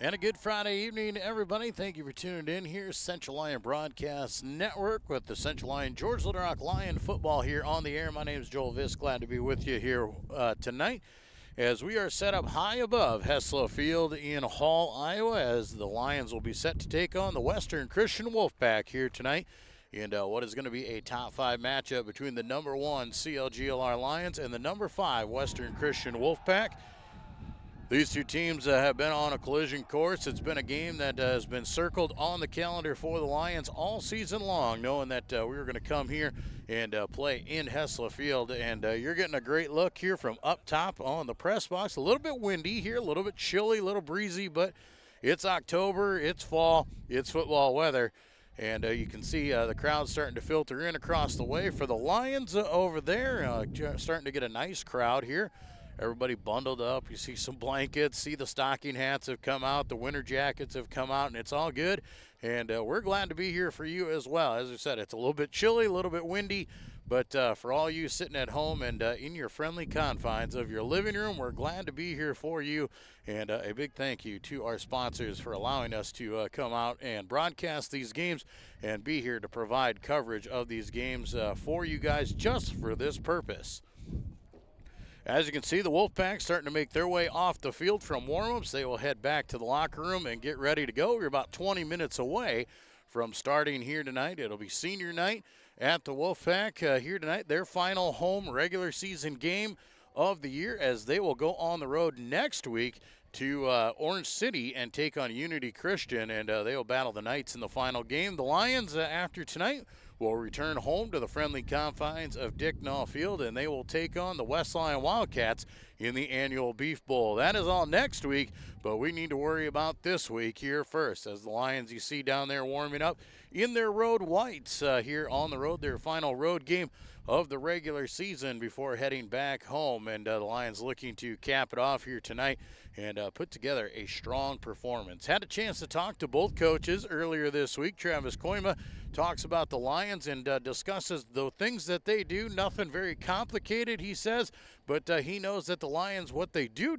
And a good Friday evening, everybody. Thank you for tuning in here. Central Lyon Broadcast Network with the Central Lyon George Little Rock Lion football here on the air. My name is Joel Viss. Glad to be with you here tonight as we are set up high above Hessla Field in Hall, Iowa, as the Lions will be set to take on the Western Christian Wolfpack here tonight in what is going to be a top 5 matchup between the number 1 CLGLR Lions and the number 5 Western Christian Wolfpack. These two teams have been on a collision course. It's been a game that has been circled on the calendar for the Lions all season long, knowing that we were going to come here and play in Hessla Field. And you're getting a great look here from up top on the press box. A little bit windy here, a little bit chilly, a little breezy, but it's October, it's fall, it's football weather. And you can see the crowd starting to filter in across the way for the Lions over there. Starting to get a nice crowd here. Everybody bundled up. You see some blankets, see the stocking hats have come out, the winter jackets have come out, and it's all good. And we're glad to be here for you as well. As I said, it's a little bit chilly, a little bit windy, but for all you sitting at home and in your friendly confines of your living room, we're glad to be here for you. And a big thank you to our sponsors for allowing us to come out and broadcast these games and be here to provide coverage of these games for you guys just for this purpose. As you can see, the Wolfpack starting to make their way off the field from warm-ups. They will head back to the locker room and get ready to go. We're about 20 minutes away from starting here tonight. It'll be senior night at the Wolfpack here tonight. Their final home regular season game of the year, as they will go on the road next week to Orange City and take on Unity Christian, and they will battle the Knights in the final game. The Lions, after tonight, will return home to the friendly confines of Dick Null Field, and they will take on the West Lyon Wildcats in the annual Beef Bowl. That is all next week, but we need to worry about this week here first, as the Lions, you see down there warming up in their road whites here on the road, their final road game of the regular season before heading back home. And the Lions looking to cap it off here tonight and put together a strong performance. Had a chance to talk to both coaches earlier this week. Travis Koima talks about the Lions and discusses the things that they do. Nothing very complicated, he says, but he knows that the Lions, what they do,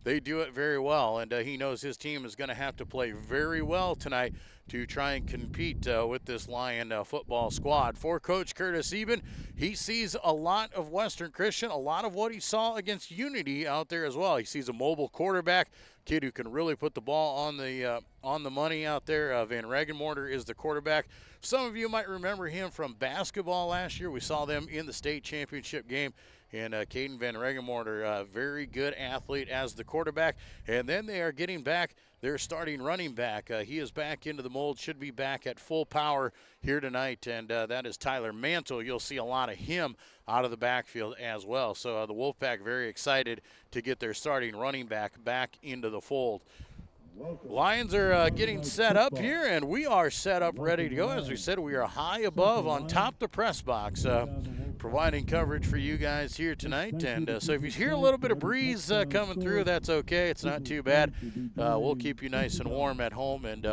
they do it very well. And he knows his team is going to have to play very well tonight to try and compete with this Lion football squad. For Coach Curtis Eben, he sees a lot of Western Christian, a lot of what he saw against Unity out there as well. He sees a mobile quarterback, kid who can really put the ball on the money out there. Van Regenmorter is the quarterback. Some of you might remember him from basketball last year. We saw them in the state championship game. And Caden Van Regenmorter, very good athlete as the quarterback. And then they are getting back their starting running back. He is back into the mold, should be back at full power here tonight. And that is Tyler Mantle. You'll see a lot of him out of the backfield as well. So the Wolfpack very excited to get their starting running back into the fold. Lions are getting set up here, and we are set up ready to go. As we said, we are high above on top of the press box, providing coverage for you guys here tonight. And so if you hear a little bit of breeze coming through, that's okay. It's not too bad. We'll keep you nice and warm at home, and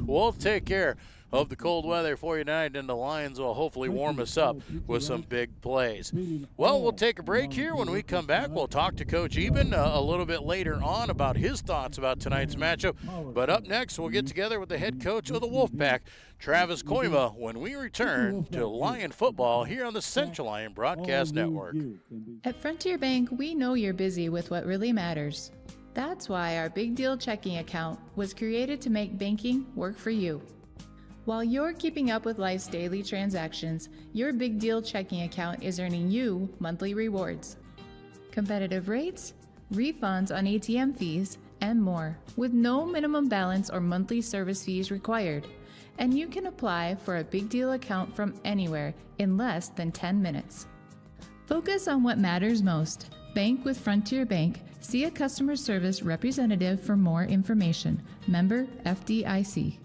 we'll take care of the cold weather for you tonight, and the Lions will hopefully warm us up with some big plays. Well, we'll take a break here. When we come back, we'll talk to Coach Eben a little bit later on about his thoughts about tonight's matchup. But up next, we'll get together with the head coach of the Wolfpack, Travis Koima, when we return to Lion football here on the Central Lyon Broadcast Network. At Frontier Bank, we know you're busy with what really matters. That's why our Big Deal checking account was created to make banking work for you. While you're keeping up with life's daily transactions, your Big Deal checking account is earning you monthly rewards. Competitive rates, refunds on ATM fees, and more, with no minimum balance or monthly service fees required. And you can apply for a Big Deal account from anywhere in less than 10 minutes. Focus on what matters most. Bank with Frontier Bank. See a customer service representative for more information. Member FDIC.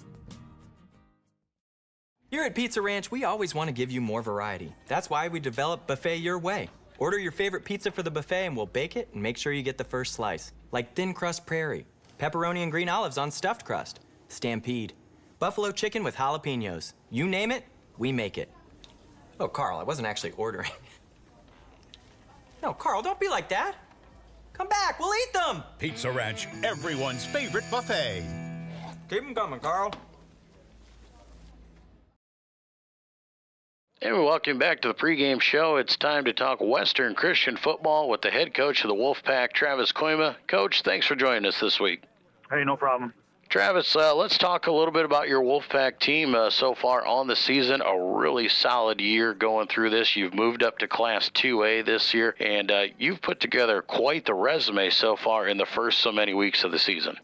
Here at Pizza Ranch, we always want to give you more variety. That's why we developed Buffet Your Way. Order your favorite pizza for the buffet and we'll bake it and make sure you get the first slice. Like thin crust prairie, pepperoni and green olives on stuffed crust, stampede, buffalo chicken with jalapenos. You name it, we make it. Oh, Carl, I wasn't actually ordering. No, Carl, don't be like that. Come back, we'll eat them. Pizza Ranch, everyone's favorite buffet. Keep them coming, Carl. And we welcome you back to the pregame show. It's time to talk Western Christian football with the head coach of the Wolfpack, Travis Koima. Coach, thanks for joining us this week. Hey, no problem. Travis, let's talk a little bit about your Wolfpack team so far on the season. A really solid year going through this. You've moved up to Class 2A this year, and you've put together quite the resume so far in the first so many weeks of the season.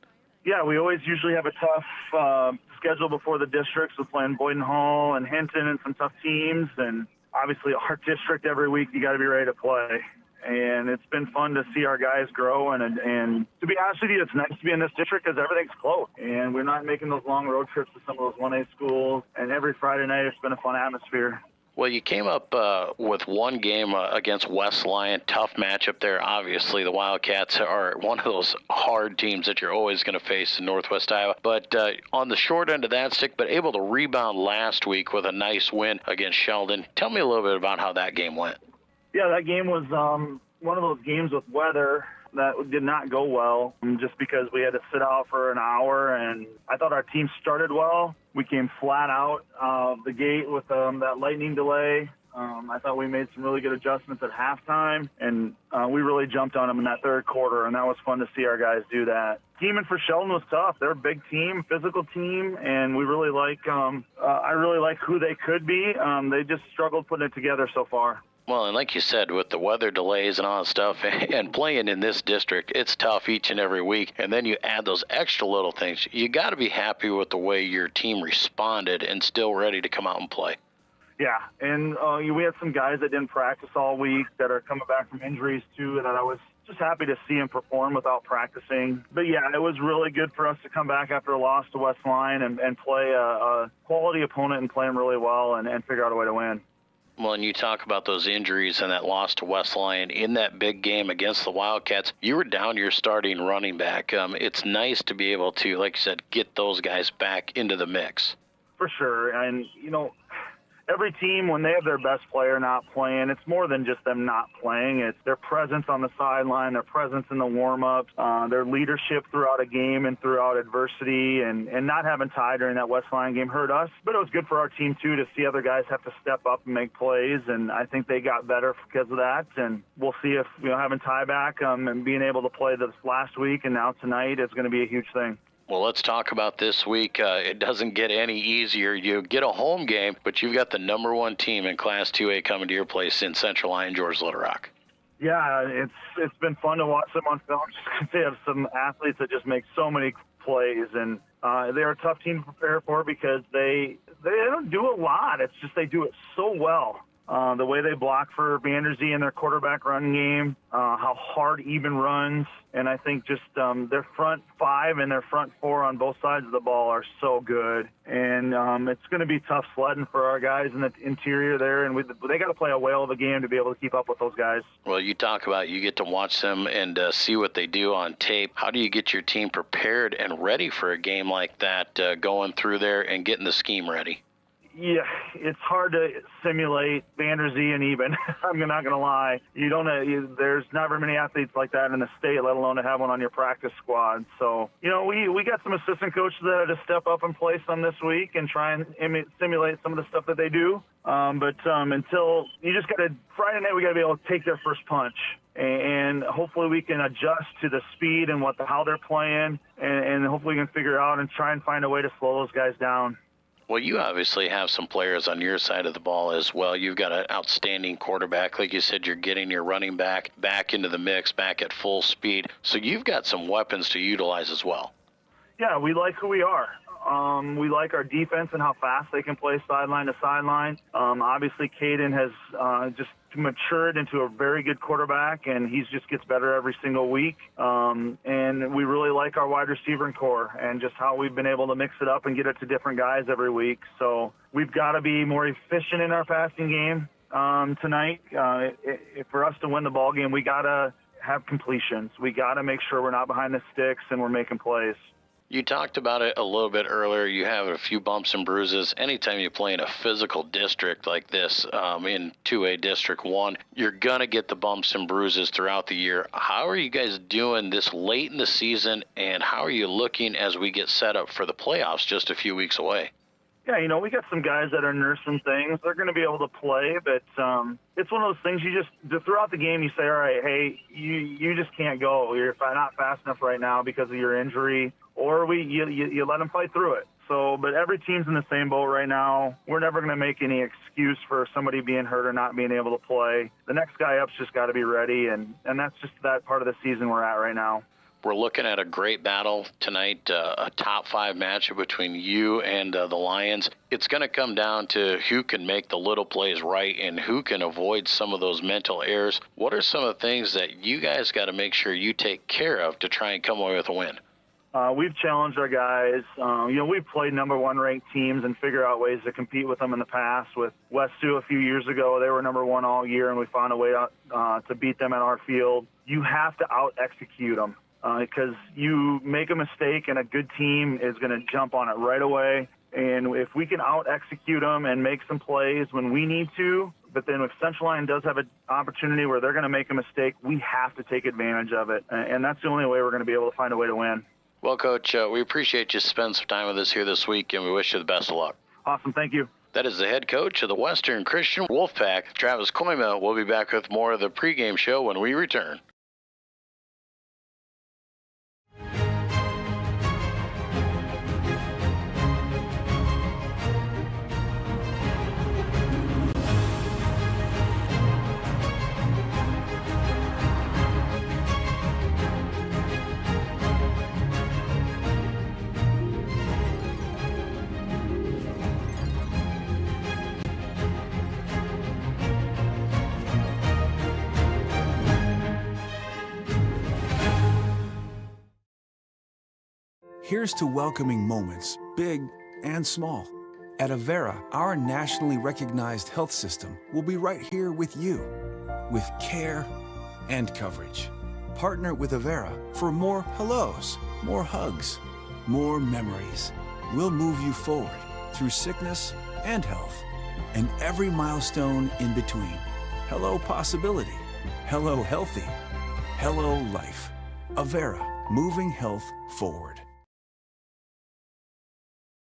Yeah, we always usually have a tough schedule before the districts. We're playing Boyden Hall and Hinton and some tough teams, and obviously our district every week you got to be ready to play. And it's been fun to see our guys grow, and to be honest with you, it's nice to be in this district because everything's close, and we're not making those long road trips to some of those 1A schools, and every Friday night it's been a fun atmosphere. Well, you came up with one game against West Lyon. Tough matchup there. Obviously, the Wildcats are one of those hard teams that you're always going to face in Northwest Iowa. But on the short end of that stick, but able to rebound last week with a nice win against Sheldon. Tell me a little bit about how that game went. Yeah, that game was one of those games with weather that did not go well just because we had to sit out for an hour, and I thought our team started well. We came flat out of the gate with that lightning delay. I thought we made some really good adjustments at halftime, and we really jumped on them in that third quarter, and that was fun to see our guys do that. Teaming for Sheldon was tough. They're a big team, physical team, and we really like I really like who they could be. They just struggled putting it together so far. Well, and like you said, with the weather delays and all that stuff, and playing in this district, it's tough each and every week. And then you add those extra little things. You got to be happy with the way your team responded and still ready to come out and play. Yeah, and we had some guys that didn't practice all week that are coming back from injuries, too, that I was just happy to see them perform without practicing. But, yeah, it was really good for us to come back after a loss to West Lyon and play a quality opponent and play them really well and figure out a way to win. Well, and you talk about those injuries and that loss to West Lyon in that big game against the Wildcats. You were down your starting running back. It's nice to be able to, like you said, get those guys back into the mix. For sure. And, every team, when they have their best player not playing, it's more than just them not playing. It's their presence on the sideline, their presence in the warm-ups, their leadership throughout a game and throughout adversity, and not having Ty during that West Lyon game hurt us. But it was good for our team, too, to see other guys have to step up and make plays, and I think they got better because of that. And we'll see if, having Ty back and being able to play this last week and now tonight is going to be a huge thing. Well, let's talk about this week. It doesn't get any easier. You get a home game, but you've got the number one team in Class 2A coming to your place in Central Lyon, George Little Rock. Yeah, it's been fun to watch them on film. They have some athletes that just make so many plays, and they're a tough team to prepare for because they don't do a lot. It's just they do it so well. The way they block for Vanderzee in their quarterback run game, how hard even runs, and I think just their front five and their front four on both sides of the ball are so good. And it's going to be tough sledding for our guys in the interior there, and they got to play a whale of a game to be able to keep up with those guys. Well, you talk about you get to watch them and see what they do on tape. How do you get your team prepared and ready for a game like that, going through there and getting the scheme ready? Yeah, it's hard to simulate Vanderzee and Eben. I'm not going to lie. There's not very many athletes like that in the state, let alone to have one on your practice squad. So, we got some assistant coaches that had to step up and play some this week and try and simulate some of the stuff that they do. But until you just got to Friday night, we got to be able to take their first punch. And hopefully we can adjust to the speed and how they're playing, and hopefully we can figure out and try and find a way to slow those guys down. Well, you obviously have some players on your side of the ball as well. You've got an outstanding quarterback. Like you said, you're getting your running back into the mix, back at full speed. So you've got some weapons to utilize as well. Yeah, we like who we are. We like our defense and how fast they can play sideline to sideline. Obviously, Caden has just matured into a very good quarterback, and he just gets better every single week. And we really like our wide receiver core and just how we've been able to mix it up and get it to different guys every week. So we've got to be more efficient in our passing game tonight. For us to win the ball game, we got to have completions. We got to make sure we're not behind the sticks and we're making plays. You talked about it a little bit earlier. You have a few bumps and bruises. Anytime you play in a physical district like this, in 2A District 1, you're going to get the bumps and bruises throughout the year. How are you guys doing this late in the season, and how are you looking as we get set up for the playoffs just a few weeks away? Yeah, we got some guys that are nursing things. They're going to be able to play, but it's one of those things throughout the game you say, all right, hey, you just can't go. You're not fast enough right now because of your injury, or you let them fight through it. So, but every team's in the same boat right now. We're never going to make any excuse for somebody being hurt or not being able to play. The next guy up's just got to be ready, and that's just that part of the season we're at right now. We're looking at a great battle tonight, a top 5 matchup between you and the Lions. It's going to come down to who can make the little plays right and who can avoid some of those mental errors. What are some of the things that you guys got to make sure you take care of to try and come away with a win? We've challenged our guys. We've played number 1 ranked teams and figure out ways to compete with them in the past. With West Sioux a few years ago, they were number 1 all year, and we found a way to beat them at our field. You have to out-execute them. Because you make a mistake and a good team is going to jump on it right away. And if we can out-execute them and make some plays when we need to, but then if Central Lyon does have an opportunity where they're going to make a mistake, we have to take advantage of it. And that's the only way we're going to be able to find a way to win. Well, Coach, we appreciate you spending some time with us here this week, and we wish you the best of luck. Awesome. Thank you. That is the head coach of the Western Christian Wolfpack, Travis Koima. We'll be back with more of the pregame show when we return. Here's to welcoming moments, big and small. At Avera, our nationally recognized health system will be right here with you, with care and coverage. Partner with Avera for more hellos, more hugs, more memories. We'll move you forward through sickness and health, and every milestone in between. Hello possibility, hello healthy, hello life. Avera, moving health forward.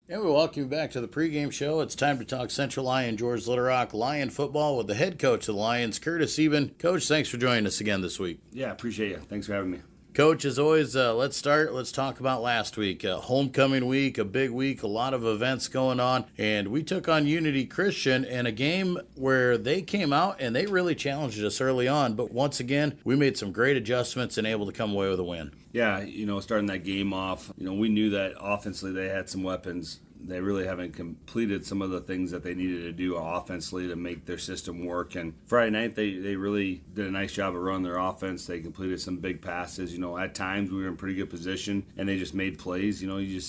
And we welcome you back to the pregame show. It's time to talk Central Lyon, George Little Rock Lion football with the head coach of the Lions, Curtis Eben. Coach, thanks for joining us again this week. Yeah, appreciate you. Thanks for having me. Coach, as always, let's talk about last week. Homecoming week, a big week, a lot of events going on. And we took on Unity Christian in a game where they came out and they really challenged us early on. But once again, we made some great adjustments and able to come away with a win. Yeah, starting that game off, we knew that offensively they had some weapons. They really haven't completed some of the things that they needed to do offensively to make their system work. And Friday night, they really did a nice job of running their offense. They completed some big passes. At times we were in pretty good position, and they just made plays.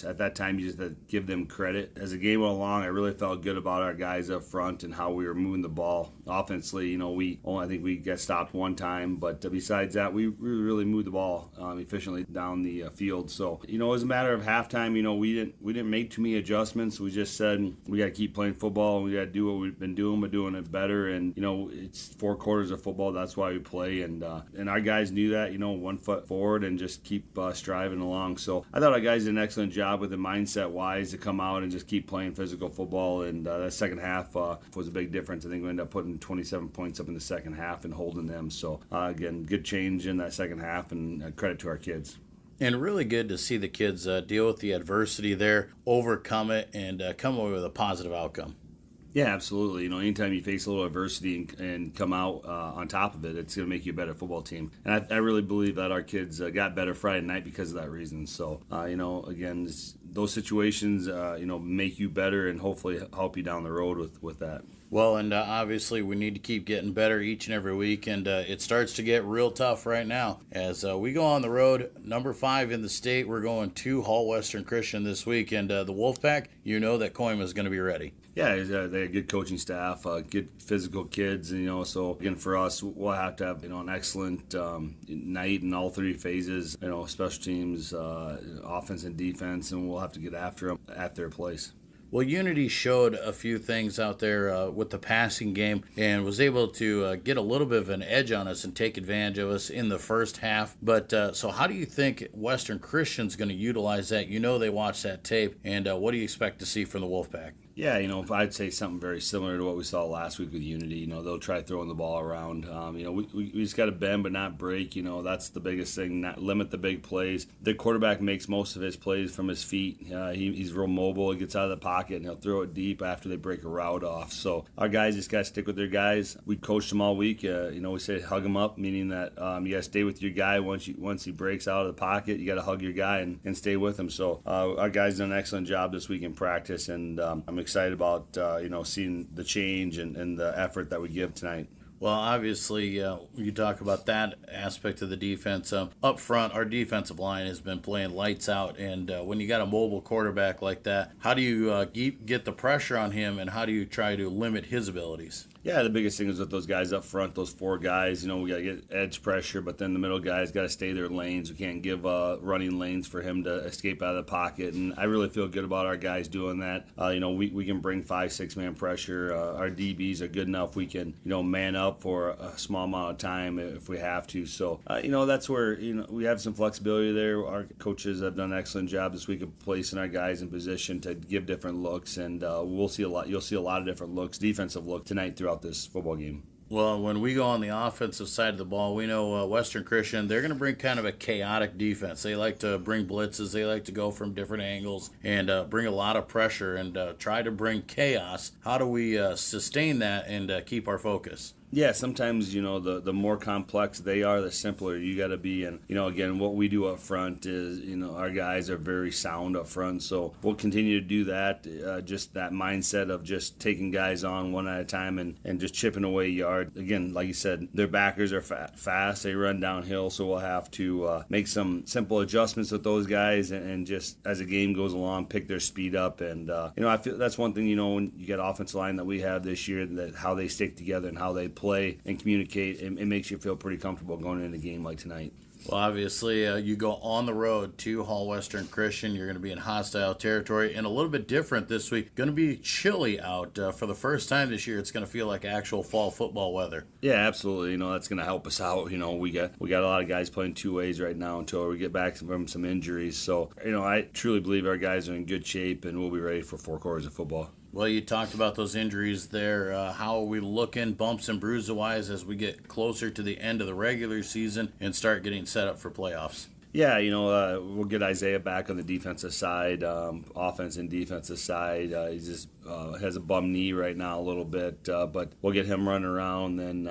At that time, you just had to give them credit. As the game went along, I really felt good about our guys up front and how we were moving the ball. Offensively, I think we got stopped one time, but besides that, we really moved the ball efficiently down the field. So, it was a matter of halftime. We didn't make too many adjustments. We just said we got to keep playing football and we got to do what we've been doing, but doing it better. And it's 4 quarters of football. That's why we play. And our guys knew that. 1 foot forward and just keep striving along. So I thought our guys did an excellent job with the mindset wise to come out and just keep playing physical football. And that second half was a big difference. I think we ended up putting 27 points up in the second half and holding them. So again, good change in that second half, and credit to our kids. And really good to see the kids deal with the adversity there, overcome it, and come away with a positive outcome. Yeah, absolutely. Anytime you face a little adversity and come out on top of it, it's going to make you a better football team. And I really believe that our kids got better Friday night because of that reason. So, again, those situations, make you better and hopefully help you down the road with that. Well, and obviously we need to keep getting better each and every week, and it starts to get real tough right now as we go on the road. Number 5 in the state, we're going to Hall Western Christian this week, and the Wolfpack, you know that Coima is going to be ready. Yeah, they have good coaching staff, good physical kids, and so again for us, we'll have to have an excellent night in all 3 phases, special teams, offense and defense, and we'll have to get after them at their place. Well, Unity showed a few things out there with the passing game and was able to get a little bit of an edge on us and take advantage of us in the first half. But so how do you think Western Christian's going to utilize that? They watched that tape, and what do you expect to see from the Wolfpack? Yeah, I'd say something very similar to what we saw last week with Unity. They'll try throwing the ball around. We just got to bend but not break. That's the biggest thing. Not limit the big plays. The quarterback makes most of his plays from his feet. He's real mobile. He gets out of the pocket and he'll throw it deep after they break a route off. So our guys just got to stick with their guys. We coached them all week. We say hug them up, meaning that you got to stay with your guy once he breaks out of the pocket. You got to hug your guy and stay with him. So our guys done an excellent job this week in practice, and I'm excited about seeing the change and the effort that we give tonight. Well, obviously, you talk about that aspect of the defense. Up front, our defensive line has been playing lights out, and when you got a mobile quarterback like that, how do you get the pressure on him, and how do you try to limit his abilities? Yeah, the biggest thing is with those guys up front, those 4 guys, we got to get edge pressure, but then the middle guys got to stay their lanes. We can't give running lanes for him to escape out of the pocket, and I really feel good about our guys doing that. We can bring 5-6 man pressure. Our DBs are good enough. We can, man up for a small amount of time if we have to. So, that's where, we have some flexibility there. Our coaches have done an excellent job this week of placing our guys in position to give different looks, and we'll see a lot. You'll see a lot of different looks, defensive look tonight throughout this football game. Well, when we go on the offensive side of the ball, we know Western Christian, they're going to bring kind of a chaotic defense. They like to bring blitzes. They like to go from different angles and bring a lot of pressure and try to bring chaos. How do we sustain that and keep our focus? Yeah, sometimes, the more complex they are, the simpler you got to be. And, again, what we do up front is, our guys are very sound up front. So we'll continue to do that, just that mindset of just taking guys on one at a time and just chipping away yard. Again, like you said, their backers are fast. They run downhill. So we'll have to make some simple adjustments with those guys and just as the game goes along, pick their speed up. And, I feel that's one thing, when you get offensive line that we have this year, that how they stick together and how they play and communicate, it makes you feel pretty comfortable going into a game like tonight. Well, obviously, you go on the road to Hall Western Christian. You're going to be in hostile territory, and a little bit different this week. Going to be chilly out for the first time this year. It's going to feel like actual fall football weather. Yeah, absolutely. That's going to help us out. We got a lot of guys playing 2 ways right now until we get back from some injuries. So, I truly believe our guys are in good shape, and we'll be ready for 4 quarters of football. Well, you talked about those injuries there. How are we looking, bumps and bruises-wise, as we get closer to the end of the regular season and start getting set up for playoffs? Yeah, we'll get Isaiah back on the defensive side, offense and defensive side. He just has a bum knee right now a little bit, but we'll get him running around. Then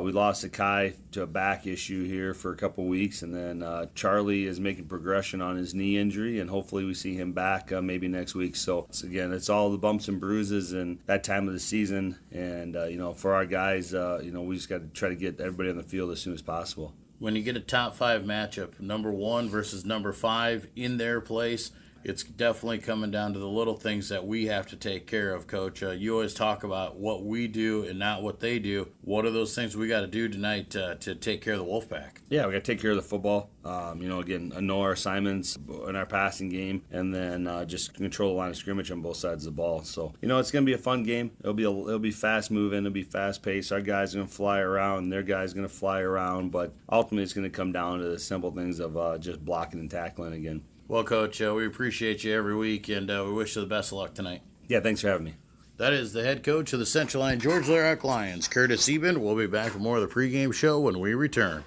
we lost Akai to a back issue here for a couple weeks, and then Charlie is making progression on his knee injury, and hopefully we see him back maybe next week. So it's all the bumps and bruises and that time of the season, and for our guys, we just got to try to get everybody on the field as soon as possible. When you get a top 5 matchup, number 1 versus number 5 in their place, it's definitely coming down to the little things that we have to take care of, Coach. You always talk about what we do and not what they do. What are those things we got to do tonight to take care of the Wolfpack? Yeah, we got to take care of the football. Again, know our assignments in our passing game, and then just control the line of scrimmage on both sides of the ball. So, it's going to be a fun game. It'll be fast moving. It'll be fast paced. Our guys are going to fly around. Their guys are going to fly around. But ultimately, it's going to come down to the simple things of just blocking and tackling again. Well, Coach, we appreciate you every week, and we wish you the best of luck tonight. Yeah, thanks for having me. That is the head coach of the Central Lyon George Larac Lions, Curtis Eben. We'll be back for more of the pregame show when we return.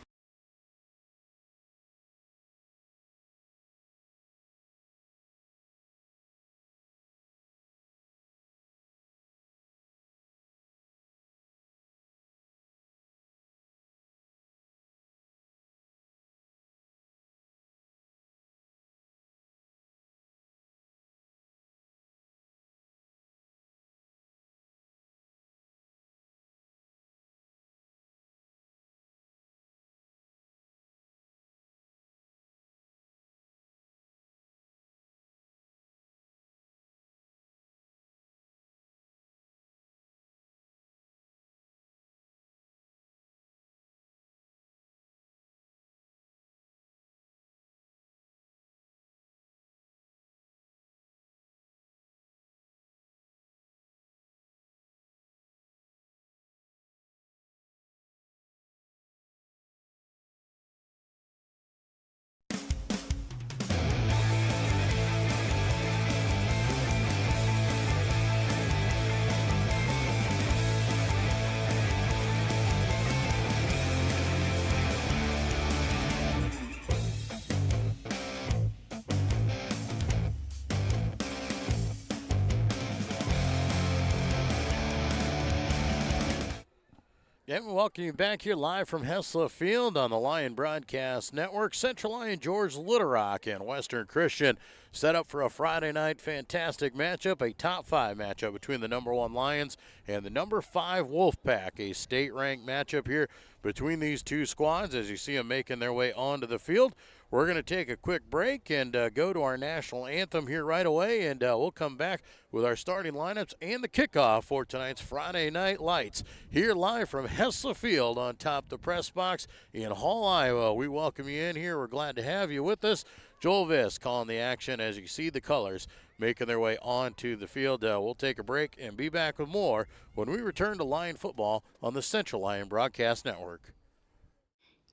And we welcome you back here live from Hessla Field on the Lyon Broadcast Network. Central Lyon, George Little Rock, and Western Christian set up for a Friday night fantastic matchup, a top 5 matchup between the number 1 Lions and the number 5 Wolfpack, a state-ranked matchup here between these two squads as you see them making their way onto the field. We're going to take a quick break and go to our national anthem here right away, and we'll come back with our starting lineups and the kickoff for tonight's Friday Night Lights. Here live from Hessla Field on top the press box in Hall, Iowa. We welcome you in here. We're glad to have you with us. Joel Viss calling the action as you see the colors making their way onto the field. We'll take a break and be back with more when we return to Lion football on the Central Lyon Broadcast Network.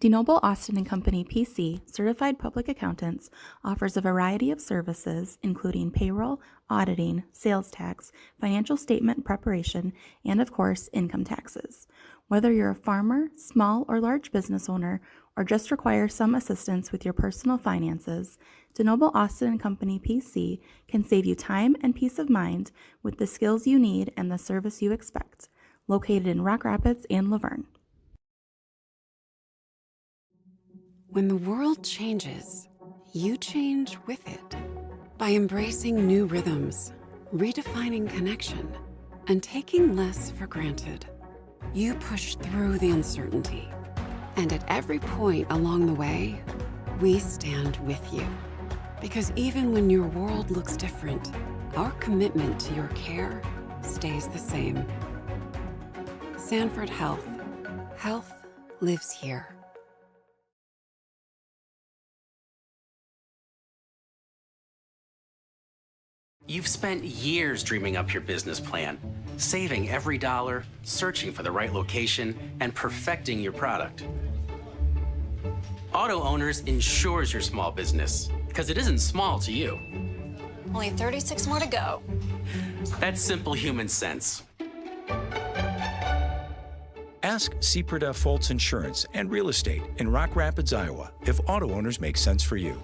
DeNoble Austin & Company PC, certified public accountants, offers a variety of services including payroll, auditing, sales tax, financial statement preparation, and of course, income taxes. Whether you're a farmer, small or large business owner, or just require some assistance with your personal finances, DeNoble Austin & Company PC can save you time and peace of mind with the skills you need and the service you expect. Located in Rock Rapids and Laverne. When the world changes, you change with it. By embracing new rhythms, redefining connection, and taking less for granted, you push through the uncertainty. And at every point along the way, we stand with you. Because even when your world looks different, our commitment to your care stays the same. Sanford Health. Health lives here. You've spent years dreaming up your business plan, saving every dollar, searching for the right location, and perfecting your product. Auto Owners insures your small business, because it isn't small to you. Only 36 more to go. That's simple human sense. Ask Seaperda Foltz Insurance and Real Estate in Rock Rapids, Iowa, if auto owners make sense for you.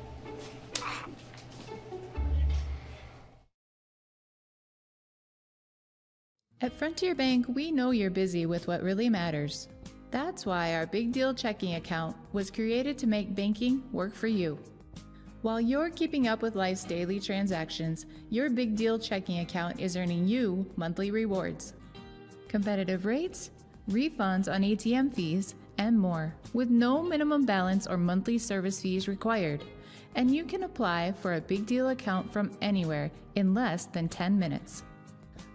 At Frontier Bank, we know you're busy with what really matters. That's why our Big Deal checking account was created to make banking work for you. While you're keeping up with life's daily transactions, your Big Deal checking account is earning you monthly rewards. Competitive rates, refunds on ATM fees, and more, with no minimum balance or monthly service fees required. And you can apply for a Big Deal account from anywhere in less than 10 minutes.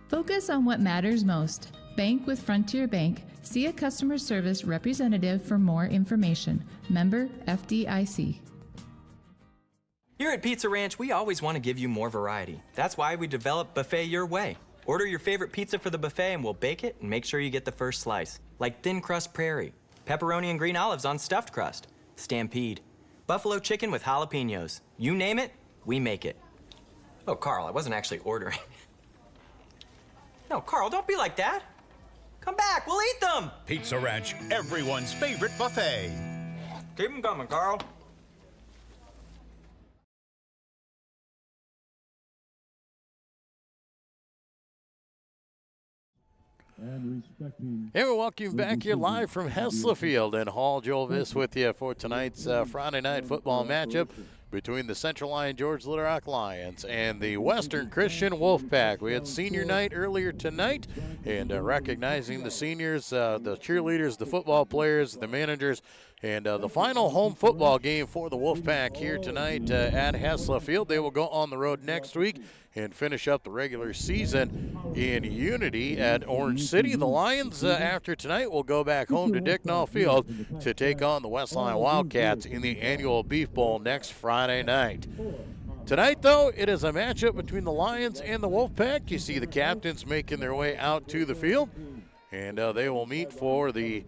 Focus on what matters most. Bank with Frontier Bank. See a customer service representative for more information. Member FDIC. Here at Pizza Ranch, we always want to give you more variety. That's why we developed Buffet Your Way. Order your favorite pizza for the buffet and we'll bake it and make sure you get the first slice. Like thin crust prairie, pepperoni and green olives on stuffed crust, stampede, buffalo chicken with jalapenos. You name it, we make it. Oh, Carl, I wasn't actually ordering. No, Carl, don't be like that. Come back, we'll eat them. Pizza Ranch, everyone's favorite buffet. Keep them coming, Carl. And we welcome you back here live from Hessla Field in Hall. Joel Viss with you for tonight's Friday night football matchup between the Central Lyon George Little Rock Lions and the Western Christian Wolfpack. We had senior night earlier tonight, and recognizing the seniors, the cheerleaders, the football players, the managers, and the final home football game for the Wolfpack here tonight at Hessla Field. They will go on the road next week and finish up the regular season in Unity at Orange City. The Lions, after tonight, will go back home to Dicknall Field to take on the West Lyon Wildcats in the annual Beef Bowl next Friday night. Tonight, though, it is a matchup between the Lions and the Wolfpack. You see the captains making their way out to the field, and they will meet for the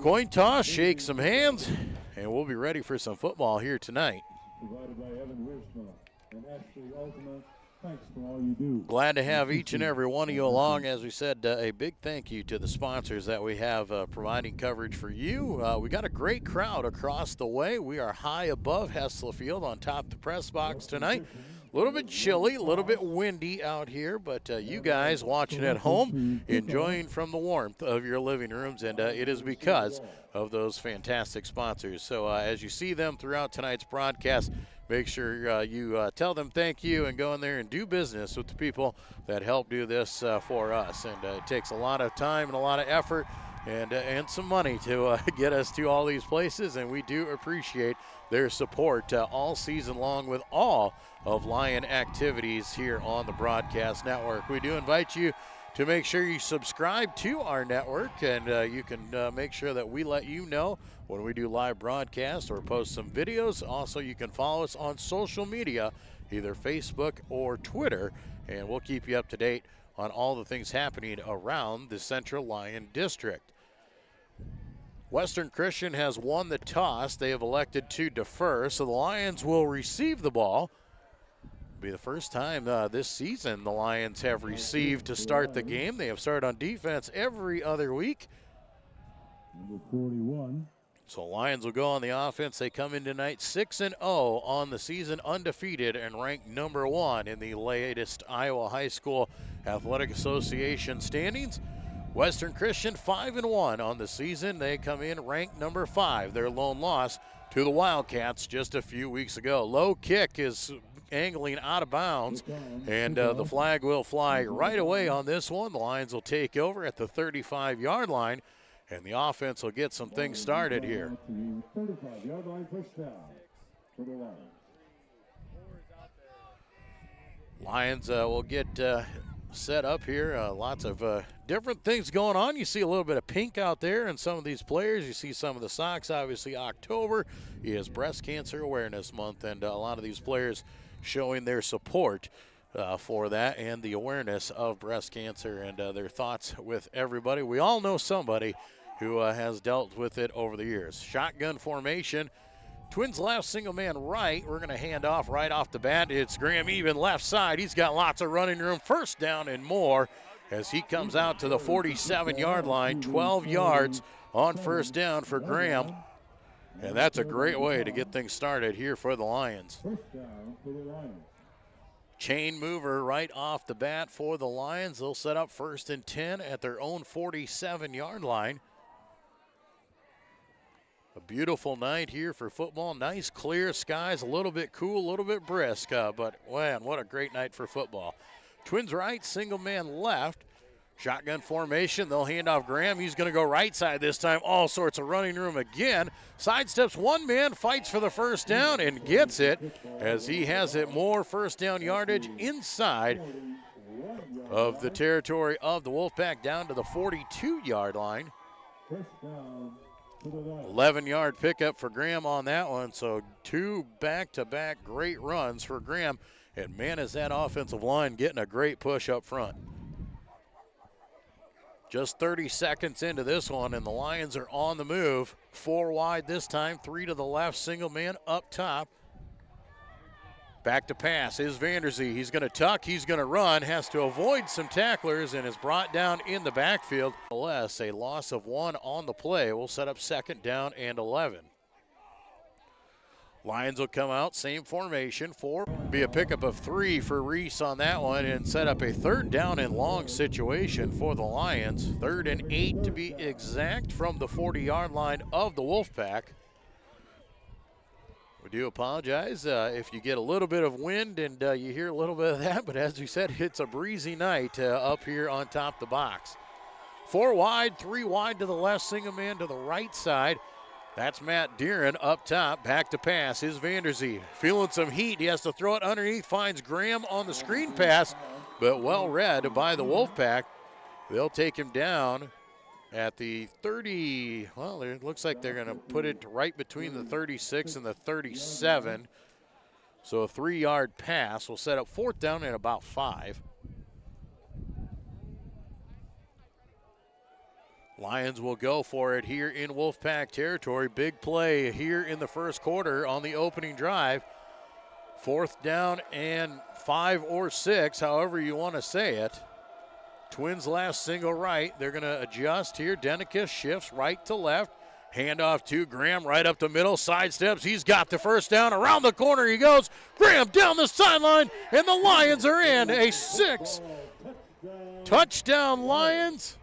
coin toss, shake some hands, and we'll be ready for some football here tonight. Glad to have each and every one of you along. As we said, a big thank you to the sponsors that we have providing coverage for you. We got a great crowd across the way. We are high above Hessla Field on top of the press box tonight. A little bit chilly, a little bit windy out here, but you guys watching at home, enjoying from the warmth of your living rooms, and it is because of those fantastic sponsors. So as you see them throughout tonight's broadcast, make sure you tell them thank you and go in there and do business with the people that help do this for us. And it takes a lot of time and a lot of effort and some money to get us to all these places, and we do appreciate their support all season long with all of Lyon activities here on the Broadcast Network. We do invite you to make sure you subscribe to our network, and you can make sure that we let you know when we do live broadcasts or post some videos. Also, you can follow us on social media, either Facebook or Twitter, and we'll keep you up to date on all the things happening around the Central Lyon District. Western Christian has won the toss. They have elected to defer, so the Lions will receive the ball. It'll be the first time this season the Lions have received to start the game. They have started on defense every other week. Number 41. So Lions will go on the offense. They come in tonight 6-0 on the season, undefeated and ranked number 1 in the latest Iowa High School Athletic Association standings. Western Christian 5-1 on the season. They come in ranked number 5. Their lone loss to the Wildcats just a few weeks ago. Low kick is angling out of bounds, and the flag will fly right away on this one. The Lions will take over at the 35-yard line, and the offense will get some things started here. 35-yard line first down for the Lions. Lions will get set up here. Lots of different things going on. You see a little bit of pink out there in some of these players. You see some of the socks. Obviously, October is Breast Cancer Awareness Month, and a lot of these players showing their support for that and the awareness of breast cancer, and their thoughts with everybody. We all know somebody who has dealt with it over the years. Shotgun formation. Twins left, single man right. We're going to hand off right off the bat. It's Graham Even left side. He's got lots of running room. First down and more as he comes out to the 47-yard line. 12 yards on first down for Graham. And that's a great way to get things started here for the Lions. First down for the Lions. Chain mover right off the bat for the Lions. They'll set up 1st and 10 at their own 47-yard line. A beautiful night here for football. Nice clear skies, a little bit cool, a little bit brisk, but man, what a great night for football. Twins right, single man left. Shotgun formation, they'll hand off Graham. He's going to go right side this time. All sorts of running room again. Sidesteps one man, fights for the first down and gets it as he has it more first down yardage inside of the territory of the Wolfpack down to the 42-yard line. First down. 11-yard pickup for Graham on that one, so 2 back-to-back great runs for Graham. And man, is that offensive line getting a great push up front. Just 30 seconds into this one, and the Lions are on the move. 4 wide this time, 3 to the left, single man up top. Back to pass is Vanderzee. He's going to tuck, he's going to run, has to avoid some tacklers, and is brought down in the backfield. Nonetheless, a loss of 1 on the play will set up 2nd down and 11. Lions will come out, same formation, 4. Be a pickup of 3 for Reese on that one and set up a 3rd down and long situation for the Lions. 3rd and 8 to be exact from the 40-yard line of the Wolfpack. We do apologize if you get a little bit of wind and you hear a little bit of that, but as we said, it's a breezy night up here on top of the box. 4 wide, 3 wide to the left, single man to the right side. That's Matt Deeren up top. Back to pass is Vanderzee. Feeling some heat. He has to throw it underneath. Finds Graham on the screen pass, but well read by the Wolfpack. They'll take him down at the 30. Well, it looks like they're going to put it right between the 36 and the 37. So a 3-yard pass will set up 4th down and about 5. Lions will go for it here in Wolfpack territory. Big play here in the first quarter on the opening drive. 4th down and 5 or 6, however you want to say it. Twins last single right. They're going to adjust here. Denicus shifts right to left. Handoff to Graham right up the middle, sidesteps. He's got the first down. Around the corner he goes. Graham down the sideline, and the Lions are in. A 6 touchdown Lions.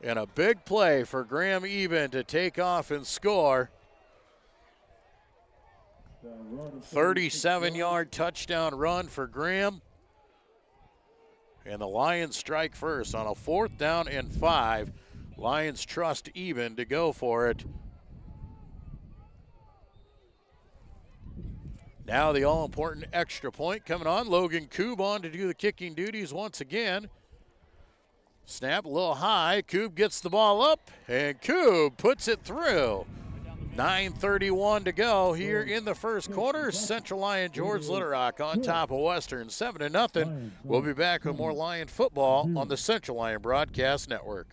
And a big play for Graham Eben to take off and score. 37-yard touchdown run for Graham. And the Lions strike first on a 4th down and 5. Lions trust Eben to go for it. Now the all-important extra point coming on. Logan Koob on to do the kicking duties once again. Snap a little high. Koob gets the ball up, and Koob puts it through. 9:31 to go here in the first quarter. Central Lyon George Little Rock on top of Western 7-0. We'll be back with more Lion football on the Central Lyon Broadcast Network.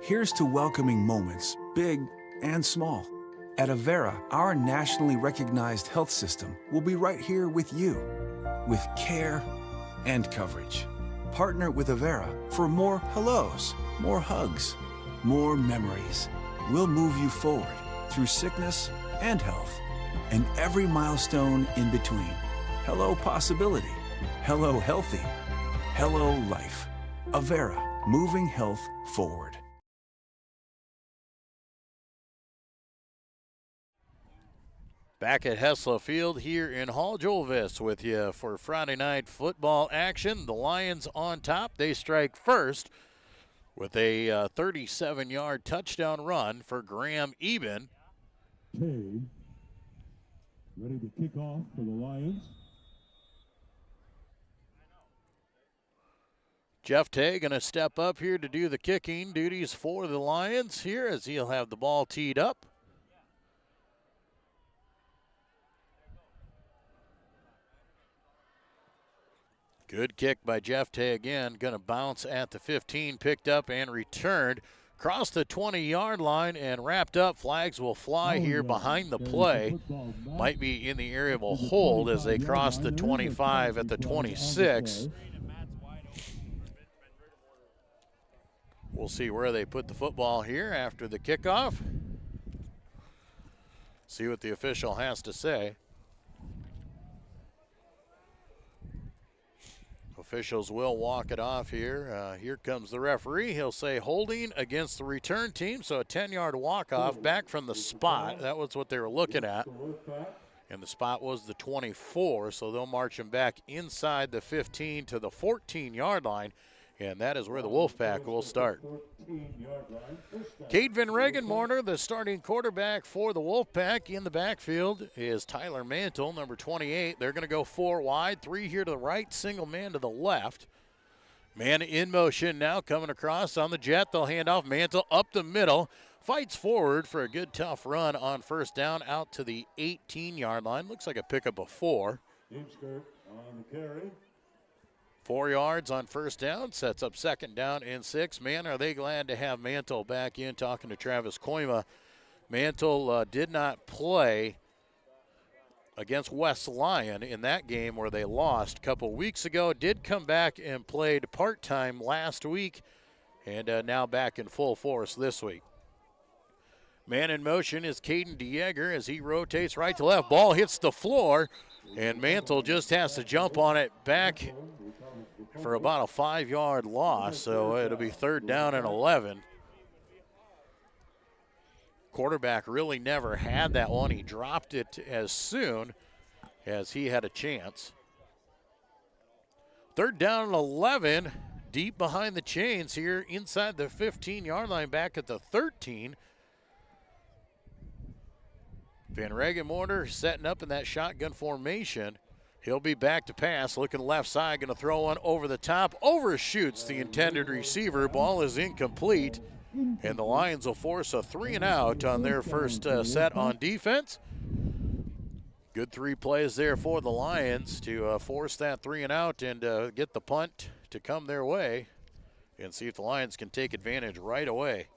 Here's to welcoming moments, big and small. At Avera, our nationally recognized health system will be right here with you, with care and coverage. Partner with Avera for more hellos, more hugs, more memories. We'll move you forward through sickness and health, and every milestone in between. Hello possibility, hello healthy, hello life. Avera, moving health forward. Back at Hessler Field here in Hall, Joel Viss with you for Friday night football action. The Lions on top. They strike first with a 37-yard touchdown run for Graham Eben. Ready to kick off for the Lions. Jeff Tay going to step up here to do the kicking duties for the Lions here as he'll have the ball teed up. Good kick by Jeff Tay again. Going to bounce at the 15, picked up and returned. Across the 20-yard line and wrapped up. Flags will fly here behind the play. Might be in the area of a hold as they cross the 25 at the 26. We'll see where they put the football here after the kickoff. See what the official has to say. Officials will walk it off here. Here comes the referee. He'll say holding against the return team. So a 10-yard walk-off back from the spot. That was what they were looking at. And the spot was the 24. So they'll march him back inside the 15 to the 14-yard line. And that is where the Wolfpack will start. Cade Van Regenmorner, the starting quarterback for the Wolfpack. In the backfield is Tyler Mantle, number 28. They're going to go 4 wide, 3 here to the right, single man to the left. Man in motion now coming across on the jet. They'll hand off. Mantle up the middle. Fights forward for a good tough run on first down out to the 18-yard line. Looks like a pickup of 4. Team skirt on the carry. 4 yards on first down, sets up second down and 6. Man, are they glad to have Mantle back in, talking to Travis Koima. Mantle did not play against West Lyon in that game where they lost a couple weeks ago. Did come back and played part-time last week and now back in full force this week. Man in motion is Caden DeYeger as he rotates right to left. Ball hits the floor, and Mantle just has to jump on it back for about a 5-yard loss, so it'll be third down and 11. Quarterback really never had that one. He dropped it as soon as he had a chance. Third down and 11, deep behind the chains here inside the 15-yard line, back at the 13. Van Regenmorner setting up in that shotgun formation. He'll be back to pass, looking left side, going to throw one over the top. Overshoots the intended receiver. Ball is incomplete, and the Lions will force a 3-and-out on their first set on defense. Good 3 plays there for the Lions to force that 3-and-out and get the punt to come their way and see if the Lions can take advantage right away.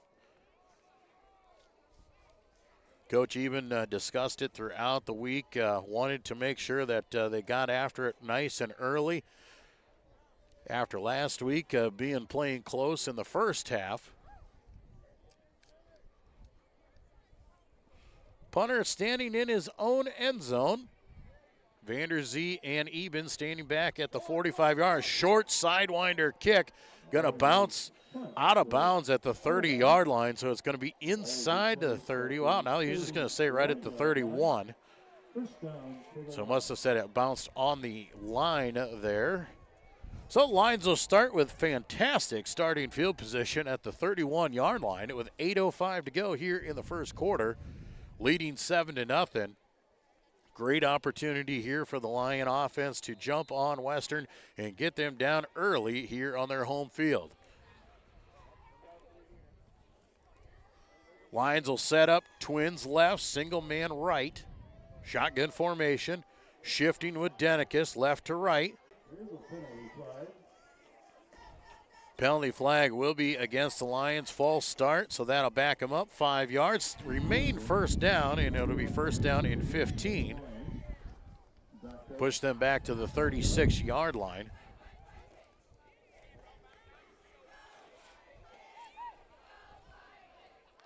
Coach even discussed it throughout the week, wanted to make sure that they got after it nice and early. After last week playing close in the first half. Punter standing in his own end zone. Vanderzee and Eben standing back at the 45-yard. Short sidewinder kick. Going to bounce out of bounds at the 30-yard line, so it's going to be inside the 30. Wow, now he's just going to say right at the 31. So must have said it bounced on the line there. So Lions will start with fantastic starting field position at the 31-yard line with 8:05 to go here in the first quarter, leading 7-0. Great opportunity here for the Lion offense to jump on Western and get them down early here on their home field. Lions will set up twins left, single man right. Shotgun formation, shifting with Denicus left to right. Penalty flag will be against the Lions. False start, so that'll back them up 5 yards. Remain first down, and it'll be first down in 15. Push them back to the 36-yard line.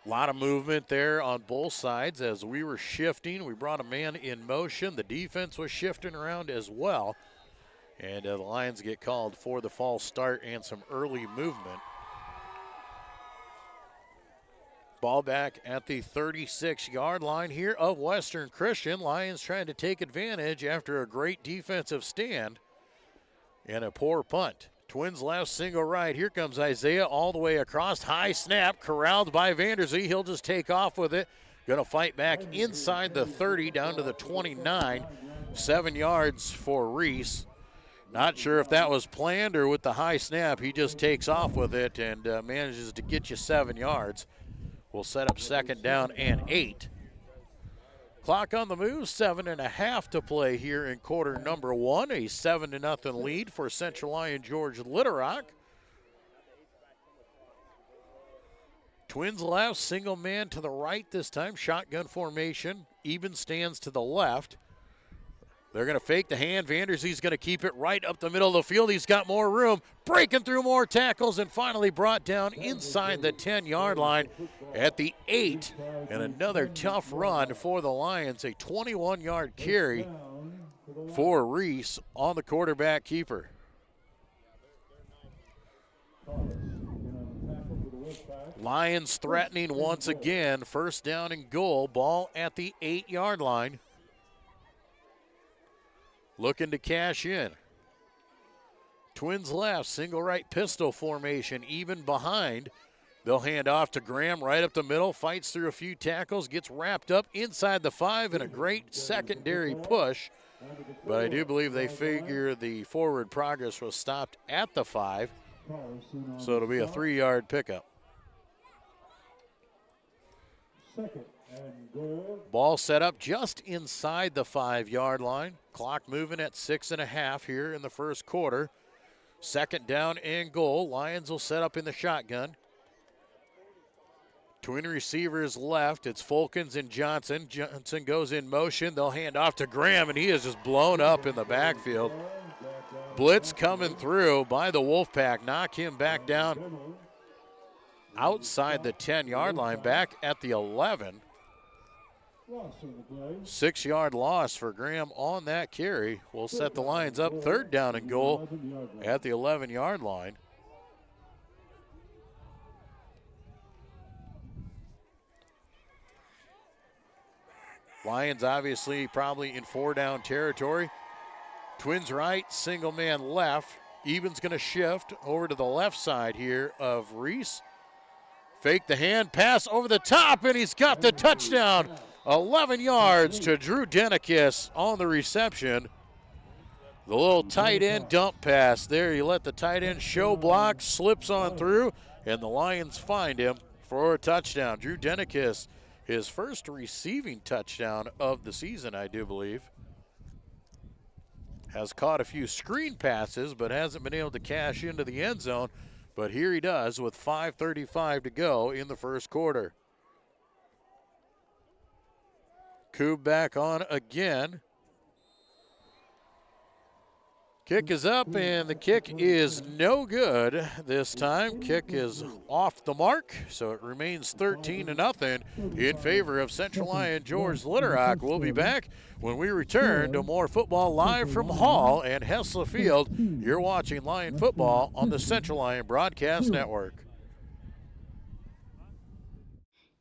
A lot of movement there on both sides as we were shifting. We brought a man in motion. The defense was shifting around as well. And the Lions get called for the false start and some early movement. Ball back at the 36-yard line here of Western Christian. Lions trying to take advantage after a great defensive stand and a poor punt. Twins left, single right. Here comes Isaiah all the way across. High snap, corralled by Vanderzee. He'll just take off with it. Going to fight back inside the 30 down to the 29. 7 yards for Reese. Not sure if that was planned or with the high snap. He just takes off with it and manages to get you 7 yards. We'll set up second down and 8. Clock on the move, 7.5 to play here in quarter number 1. A 7-0 lead for Central Lyon George Little Rock. Twins left, single man to the right this time. Shotgun formation, Eben stands to the left. They're going to fake the hand. Vanderzee's going to keep it right up the middle of the field. He's got more room, breaking through more tackles, and finally brought down inside the 10-yard line at the 8. And another tough run for the Lions, a 21-yard carry for Reese on the quarterback keeper. Lions threatening once again. First down and goal. Ball at the 8-yard line. Looking to cash in. Twins left, single right pistol formation, even behind. They'll hand off to Graham right up the middle, fights through a few tackles, gets wrapped up inside the 5 and a great secondary push. But I do believe they figure the forward progress was stopped at the 5. So it'll be a 3-yard pickup. Ball set up just inside the 5-yard line. Clock moving at 6.5 here in the first quarter. Second down and goal. Lions will set up in the shotgun. Twin receivers left. It's Fulkins and Johnson. Johnson goes in motion. They'll hand off to Graham, and he is just blown up in the backfield. Blitz coming through by the Wolfpack. Knock him back down outside the 10-yard line, back at the 11. 6-yard loss for Graham on that carry. Will set the Lions up third down and goal at the 11-yard line. Lions obviously probably in 4-down territory. Twins right, single man left. Eben's going to shift over to the left side here of Reese. Fake the hand, pass over the top, and he's got the touchdown. 11 yards to Drew Denicus on the reception. The little tight end dump pass there. You let the tight end show block, slips on through, and the Lions find him for a touchdown. Drew Denicus, his first receiving touchdown of the season, I do believe. Has caught a few screen passes, but hasn't been able to cash into the end zone. But here he does with 5:35 to go in the first quarter. Coob back on again. Kick is up, and the kick is no good this time. Kick is off the mark, so it remains 13-0 in favor of Central Lyon George Little Rock. We'll be back when we return to more football live from Hall and Hessler Field. You're watching Lyon football on the Central Lyon Broadcast Network.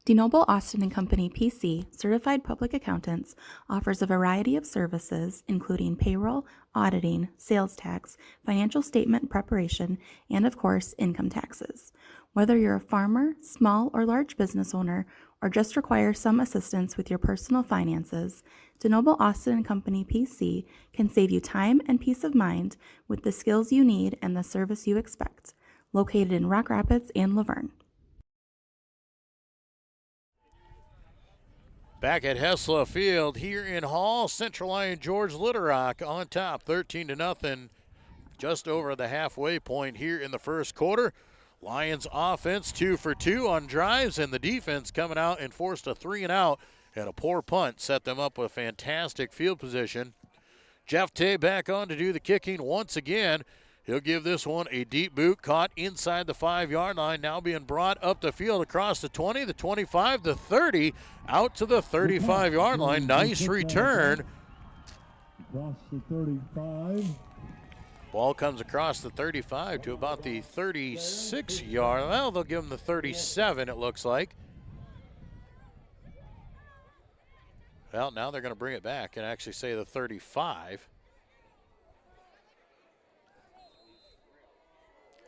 DeNoble Austin and Company PC, certified public accountants, offers a variety of services including payroll, auditing, sales tax, financial statement preparation, and of course, income taxes. Whether you're a farmer, small or large business owner, or just require some assistance with your personal finances, DeNoble Austin and Company PC can save you time and peace of mind with the skills you need and the service you expect. Located in Rock Rapids and Laverne. Back at Hessler Field here in Hall, Central Lyon George Little Rock on top, 13-0, just over the halfway point here in the first quarter. Lions offense 2 for 2 on drives, and the defense coming out and forced a 3-and-out, and a poor punt set them up with fantastic field position. Jeff Tay back on to do the kicking once again. He'll give this one a deep boot, caught inside the 5-yard line, now being brought up the field across the 20, the 25, the 30, out to the 35-yard line. Nice return. Across the 35. Ball comes across the 35 to about the 36-yard. Well, they'll give him the 37, it looks like. Well, now they're going to bring it back and actually say the 35.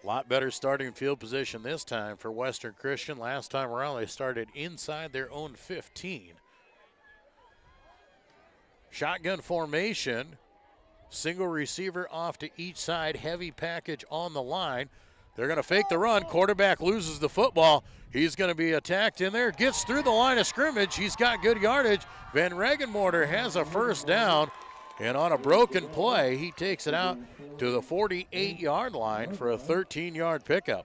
A lot better starting field position this time for Western Christian. Last time around, they started inside their own 15. Shotgun formation. Single receiver off to each side. Heavy package on the line. They're going to fake the run. Quarterback loses the football. He's going to be attacked in there. Gets through the line of scrimmage. He's got good yardage. Van Regenmorter has a first down. And on a broken play, he takes it out to the 48-yard line for a 13-yard pickup.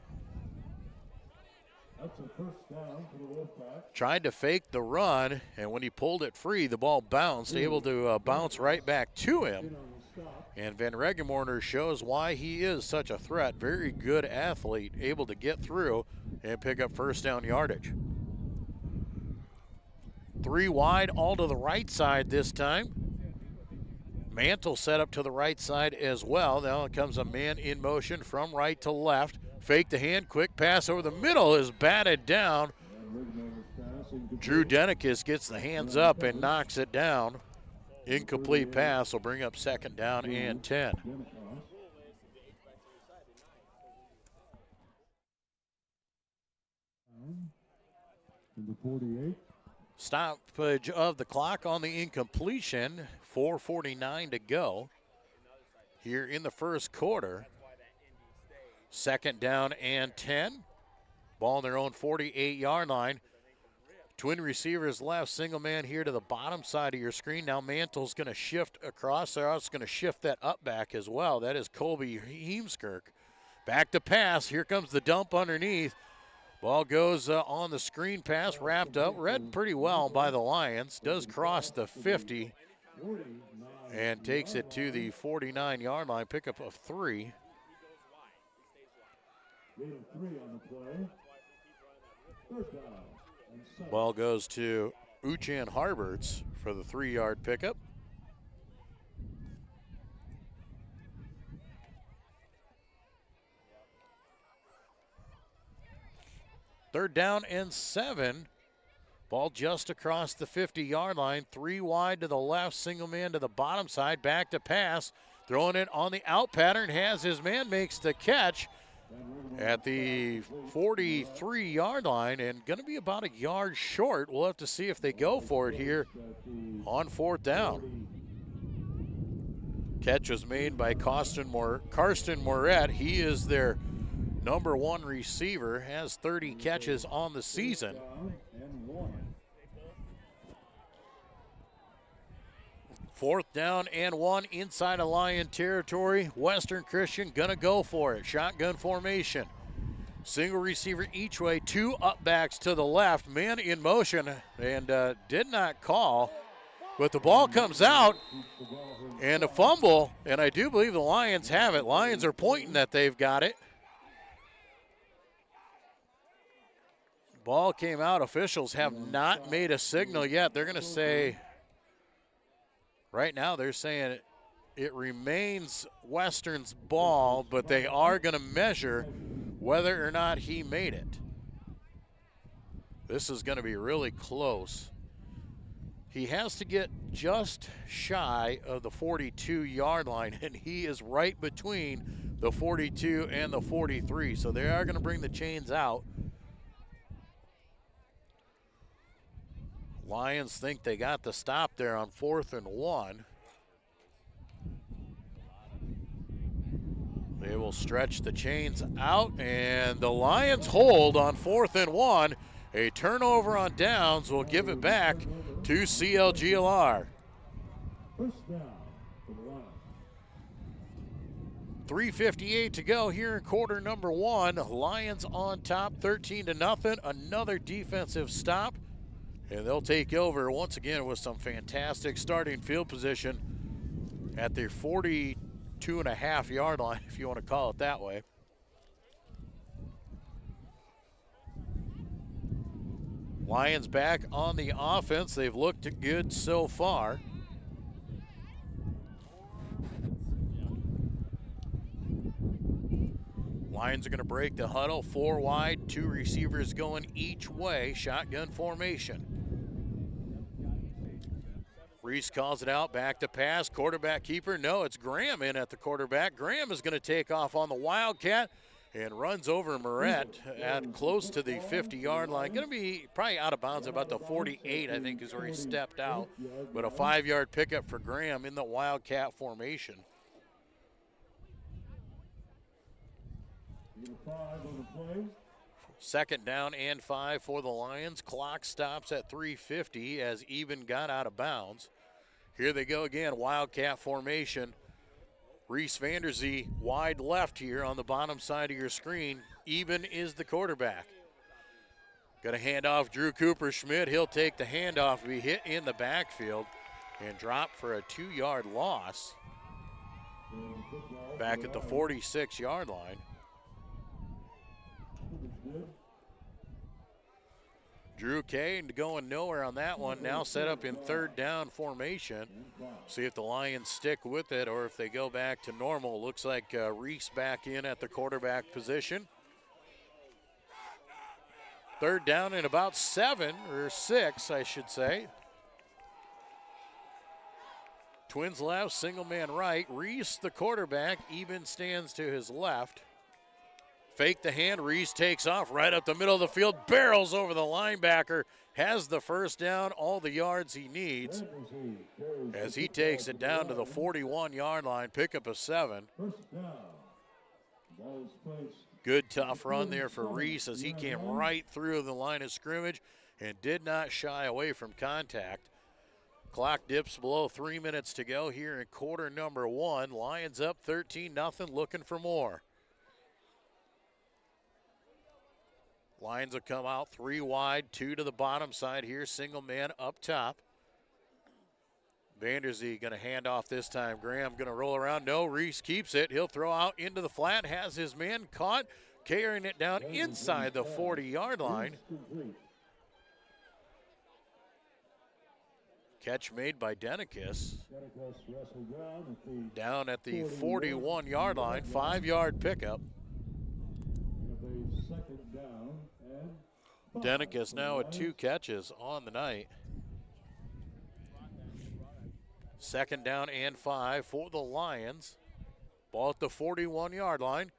That's a first down for the Wolfpack. Tried to fake the run, and when he pulled it free, the ball bounced, able to bounce right back to him. And Van Regenmorter shows why he is such a threat. Very good athlete, able to get through and pick up first down yardage. 3 wide, all to the right side this time. Mantle set up to the right side as well. Now comes a man in motion from right to left. Fake the hand, quick pass over the middle is batted down. Drew Denikis gets the hands up and knocks it down. Incomplete pass will bring up second down and 10. Number 48. Stoppage of the clock on the incompletion. 4:49 to go here in the first quarter. Second down and 10. Ball on their own 48-yard line. Twin receivers left, single man here to the bottom side of your screen. Now Mantle's going to shift across there. It's going to shift that up back as well. That is Colby Heemskirk. Back to pass. Here comes the dump underneath. Ball goes on the screen pass, wrapped up, read pretty well by the Lions. Does cross the 50 and takes it to the 49-yard line. Pickup of 3. Ball goes to Uchan Harberts for the 3-yard pickup. Third down and 7. Ball just across the 50-yard line. 3 wide to the left, single man to the bottom side. Back to pass. Throwing it on the out pattern. Has his man, makes the catch at the 43-yard line and going to be about a yard short. We'll have to see if they go for it here on 4th down. Catch was made by Karsten Moret. He is their number 1 receiver, has 30 catches on the season. Fourth down and 1 inside of Lyon territory. Western Christian gonna go for it. Shotgun formation. Single receiver each way, 2 up backs to the left. Man in motion and did not call But the ball comes out and a fumble, and I do believe the Lions have it. Lions are pointing that they've got it. Ball came out. Officials have not made a signal yet. They're going to say, right now they're saying it remains Western's ball, but they are going to measure whether or not he made it. This is going to be really close. He has to get just shy of the 42-yard line, and he is right between the 42 and the 43. So they are going to bring the chains out. Lions think they got the stop there on 4th and 1. They will stretch the chains out, and the Lions hold on 4th and 1. A turnover on downs will give it back to CLGLR. 3:58 to go here in quarter number 1. Lions on top, 13-0. Another defensive stop, and they'll take over once again with some fantastic starting field position at their 42.5-yard line, if you want to call it that way. Lions back on the offense. They've looked good so far. Lions are going to break the huddle, 4 wide, 2 receivers going each way, shotgun formation. Reese calls it out, back to pass, quarterback keeper. No, it's Graham in at the quarterback. Graham is going to take off on the Wildcat and runs over Moret at close to the 50-yard line. Going to be probably out of bounds about the 48, I think, is where he stepped out. But a 5-yard pickup for Graham in the Wildcat formation. Second down and 5 for the Lions. Clock stops at 3:50 as Eben got out of bounds. Here they go again, Wildcat formation. Reese Vanderzee wide left here on the bottom side of your screen. Eben is the quarterback. Got a handoff, Drew Cooper Schmidt. He'll take the handoff, be hit in the backfield and drop for a 2-yard loss. Back at the 46-yard line. Drew Kane going nowhere on that one. Now set up in 3rd down formation. See if the Lions stick with it or if they go back to normal. Looks like Reese back in at the quarterback position. 3rd down and about 7 or 6, I should say. Twins left, single man right. Reese the quarterback. Eben stands to his left. Fake the hand, Reese takes off right up the middle of the field, barrels over the linebacker, has the first down, all the yards he needs as he takes it down to the 41-yard line, pickup of 7. Good tough run there for Reese as he came right through the line of scrimmage and did not shy away from contact. Clock dips below 3 minutes to go here in quarter number 1. Lions up 13-0, looking for more. Lions will come out 3 wide, 2 to the bottom side here. Single man up top. Vanderzee going to hand off this time. Graham going to roll around. No, Reese keeps it. He'll throw out into the flat. Has his man caught. Carrying it down inside the 40-yard line. Catch made by Denicus. Down at the 41-yard line. 5-yard pickup. Denicus now with 2 catches on the night. 2nd down and 5 for the Lions. Ball at the 41-yard line.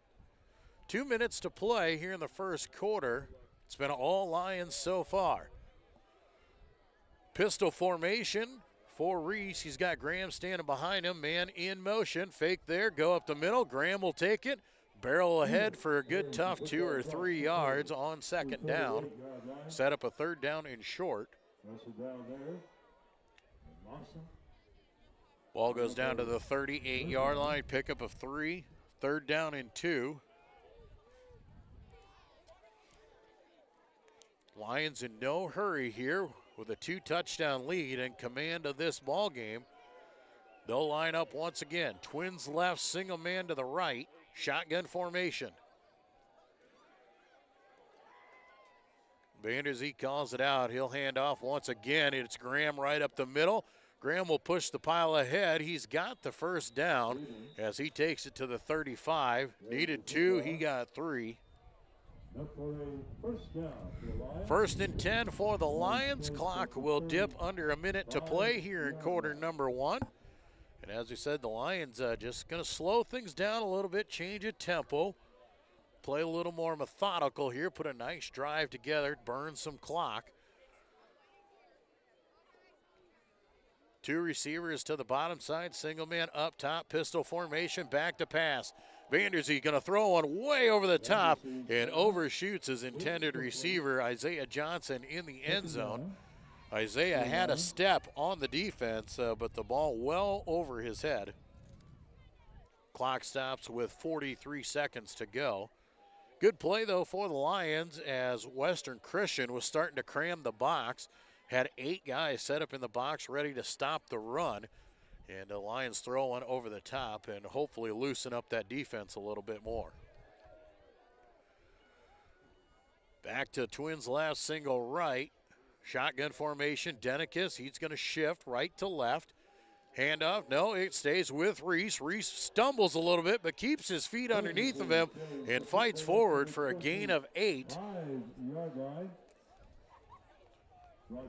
2 minutes to play here in the first quarter. It's been all Lions so far. Pistol formation for Reese. He's got Graham standing behind him. Man in motion. Fake there. Go up the middle. Graham will take it. Barrel ahead for a good tough 2 or 3 yards on 2nd down. Set up a 3rd down and short. Ball goes down to the 38-yard line. Pickup of 3. 3rd down and 2. Lions in no hurry here. with a 2-touchdown lead and command of this ball game. They'll line up once again. Twins left, single man to the right. Shotgun formation. Vanderzee calls it out. He'll hand off once again. It's Graham right up the middle. Graham will push the pile ahead. He's got the first down as he takes it to the 35. Needed 2, he got 3. First and 10 for the Lions. Clock will dip under a minute to play here in quarter number 1. And as we said, the Lions just going to slow things down a little bit, change a tempo, play a little more methodical here, put a nice drive together, burn some clock. 2 receivers to the bottom side, single man up top, pistol formation, back to pass. Vanderzee going to throw one way over the top and overshoots his intended receiver, Isaiah Johnson, in the end zone. Isaiah had a step on the defense, but the ball well over his head. Clock stops with 43 seconds to go. Good play, though, for the Lions as Western Christian was starting to cram the box. Had 8 guys set up in the box ready to stop the run. And the Lions throw one over the top and hopefully loosen up that defense a little bit more. Back to Twins left, single right. Shotgun formation, Denicus, he's going to shift right to left. Handoff, no, it stays with Reese. Reese stumbles a little bit, but keeps his feet underneath of him and fights forward for a gain of 8.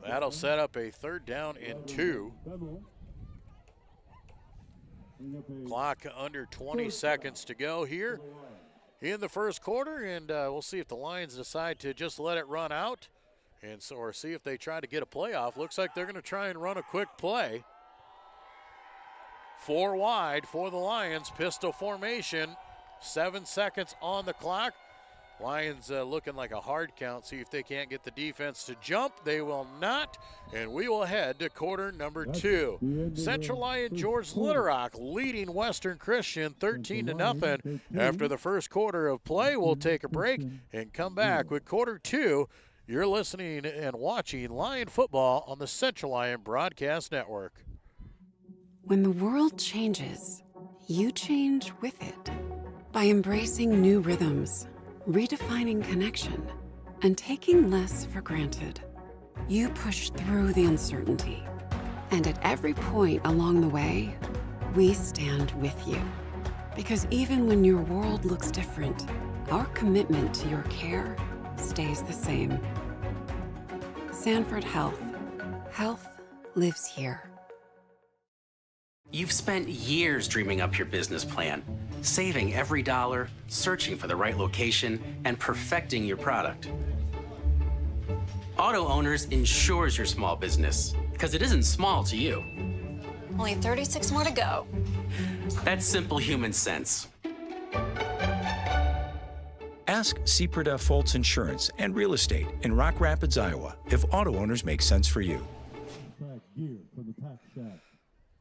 That'll set up a 3rd down and 2. Clock under 20 seconds to go here in the first quarter, and we'll see if the Lions decide to just let it run out or see if they try to get a playoff. Looks like they're going to try and run a quick play. 4 wide for the Lions, pistol formation, 7 seconds on the clock. Lions looking like a hard count, see if they can't get the defense to jump. They will not, and we will head to quarter number 2. Central Lyon George Little Rock leading Western Christian 13-0 after the first quarter of play. We'll take a break and come back with quarter 2. You're listening and watching Lion football on the Central Lyon Broadcast Network. When the world changes, you change with it. By embracing new rhythms, redefining connection, and taking less for granted, you push through the uncertainty. And at every point along the way, we stand with you. Because even when your world looks different, our commitment to your care stays the same. Sanford Health. Health lives here. You've spent years dreaming up your business plan, saving every dollar, searching for the right location, and perfecting your product. Auto Owners insures your small business, because it isn't small to you. Only 36 more to go. That's simple human sense. Ask Seaperda Foltz Insurance and Real Estate in Rock Rapids, Iowa, if auto owners make sense for you.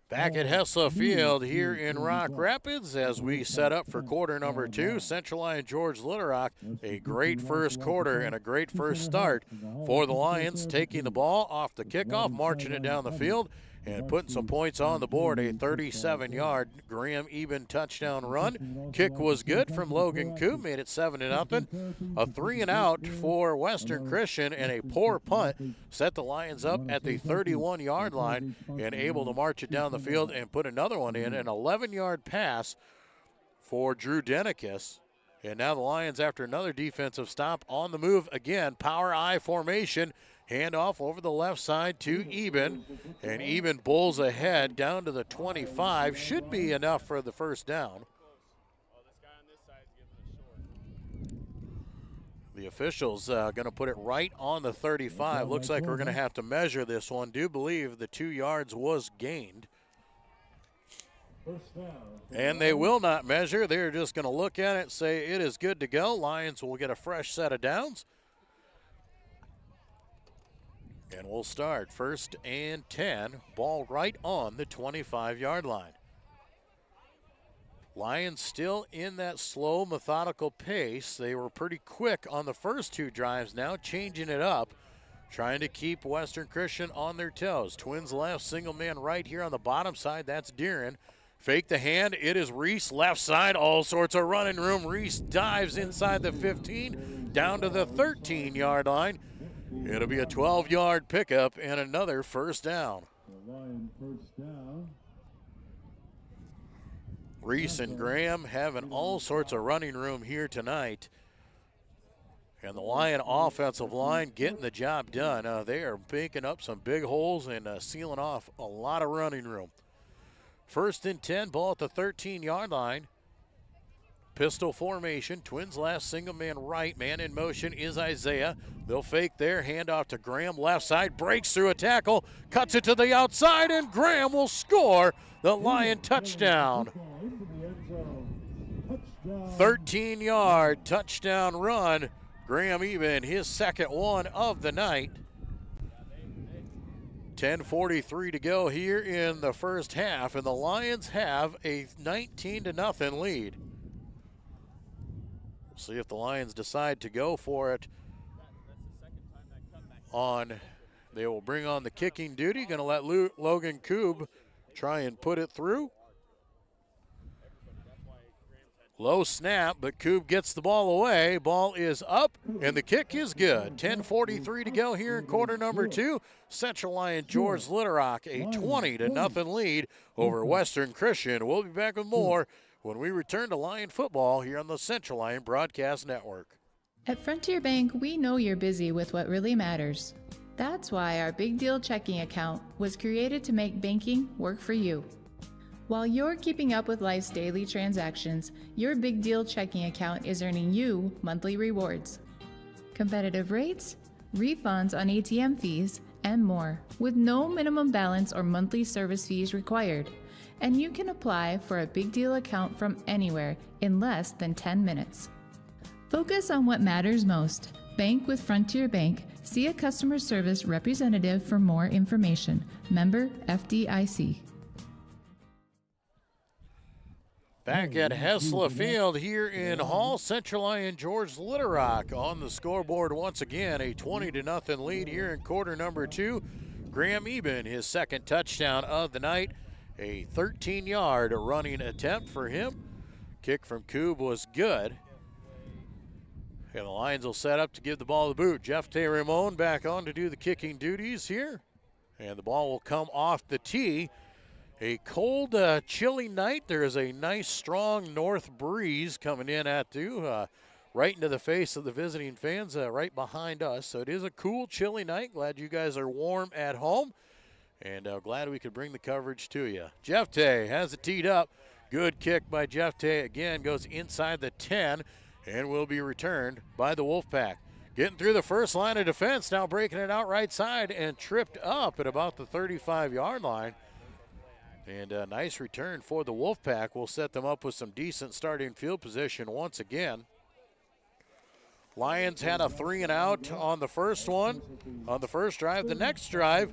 Back at Hessla Field here in Rock Rapids as we set up for quarter number 2. Central Lyon George Little Rock, a great first quarter and a great first start for the Lions, taking the ball off the kickoff, marching it down the field, and putting some points on the board. A 37-yard Graham Eben touchdown run. Kick was good from Logan Koo, made it 7-0. A 3-and-out for Western Christian, and a poor punt set the Lions up at the 31-yard line and able to march it down the field and put another one in. An 11-yard pass for Drew Denicus. And now the Lions, after another defensive stop, on the move again. Power I formation. Handoff over the left side to Eben, and Eben bowls ahead down to the 25. Should be enough for the first down. The officials going to put it right on the 35. Looks like we're going to have to measure this one. Do believe the 2 yards was gained. And they will not measure. They're just going to look at it, say it is good to go. Lions will get a fresh set of downs. And we'll start 1st and 10. Ball right on the 25-yard line. Lions still in that slow, methodical pace. They were pretty quick on the first 2 drives, now changing it up. trying to keep Western Christian on their toes. Twins left, single man right here on the bottom side. That's Deeren. Fake the hand. It is Reese left side. All sorts of running room. Reese dives inside the 15 down to the 13-yard line. It'll be a 12-yard pickup and another first down. Lion first down. Reese and Graham having all sorts of running room here tonight. And the Lion offensive line getting the job done. They are picking up some big holes and sealing off a lot of running room. First and 10, ball at the 13-yard line. Pistol formation, Twins left, single man right, man in motion is Isaiah. They'll fake there, handoff to Graham, left side, breaks through a tackle, cuts it to the outside, and Graham will score the Lion touchdown. 13-yard touchdown run. Graham even his second one of the night. 10:43 to go here in the first half, and the Lions have a 19-0 lead. We'll see if the Lions decide to go for it. They will bring on the kicking duty. Going to let Logan Koob try and put it through. Low snap, but Koob gets the ball away. Ball is up, and the kick is good. 10:43 to go here in quarter number 2. Central Lyon George Litterock, a 20-0 lead over Western Christian. We'll be back with more when we return to Lion football here on the Central Lyon Broadcast Network. At Frontier Bank, we know you're busy with what really matters. That's why our Big Deal checking account was created to make banking work for you. While you're keeping up with life's daily transactions, your Big Deal checking account is earning you monthly rewards. Competitive rates, refunds on ATM fees, and more, with no minimum balance or monthly service fees required. And you can apply for a Big Deal account from anywhere in less than 10 minutes. Focus on what matters most. Bank with Frontier Bank. See a customer service representative for more information. Member FDIC. Back at Hessla Field here in Hall, Central Lyon George Litterock on the scoreboard once again. A 20-0 lead here in quarter number 2. Graham Eben, his second touchdown of the night. A 13-yard running attempt for him. Kick from Koob was good. And the Lions will set up to give the ball the boot. Jeff Tay Ramon back on to do the kicking duties here. And the ball will come off the tee. A cold, chilly night. There is a nice, strong north breeze coming in at you, right into the face of the visiting fans right behind us. So it is a cool, chilly night. Glad you guys are warm at home, and glad we could bring the coverage to you. Jeff Tay has it teed up. Good kick by Jeff Tay. Again, goes inside the 10 and will be returned by the Wolfpack. Getting through the first line of defense, now breaking it out right side and tripped up at about the 35-yard line. And a nice return for the Wolfpack. Will set them up with some decent starting field position once again. Lions had a 3-and-out on the first one, on the first drive. The next drive,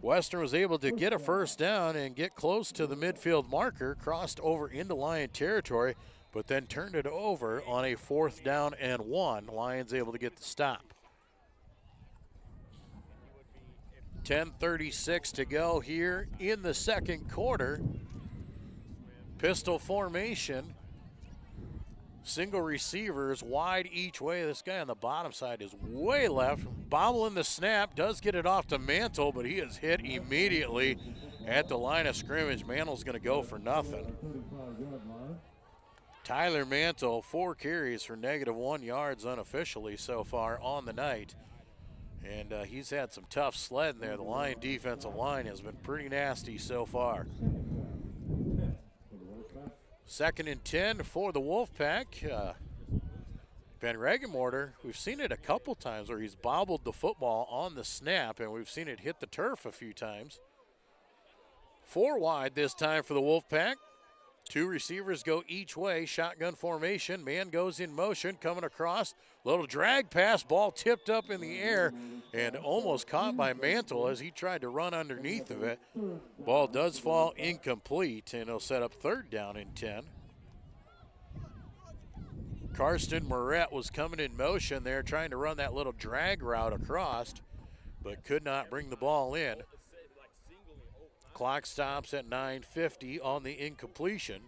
Western was able to get a first down and get close to the midfield marker, crossed over into Lion territory, but then turned it over on a 4th down and 1. Lions able to get the stop. 10:36 to go here in the second quarter. Pistol formation. Single receivers wide each way. This guy on the bottom side is way left. Bobbling the snap, does get it off to Mantle, but he is hit immediately at the line of scrimmage. Mantle's going to go for nothing. Tyler Mantle, 4 carries for -1 yards unofficially so far on the night. And he's had some tough sledding there. The Lion defensive line has been pretty nasty so far. 2nd and 10 for the Wolfpack. Van Regenmorter, we've seen it a couple times where he's bobbled the football on the snap, and we've seen it hit the turf a few times. 4 wide this time for the Wolfpack. 2 receivers go each way, shotgun formation. Man goes in motion, coming across. Little drag pass, ball tipped up in the air and almost caught by Mantle as he tried to run underneath of it. Ball does fall incomplete, and he'll set up 3rd down and 10. Karsten Moret was coming in motion there, trying to run that little drag route across. but could not bring the ball in. Clock stops at 9:50 on the incompletion.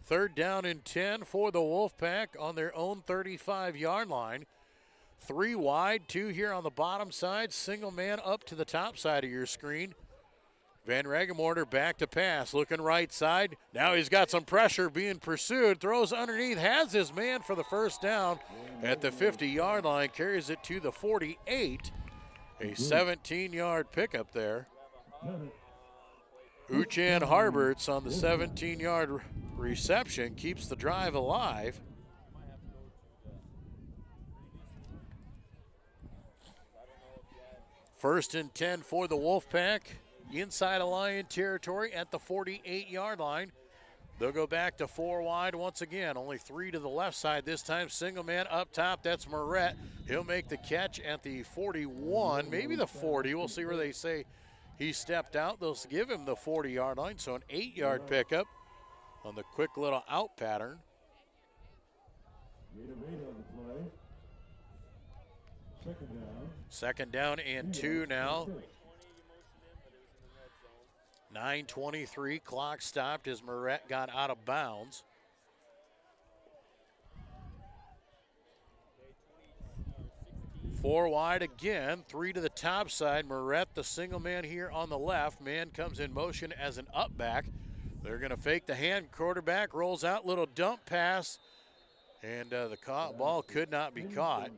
3rd down and 10 for the Wolfpack on their own 35-yard line. 3 wide, 2 here on the bottom side. Single man up to the top side of your screen. Van Regemorter back to pass, looking right side. Now he's got some pressure being pursued. Throws underneath, has his man for the first down at the 50-yard line. Carries it to the 48. A 17-yard pickup there. Uchan Harberts on the 17-yard reception keeps the drive alive. First and 10 for the Wolfpack. Inside of Lyon territory at the 48-yard line. They'll go back to 4 wide once again. Only 3 to the left side this time. Single man up top. That's Moret. He'll make the catch at the 41, maybe the 40. We'll see where they say he stepped out. They'll give him the 40-yard line, so an 8-yard pickup on the quick little out pattern. Second down and 2 now. 9:23, clock stopped as Moret got out of bounds. Four wide again, 3 to the top side. Moret, the single man here on the left. Man comes in motion as an up back. They're going to fake the hand. Quarterback rolls out, little dump pass, and the ball could not be caught.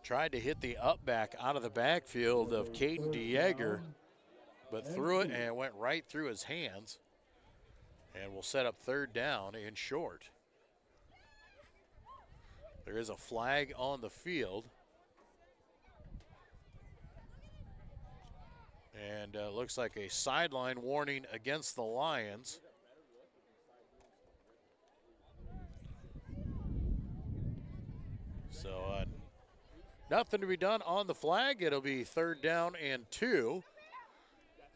Tried to hit the up back out of the backfield of Caden DeYeager, but threw it and it went right through his hands. And we'll set up 3rd down and short. There is a flag on the field. And looks like a sideline warning against the Lions. So nothing to be done on the flag. It'll be 3rd down and 2.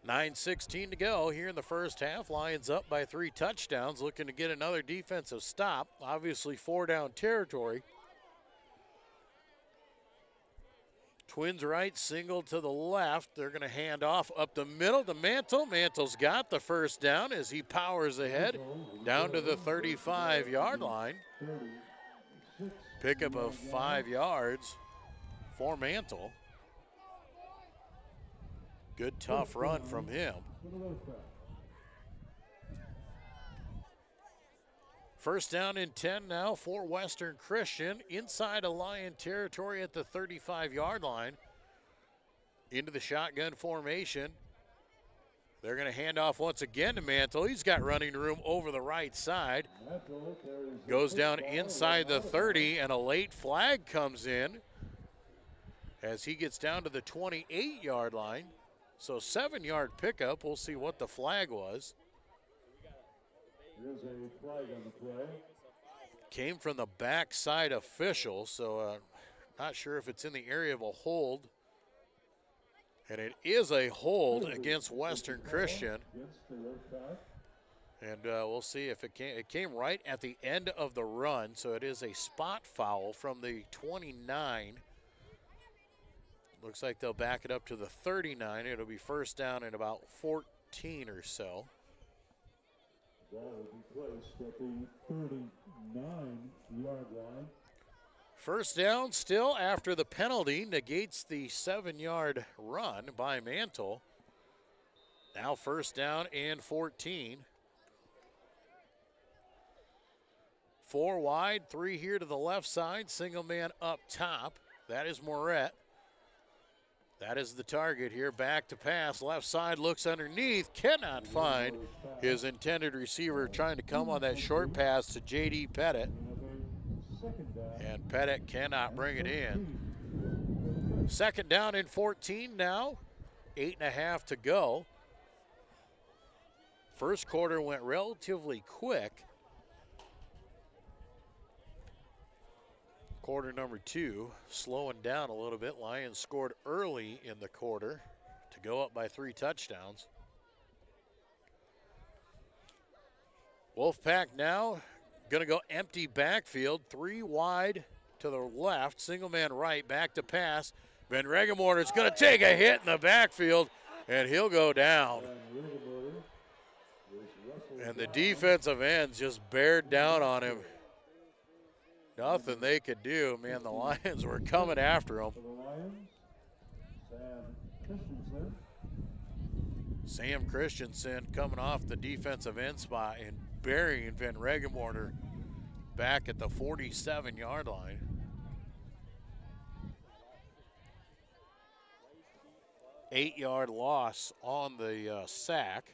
9:16 to go here in the first half. Lions up by 3 touchdowns, looking to get another defensive stop. Obviously 4 down territory. Twins right, single to the left. They're going to hand off up the middle to Mantle. Mantle's got the first down as he powers ahead down to the 35-yard line. Pickup of 5 yards for Mantle. Good tough run from him. First down and 10 now for Western Christian. Inside of Lyon territory at the 35-yard line. Into the shotgun formation. They're going to hand off once again to Mantle. He's got running room over the right side. Goes down inside the 30, and a late flag comes in as he gets down to the 28-yard line. So 7-yard pickup. We'll see what the flag was. There's a flag on the play. Came from the backside official, so not sure if it's in the area of a hold. And it is a hold against Western Christian. And we'll see if it came right at the end of the run, so it is a spot foul from the 29. Looks like they'll back it up to the 39. It'll be first down at about 14 or so. Ball will be placed at the 39-yard line. First down still after the penalty negates the 7-yard run by Mantle. Now first down and 14. 4 wide, 3 here to the left side. Single man up top. That is Moret. That is the target here. Back to pass. Left side looks underneath. Cannot find his intended receiver, trying to come on that short pass to J.D. Pettit. And Pettit cannot bring it in. Second down and 14 now. 8.5 to go. First quarter went relatively quick. Quarter number 2 slowing down a little bit. Lions scored early in the quarter to go up by 3 touchdowns. Wolfpack now going to go empty backfield. 3 wide, to the left, single man right, back to pass. Van Regenmoorder's going to take a hit in the backfield, and he'll go down. And the defensive ends just bared down on him. Nothing they could do. Man, the Lions were coming after him. Sam Christensen coming off the defensive end spot and burying Van Regenmoorder back at the 47-yard line. Eight-yard loss on the sack.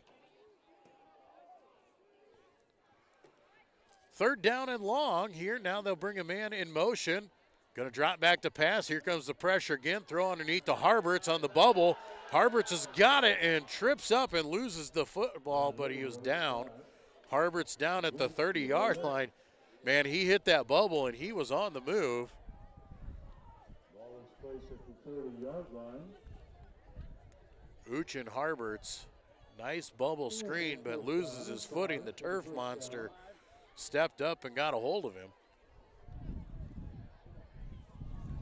Third down and long here. Now they'll bring a man in motion. Going to drop back to pass. Here comes the pressure again. Throw underneath to Harberts on the bubble. Harberts has got it and trips up and loses the football, but he was down. Harberts down at the 30-yard line. Man, he hit that bubble and he was on the move. Ball in place at the 30-yard line. Uchin Harberts, nice bubble screen, but loses his footing. The turf monster stepped up and got a hold of him.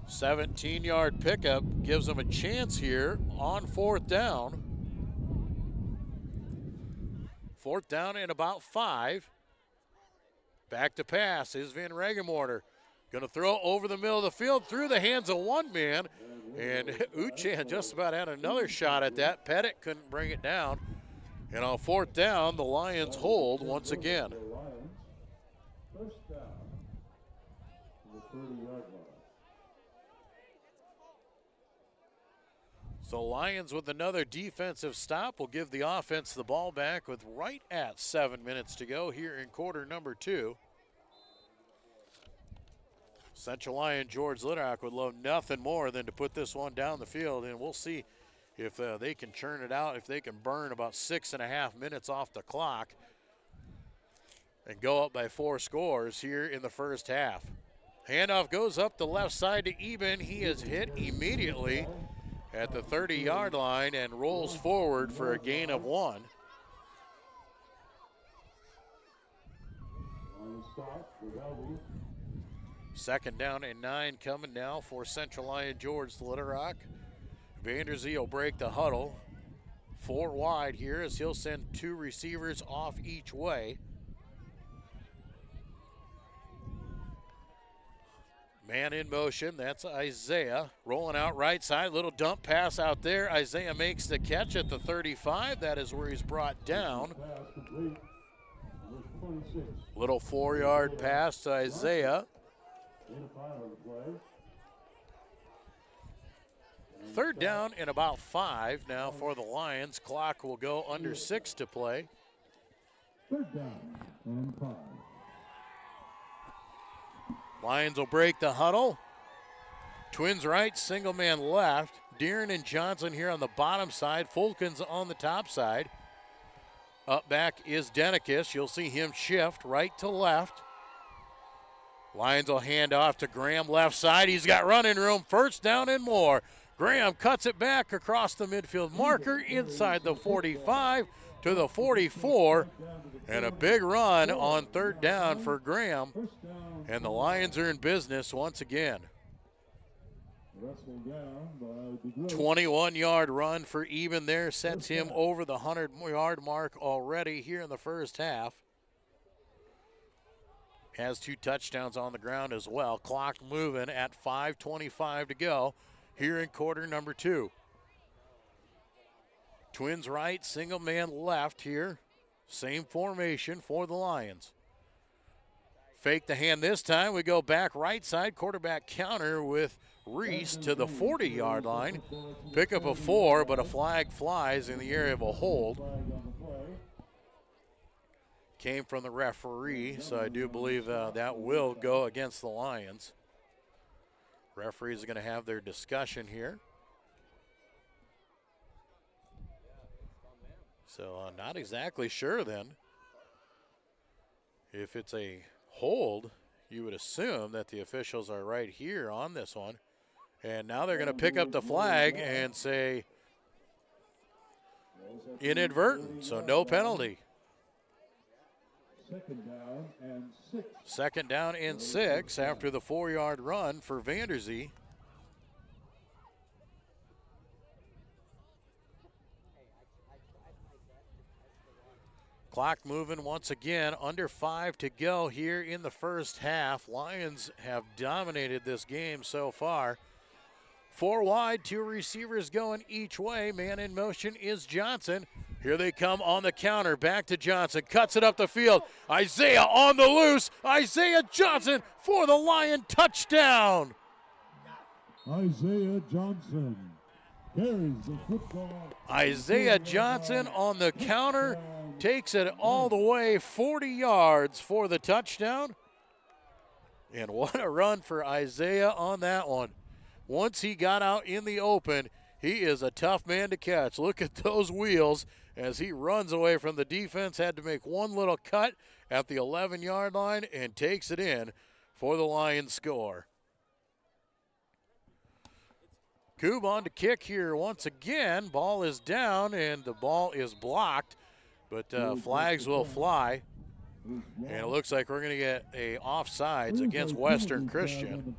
17-yard pickup gives them a chance here on fourth down. Fourth down and about 5. Back to pass is Van Regenmoorder. Going to throw over the middle of the field through the hands of one man. And Uchan just about had another shot at that. Pettit couldn't bring it down. And on fourth down, the Lions hold once again. First down to the 30-yard line. So Lions with another defensive stop will give the offense the ball back with right at 7 minutes to go here in quarter number 2. Central Lyon George Littock would love nothing more than to put this one down the field, and we'll see if they can churn it out, if they can burn about 6.5 minutes off the clock and go up by 4 scores here in the first half. Handoff goes up the left side to Eben. He is hit immediately at the 30-yard line and rolls forward for a gain of 1. Second down and 9 coming now for Central Lyon George Littock. Vanderzee will break the huddle. 4 wide here as he'll send 2 receivers off each way. Man in motion, that's Isaiah. Rolling out right side, little dump pass out there. Isaiah makes the catch at the 35. That is where he's brought down. Little 4-yard pass to Isaiah. Third down and about 5 now for the Lions. Clock will go under 6 to play. Third down and 5. Lions will break the huddle. Twins right, single man left. Deeren and Johnson here on the bottom side. Fulkins on the top side. Up back is Denikis. You'll see him shift right to left. Lions will hand off to Graham left side. He's got running room. First down and more. Graham cuts it back across the midfield marker inside the 45 to the 44. And a big run on third down for Graham. And the Lions are in business once again. 21-yard run for Eben there. Sets him over the 100-yard mark already here in the first half. Has 2 touchdowns on the ground as well. Clock moving at 5:25 to go here in quarter number 2. Twins right, single man left here. Same formation for the Lions. Fake the hand this time. We go back right side. Quarterback counter with Reese to the 40-yard line. Pick up a 4, but a flag flies in the area of a hold. Came from the referee, so I do believe that will go against the Lions. Referees are going to have their discussion here. So not exactly sure then. If it's a hold, you would assume that the officials are right here on this one. And now they're going to pick up the flag and say inadvertent, so no penalty. Second down and 6 after the 4-yard run for Vanderzee. Clock moving once again, under 5 to go here in the first half. Lions have dominated this game so far. 4 wide, 2 receivers going each way. Man in motion is Johnson. Here they come on the counter. Back to Johnson. Cuts it up the field. Isaiah on the loose. Isaiah Johnson for the Lion touchdown. Isaiah Johnson carries the football. Isaiah Johnson on the counter takes it all the way 40 yards for the touchdown. And what a run for Isaiah on that one. Once he got out in the open, he is a tough man to catch. Look at those wheels as he runs away from the defense. Had to make one little cut at the 11-yard line and takes it in for the Lions score. Coob on to kick here once again. Ball is down and the ball is blocked, but flags will fly. And it looks like we're going to get a offsides against Western Christian.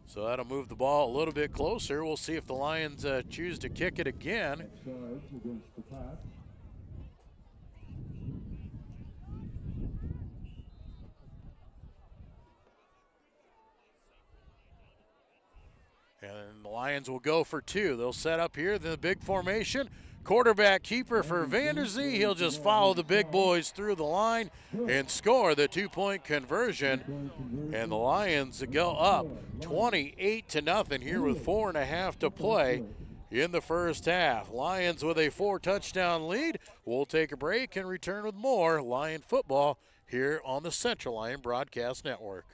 So that'll move the ball a little bit closer. We'll see if the Lions choose to kick it again. And the Lions will go for 2. They'll set up here, the big formation. Quarterback keeper for Vanderzee. He'll just follow the big boys through the line and score the 2-point conversion. And the Lions go up 28-0 here with 4.5 to play in the first half. Lions with a 4-touchdown lead. We'll take a break and return with more Lion football here on the Central Lyon Broadcast Network.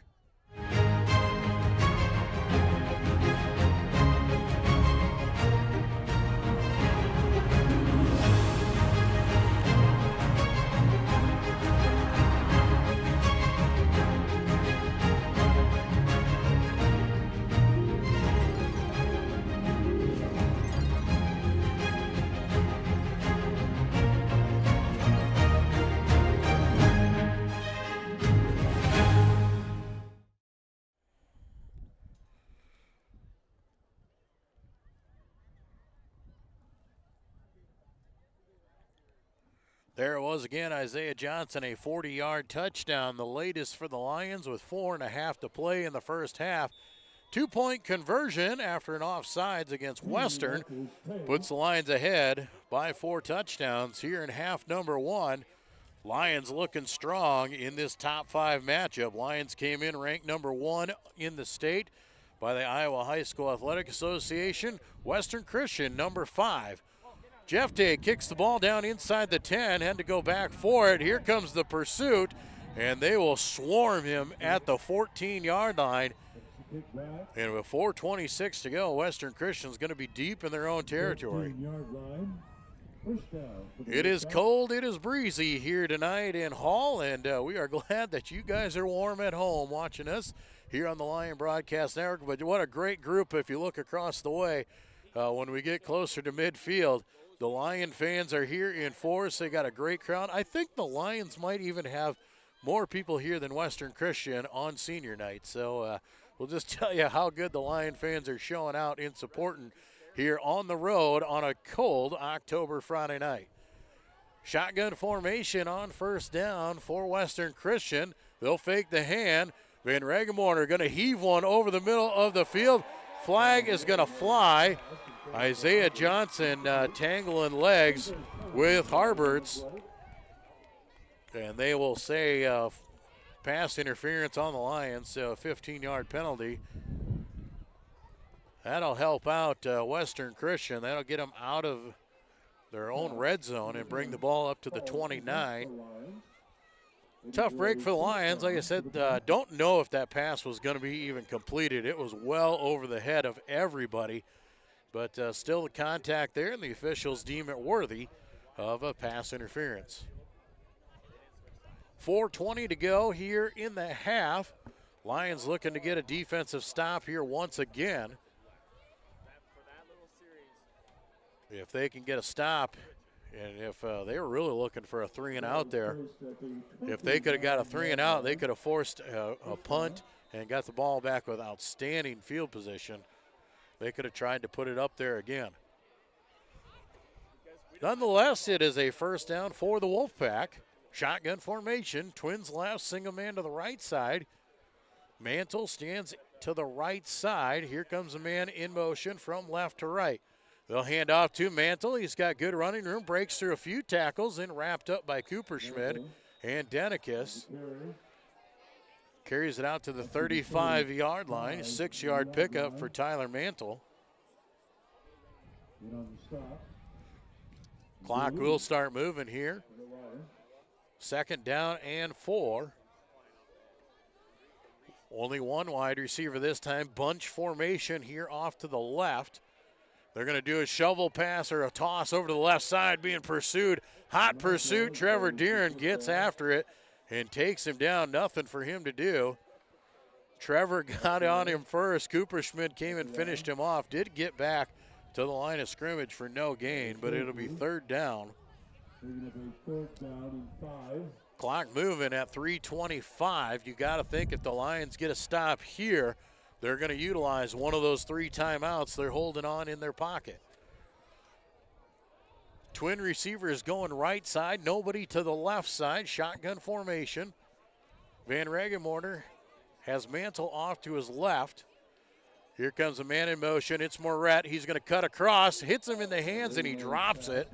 There it was again, Isaiah Johnson, a 40-yard touchdown, the latest for the Lions with 4.5 to play in the first half. 2-point conversion after an offsides against Western puts the Lions ahead by 4 touchdowns here in half number 1. Lions looking strong in this top 5 matchup. Lions came in ranked number 1 in the state by the Iowa High School Athletic Association. Western Christian number 5. Jeff Day kicks the ball down inside the 10, had to go back for it. Here comes the pursuit, and they will swarm him at the 14-yard line. And with 4:26 to go, Western Christian's going to be deep in their own territory. It is cold, it is breezy here tonight in Hall, and we are glad that you guys are warm at home watching us here on the Lion Broadcast Network. But what a great group if you look across the way when we get closer to midfield. The Lion fans are here in force. They got a great crowd. I think the Lions might even have more people here than Western Christian on senior night. So we'll just tell you how good the Lion fans are showing out in supporting here on the road on a cold October Friday night. Shotgun formation on first down for Western Christian. They'll fake the hand. Van Regemorter going to heave one over the middle of the field. Flag is going to fly. Isaiah Johnson tangling legs with Harberts. And they will say pass interference on the Lions, so a 15-yard penalty. That'll help out Western Christian. That'll get them out of their own red zone and bring the ball up to the 29. Tough break for the Lions. Like I said, don't know if that pass was going to be even completed. It was well over the head of everybody. But still the contact there, and the officials deem it worthy of a pass interference. 4:20 to go here in the half. Lions looking to get a defensive stop here once again. if they can get a stop, and if they were really looking for a 3-and-out there, if they could have got a 3-and-out, they could have forced a punt and got the ball back with outstanding field position. They could have tried to put it up there again. Nonetheless, it is a first down for the Wolfpack. Shotgun formation, Twins left, single man to the right side. Mantle stands to the right side. Here comes a man in motion from left to right. They'll hand off to Mantle. He's got good running room, breaks through a few tackles, and wrapped up by Cooperschmidt and Denikis. Carries it out to the 35-yard line. 6-yard pickup for Tyler Mantle. Clock will start moving here. 2nd down and 4. Only one wide receiver this time. Bunch formation here off to the left. They're going to do a shovel pass or a toss over to the left side, being pursued. Hot pursuit. Trevor Deeren gets after it and takes him down. Nothing for him to do. Trevor got on him first. Cooperschmidt came and finished him off. Did get back to the line of scrimmage for no gain, but it'll be 3rd down. Clock moving at 3:25. You got to think if the Lions get a stop here, they're going to utilize one of those 3 timeouts they're holding on in their pocket. Twin receivers going right side, nobody to the left side. Shotgun formation. Van Regenmorter has Mantle off to his left. Here comes a man in motion. It's Moret. He's going to cut across, hits him in the hands, and he drops it.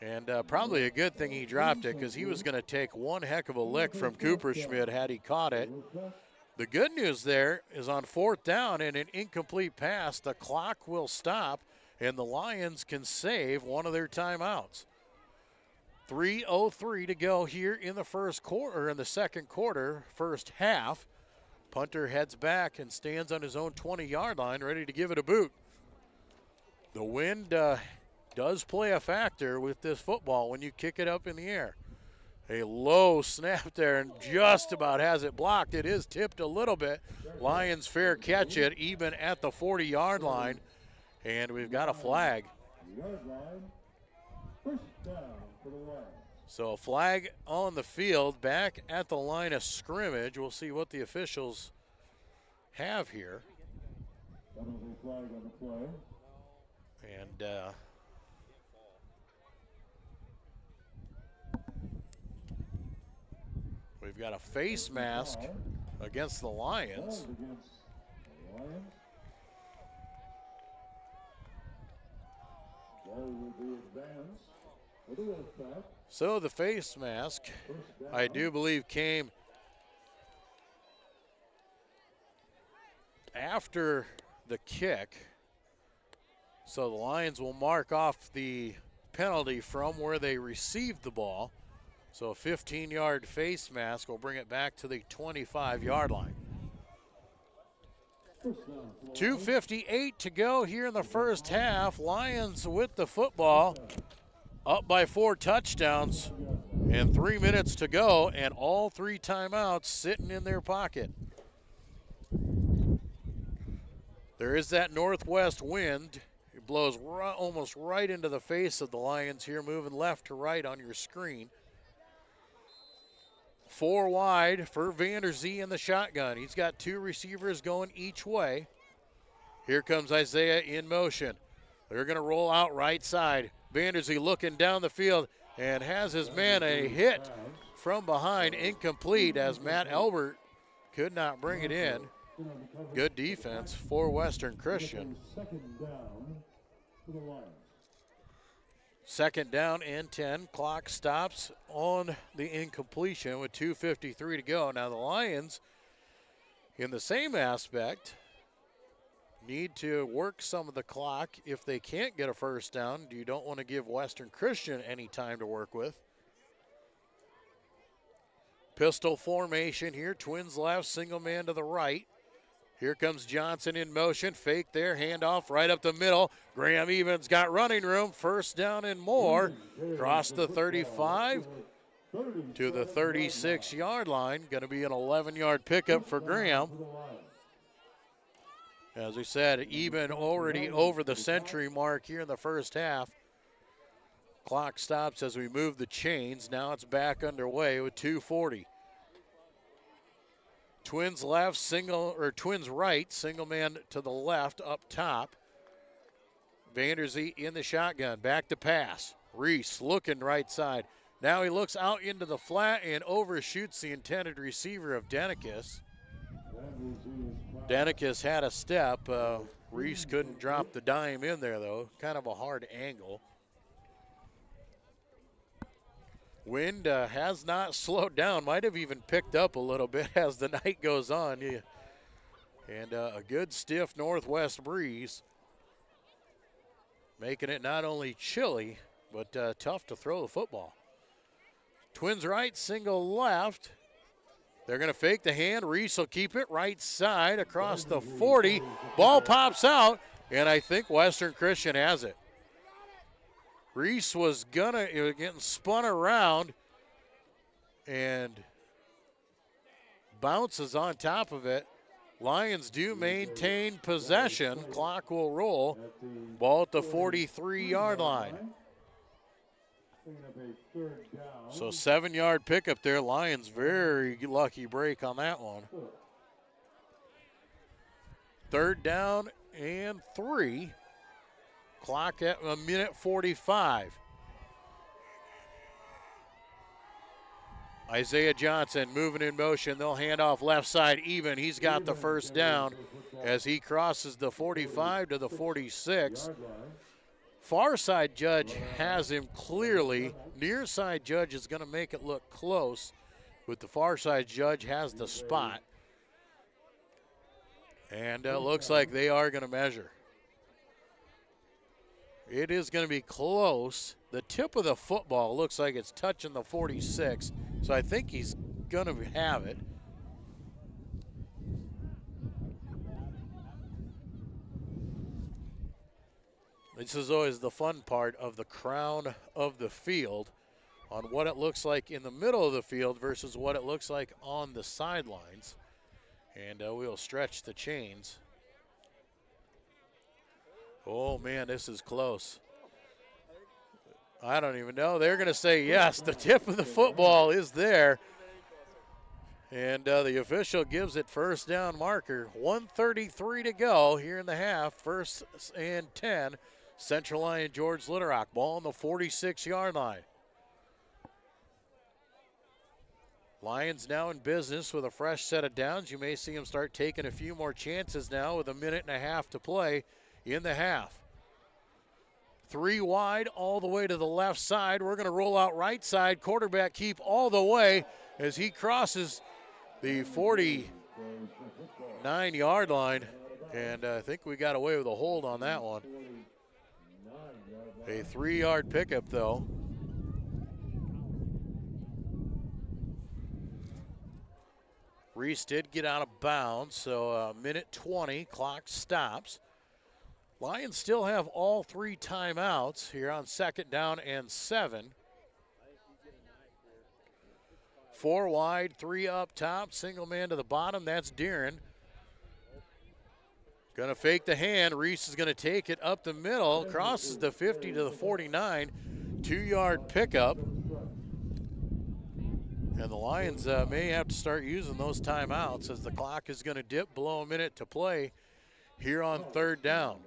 And probably a good thing he dropped it because he was going to take one heck of a lick from Cooperschmidt had he caught it. The good news there is on 4th down and an incomplete pass, the clock will stop and the Lions can save one of their timeouts. 3:03 to go here in the first quarter, in the second quarter, first half. Punter heads back and stands on his own 20-yard line, ready to give it a boot. The wind does play a factor with this football when you kick it up in the air. A low snap there and just about has it blocked. It is tipped a little bit. Lions fair catch it even at the 40-yard line, and we've got a flag. So a flag on the field back at the line of scrimmage. We'll see what the officials have here. And we've got a face mask against the Lions. So the face mask, I do believe, came after the kick. So the Lions will mark off the penalty from where they received the ball. So a 15-yard face mask will bring it back to the 25-yard line. 2:58 to go here in the first half. Lions with the football, up by 4 touchdowns, and 3 minutes to go, and all 3 timeouts sitting in their pocket. There is that northwest wind. It blows almost right into the face of the Lions here, moving left to right on your screen. 4 wide for Vanderzee in the shotgun. He's got 2 receivers going each way. Here comes Isaiah in motion. They're going to roll out right side. Vanderzee looking down the field and has his man a hit from behind, incomplete as Matt Elbert could not bring it in. Good defense for Western Christian. 2nd down and 10. Clock stops on the incompletion with 2:53 to go. Now the Lions, in the same aspect, need to work some of the clock. If they can't get a first down, you don't want to give Western Christian any time to work with. Pistol formation here. Twins left, single man to the right. Here comes Johnson in motion. Fake there, handoff right up the middle. Graham Evans got running room. First down and more. Across the 35 to the 36-yard line. Going to be an 11-yard pickup for Graham. As we said, even already over the century mark here in the first half. Clock stops as we move the chains. Now it's back underway with 2:40. Twins left, Twins right, single man to the left up top. Vanderzee in the shotgun, back to pass. Reese looking right side. Now he looks out into the flat and overshoots the intended receiver of Denikis. Denikis had a step. Reese couldn't drop the dime in there, though. Kind of a hard angle. Wind has not slowed down. Might have even picked up a little bit as the night goes on. And a good stiff northwest breeze. Making it not only chilly, but tough to throw the football. Twins right, single left. They're going to fake the hand. Reese will keep it right side across the 40. Ball pops out, and I think Western Christian has it. Reese was getting spun around and bounces on top of it. Lions do maintain possession. Clock will roll. Ball at the 43-yard line. So 7-yard pickup there. Lions very lucky break on that one. 3rd down and 3. Clock at a minute 45. Isaiah Johnson moving in motion. They'll hand off left side even. He's got the first down as he crosses the 45 to the 46. Far side judge has him clearly. Near side judge is going to make it look close, but the far side judge has the spot. And it looks like they are going to measure. It is going to be close. The tip of the football looks like it's touching the 46, so I think he's going to have it. This is always the fun part of the crown of the field on what it looks like in the middle of the field versus what it looks like on the sidelines. And we'll stretch the chains. Oh, man, this is close. I don't even know. They're going to say yes. The tip of the football is there. And the official gives it first down marker. 1:33 to go here in the half. 1st and 10. Central Lyon George Little Rock. Ball on the 46-yard line. Lions now in business with a fresh set of downs. You may see them start taking a few more chances now with a minute and a half to play in the half. 3 wide all the way to the left side. We're going to roll out right side. Quarterback keep all the way as he crosses the 49-yard line. And I think we got away with a hold on that one. A 3-yard pickup, though. Reese did get out of bounds, so minute 20, clock stops. Lions still have all 3 timeouts here on 2nd down and 7. 4 wide, 3 up top, single man to the bottom. That's Deeren. Going to fake the hand. Reese is going to take it up the middle, crosses the 50 to the 49, 2-yard pickup. And the Lions may have to start using those timeouts as the clock is going to dip below a minute to play here on 3rd down.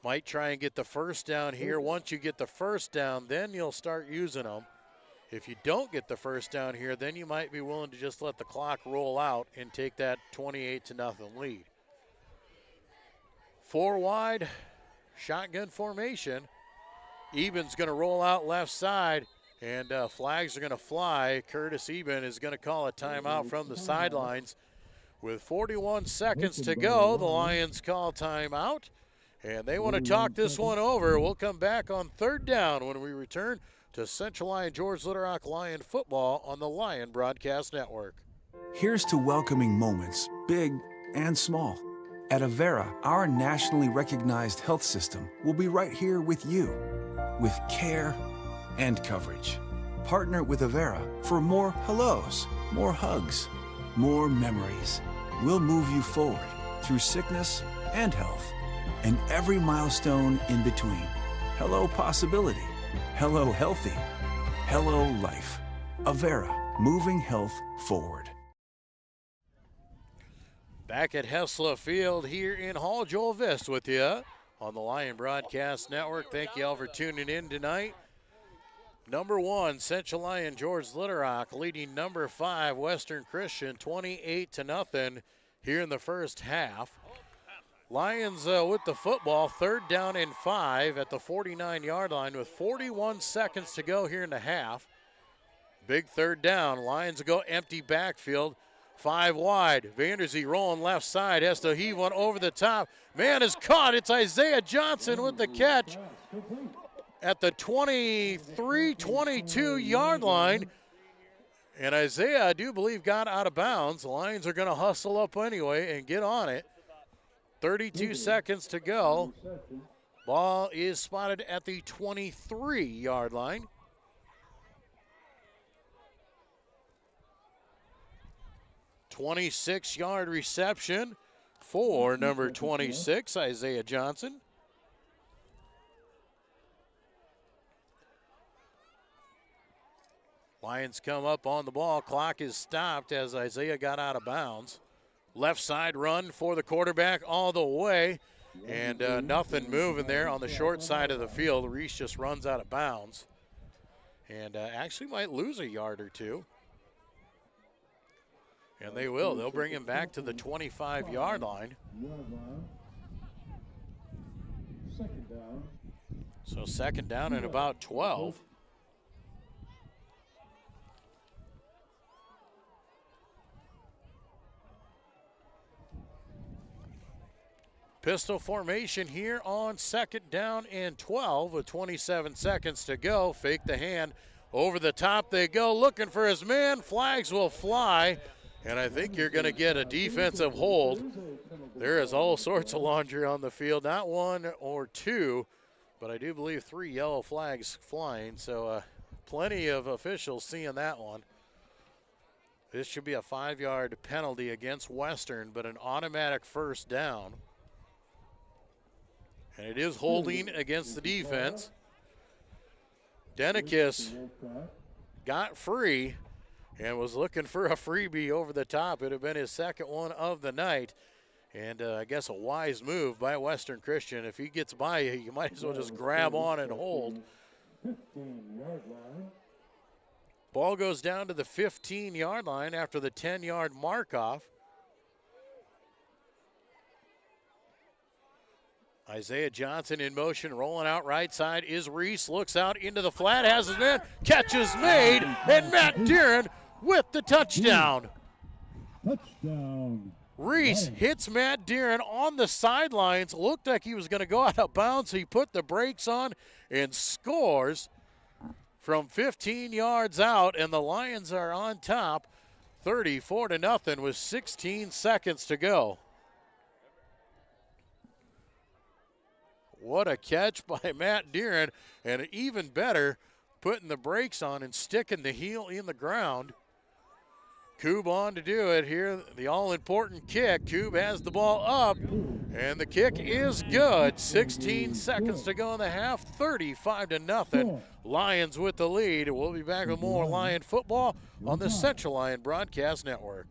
Might try and get the first down here. Once you get the first down, then you'll start using them. If you don't get the first down here, then you might be willing to just let the clock roll out and take that 28-0 lead. 4 wide, shotgun formation. Eben's going to roll out left side, and flags are going to fly. Curtis Eben is going to call a timeout from the sidelines. With 41 seconds to go, the Lions call timeout, and they want to talk this one over. We'll come back on 3rd down when we return to Central Lyon George Little Rock Lion football on the Lion Broadcast Network. Here's to welcoming moments, big and small. At Avera, our nationally recognized health system will be right here with you, with care and coverage. Partner with Avera for more hellos, more hugs, more memories. We'll move you forward through sickness and health, and every milestone in between. Hello possibility. Hello healthy. Hello life. Avera, moving health forward. Back at Hessla Field here in Hall, Joel Vist with you on the Lion Broadcast Network. Thank you all for tuning in tonight. Number 1, Central Lyon George Litterock leading number 5 Western Christian 28-0 here in the first half. Lions with the football, 3rd down and 5 at the 49-yard line with 41 seconds to go here in the half. Big 3rd down. Lions go empty backfield. 5 wide. Vanderzee rolling left side. Has to heave one over the top. Man is caught. It's Isaiah Johnson with the catch at the 23-22-yard line. And Isaiah, I do believe, got out of bounds. The Lions are going to hustle up anyway and get on it. 32 seconds to go. Ball is spotted at the 23-yard line. "26-yard reception for number 26, Isaiah Johnson. Lions come up on the ball. Clock is stopped as Isaiah got out of bounds. Left side run for the quarterback all the way, and nothing moving there on the short side of the field. Reese just runs out of bounds and actually might lose a yard or two. And they will. They'll bring him back to the 25-yard line. So 2nd down and about 12. Pistol formation here on 2nd down and 12 with 27 seconds to go. Fake the hand. Over the top they go, looking for his man. Flags will fly. And I think you're going to get a defensive hold. There is all sorts of laundry on the field. Not 1 or 2, but I do believe 3 yellow flags flying. So plenty of officials seeing that one. This should be a 5-yard penalty against Western, but an automatic 1st down. And it is holding against the defense. Denikis got free and was looking for a freebie over the top. It would have been his 2nd one of the night. And I guess a wise move by Western Christian. If he gets by you, you might as well just grab on and hold. Ball goes down to the 15-yard line after the 10-yard mark-off. Isaiah Johnson in motion, rolling out right side is Reese. Looks out into the flat, has his man. Catch is made, and Matt Deeren with the touchdown. Touchdown. Reese hits Matt Deeren on the sidelines. Looked like he was going to go out of bounds. He put the brakes on and scores from 15 yards out, and the Lions are on top 34-0 with 16 seconds to go. What a catch by Matt Deeren, and even better, putting the brakes on and sticking the heel in the ground. Koob on to do it here, the all-important kick. Koob has the ball up, and the kick is good. 16 seconds to go in the half, 35-0. Lions with the lead. We'll be back with more Lion football on the Central Lyon Broadcast Network.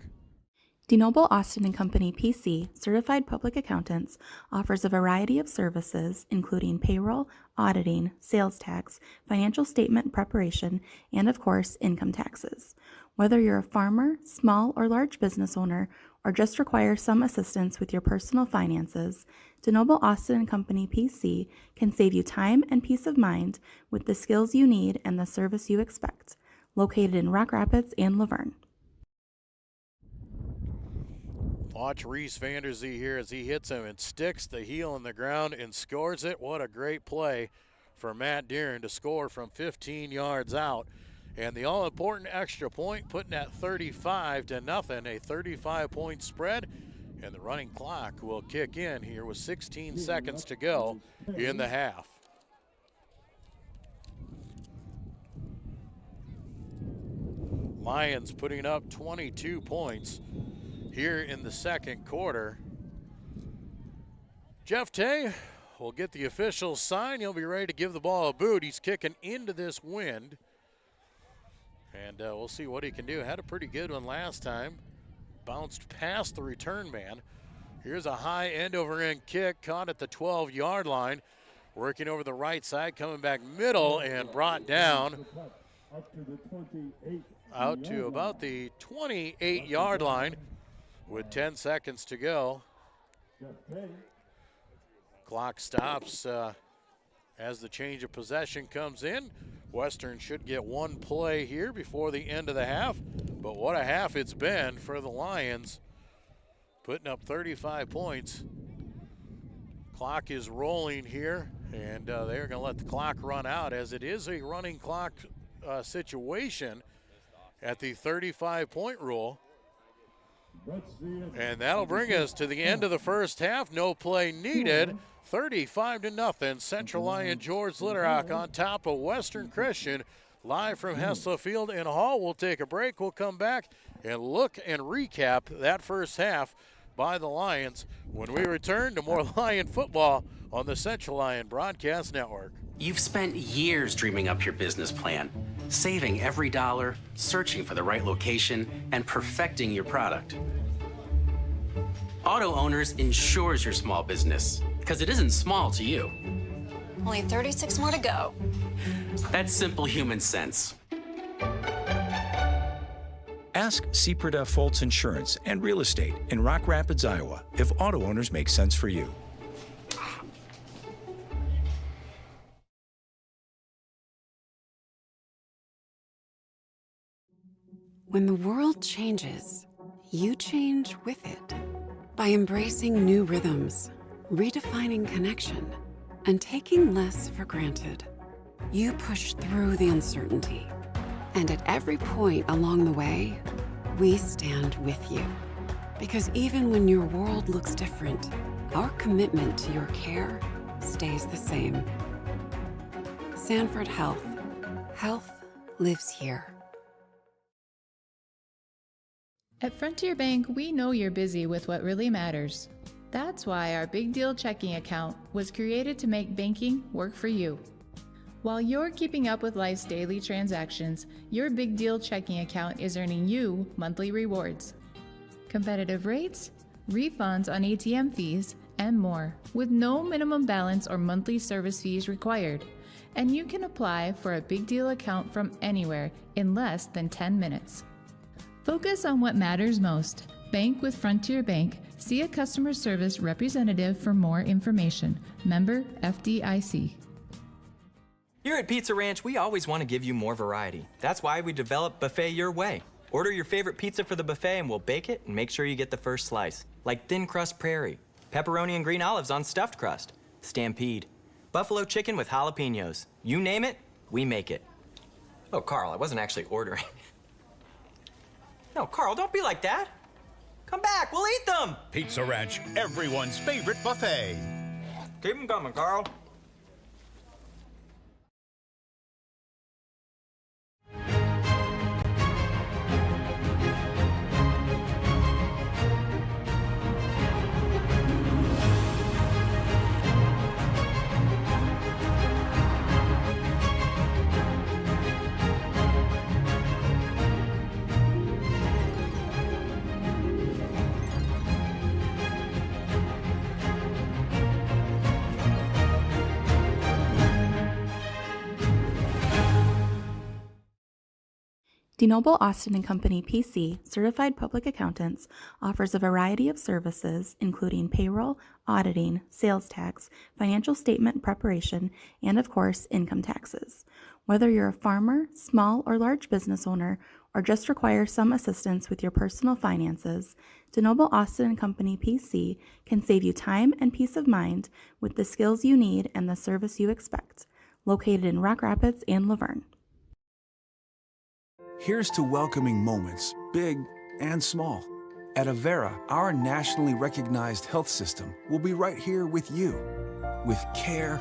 DeNoble Austin & Company PC, certified public accountants, offers a variety of services including payroll, auditing, sales tax, financial statement preparation, and of course, income taxes. Whether you're a farmer, small or large business owner, or just require some assistance with your personal finances, DeNoble Austin & Company PC can save you time and peace of mind with the skills you need and the service you expect. Located in Rock Rapids and Laverne. Watch Reese Vanderzee here as he hits him and sticks the heel in the ground and scores it. What a great play for Matt Deeren to score from 15 yards out. And the all-important extra point, putting that 35-0, a 35-point spread. And the running clock will kick in here with 16 seconds to go in the half. Lions putting up 22 points here in the second quarter. Jeff Tay will get the official sign. He'll be ready to give the ball a boot. He's kicking into this wind. And we'll see what he can do. Had a pretty good one last time. Bounced past the return man. Here's a high end over end kick caught at the 12-yard line. Working over the right side, coming back middle and brought down out to about the 28-yard line with 10 seconds to go. Clock stops as the change of possession comes in. Western should get one play here before the end of the half, but what a half it's been for the Lions, putting up 35 points. Clock is rolling here, and they're going to let the clock run out as it is a running clock situation at the 35-point rule. And that'll bring us to the end of the first half. No play needed. 35-0. Central Lyon George Litterock on top of Western Christian. Live from Hessler Field in Hall. We'll take a break. We'll come back and look and recap that first half by the Lions when we return to more Lion football on the Central Lyon Broadcast Network. You've spent years dreaming up your business plan, saving every dollar, searching for the right location, and perfecting your product. Auto Owners insures your small business, because it isn't small to you. Only 36 more to go. That's simple human sense. Ask Seaperda Foltz Insurance and Real Estate in Rock Rapids, Iowa, if auto owners make sense for you. When the world changes, you change with it. By embracing new rhythms, redefining connection, and taking less for granted, you push through the uncertainty. And at every point along the way, we stand with you. Because even when your world looks different, our commitment to your care stays the same. Sanford Health. Health lives here. At Frontier Bank, we know you're busy with what really matters. That's why our Big Deal checking account was created to make banking work for you. While you're keeping up with life's daily transactions, your Big Deal checking account is earning you monthly rewards. Competitive rates, refunds on ATM fees, and more, with no minimum balance or monthly service fees required. And you can apply for a Big Deal account from anywhere in less than 10 minutes. Focus on what matters most. Bank with Frontier Bank. See a customer service representative for more information. Member FDIC. Here at Pizza Ranch, we always want to give you more variety. That's why we developed Buffet Your Way. Order your favorite pizza for the buffet and we'll bake it and make sure you get the first slice. Like thin crust prairie, pepperoni and green olives on stuffed crust, stampede, buffalo chicken with jalapenos. You name it, we make it. Oh, Carl, I wasn't actually ordering. No, Carl, don't be like that. Come back, we'll eat them. Pizza Ranch, everyone's favorite buffet. Keep them coming, Carl. DeNoble Austin & Company PC, Certified Public Accountants, offers a variety of services including payroll, auditing, sales tax, financial statement preparation, and of course, income taxes. Whether you're a farmer, small or large business owner, or just require some assistance with your personal finances, DeNoble Austin & Company PC can save you time and peace of mind with the skills you need and the service you expect. Located in Rock Rapids and Laverne. Here's to welcoming moments, big and small. At Avera, our nationally recognized health system will be right here with you, with care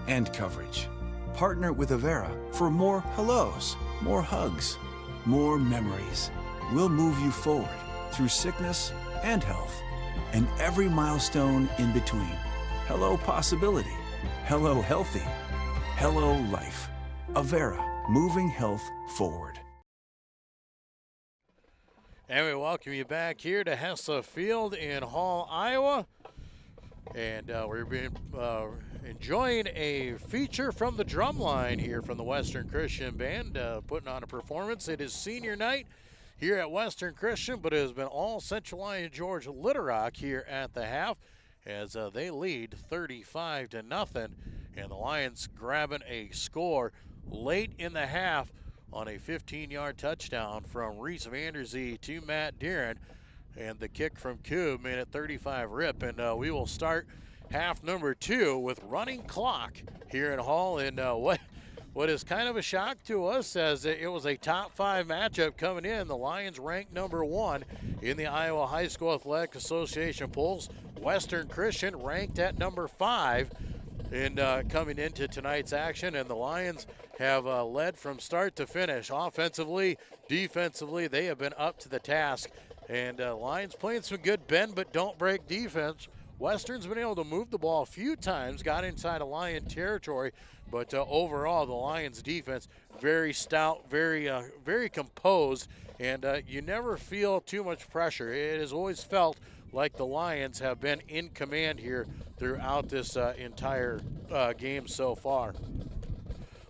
and coverage. Partner with Avera for more hellos, more hugs, more memories. We'll move you forward through sickness and health, and every milestone in between. Hello possibility. Hello healthy. Hello life. Avera, moving health forward. And we welcome you back here to Hessla Field in Hall, Iowa. And we've been enjoying a feature from the drum line here from the Western Christian Band, putting on a performance. It is senior night here at Western Christian, but it has been all Central Lyon George Little Rock here at the half as they lead 35-0. And the Lions grabbing a score late in the half on a 15-yard touchdown from Reese Vanderzee to Matt Deeren. And the kick from Koob made it 35 rip. And we will start half number 2 with running clock here in Hall. And what is kind of a shock to us, as it was a top 5 matchup coming in. The Lions ranked number 1 in the Iowa High School Athletic Association polls. Western Christian ranked at number 5 in coming into tonight's action, and the Lions have led from start to finish. Offensively, defensively, they have been up to the task. And Lions playing some good bend but don't break defense. Western's been able to move the ball a few times, got inside of Lion territory, but overall the Lions defense very stout, very composed, and you never feel too much pressure. It has always felt like the Lions have been in command here throughout this entire game so far.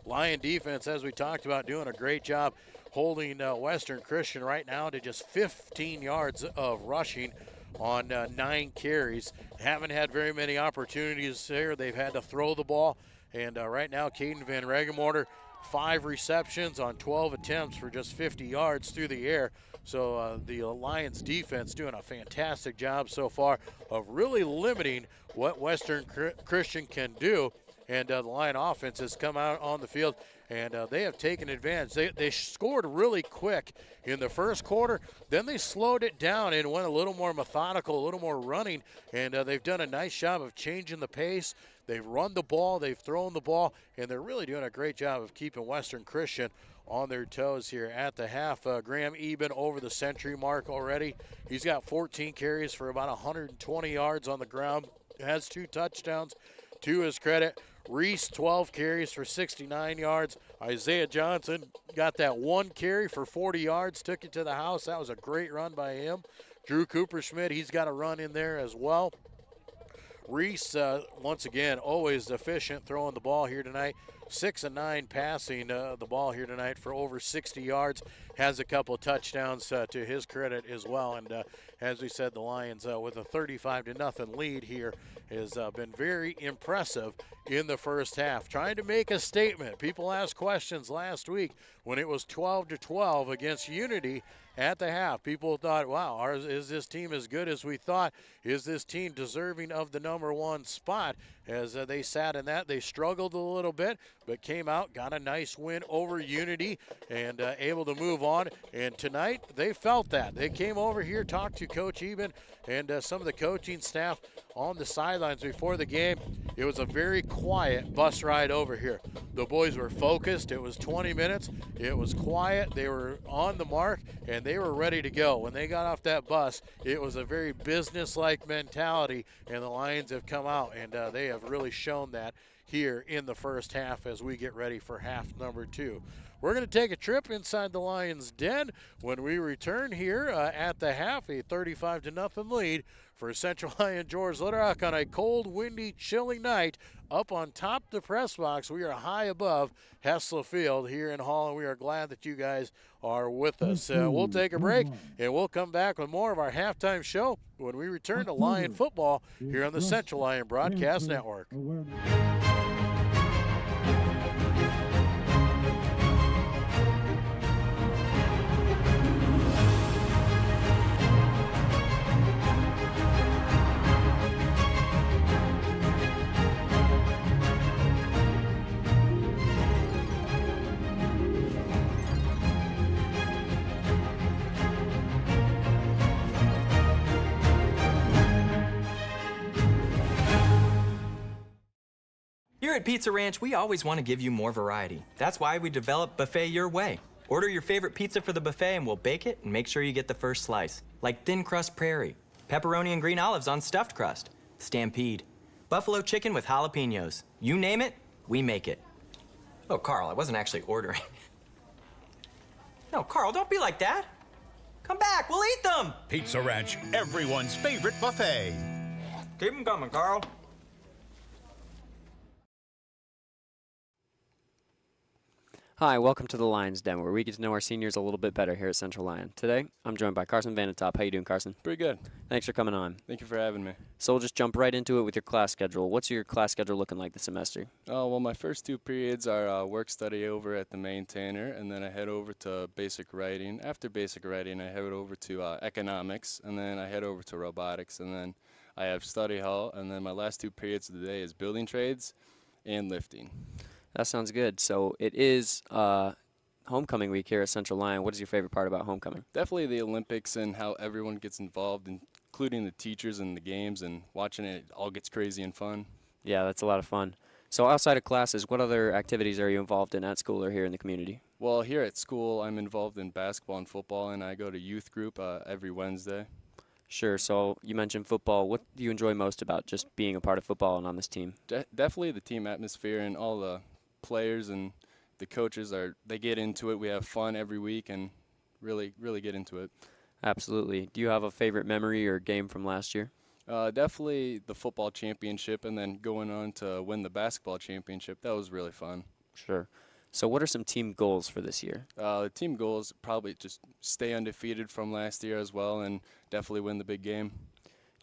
Lion defense, as we talked about, doing a great job holding Western Christian right now to just 15 yards of rushing on 9 carries. Haven't had very many opportunities there. They've had to throw the ball. And right now, Caden Van Regemorter, 5 receptions on 12 attempts for just 50 yards through the air. So the Lions defense doing a fantastic job so far of really limiting what Western Christian can do. And the Lion offense has come out on the field, and they have taken advantage. They scored really quick in the first quarter. Then they slowed it down and went a little more methodical, a little more running, and they've done a nice job of changing the pace. They've run the ball, they've thrown the ball, and they're really doing a great job of keeping Western Christian on their toes here at the half. Graham Eben over the century mark already. He's got 14 carries for about 120 yards on the ground, has 2 touchdowns to his credit. Reese, 12 carries for 69 yards. Isaiah Johnson got that 1 carry for 40 yards, took it to the house. That was a great run by him. Drew Cooperschmidt, he's got a run in there as well. Reese, once again, always efficient throwing the ball here tonight. 6 of 9 passing the ball here tonight for over 60 yards. Has a couple of touchdowns to his credit as well. And as we said, the Lions with a 35-0 lead here has been very impressive in the first half. Trying to make a statement. People asked questions last week when it was 12-12 against Unity at the half. People thought, wow, is this team as good as we thought? Is this team deserving of the number 1 spot? As they sat in that, they struggled a little bit, but came out, got a nice win over Unity, and able to move on. And tonight, they felt that. They came over here, talked to Coach Eben and some of the coaching staff on the sidelines before the game. It was a very quiet bus ride over here. The boys were focused. It was 20 minutes. It was quiet. They were on the mark, and they were ready to go. When they got off that bus, it was a very business-like mentality, and the Lions have come out, and they have really shown that here in the first half as we get ready for half number 2. We're going to take a trip inside the Lions' den when we return here at the half, a 35-0 lead for Central Lyon George Little Rock on a cold, windy, chilly night. Up on top of the press box, we are high above Hessla Field here in Hall, and we are glad that you guys are with us. We'll take a break, and we'll come back with more of our halftime show when we return to Lion football here on the Central Lyon Broadcast Network. Here at Pizza Ranch, we always want to give you more variety. That's why we developed Buffet Your Way. Order your favorite pizza for the buffet and we'll bake it and make sure you get the first slice. Like thin crust prairie, pepperoni and green olives on stuffed crust, Stampede, Buffalo chicken with jalapenos. You name it, we make it. Oh, Carl, I wasn't actually ordering. No, Carl, don't be like that. Come back, we'll eat them. Pizza Ranch, everyone's favorite buffet. Keep them coming, Carl. Hi, welcome to the Lions Den, where we get to know our seniors a little bit better here at Central Lyon. Today, I'm joined by Carson Vanatop. How you doing, Carson? Pretty good. Thanks for coming on. Thank you for having me. So we'll just jump right into it with your class schedule. What's your class schedule looking like this semester? Oh, well, my first two periods are work study over at the maintainer, and then I head over to basic writing. After basic writing, I head over to economics, and then I head over to robotics, and then I have study hall, and then my last two periods of the day is building trades and lifting. That sounds good. So it is homecoming week here at Central Lyon. What is your favorite part about homecoming? Definitely the Olympics and how everyone gets involved, including the teachers and the games, and watching it all gets crazy and fun. Yeah, that's a lot of fun. So outside of classes, what other activities are you involved in at school or here in the community? Well, here at school, I'm involved in basketball and football, and I go to youth group every Wednesday. Sure. So you mentioned football. What do you enjoy most about just being a part of football and on this team? Definitely the team atmosphere, and all the players and the coaches they get into it. We have fun every week and really get into it. Absolutely. Do you have a favorite memory or game from last year? Definitely the football championship, and then going on to win the basketball championship. That was really fun. Sure. So what are some team goals for this year? The team goals probably just stay undefeated from last year as well, and definitely win the big game.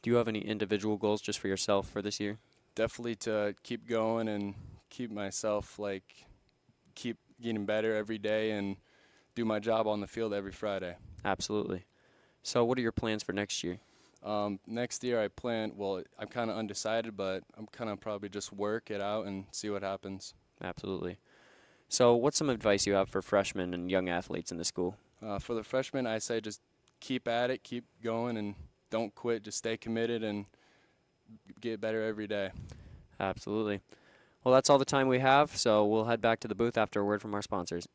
Do you have any individual goals just for yourself for this year? Definitely to keep going and keep myself, keep getting better every day and do my job on the field every Friday. Absolutely. So what are your plans for next year? Next year I plan, I'm kind of undecided, but I'm kind of probably just work it out and see what happens. Absolutely. So what's some advice you have for freshmen and young athletes in the school? For the freshmen, I say just keep at it, keep going, and don't quit. Just stay committed and get better every day. Absolutely. Well, that's all the time we have, so we'll head back to the booth after a word from our sponsors.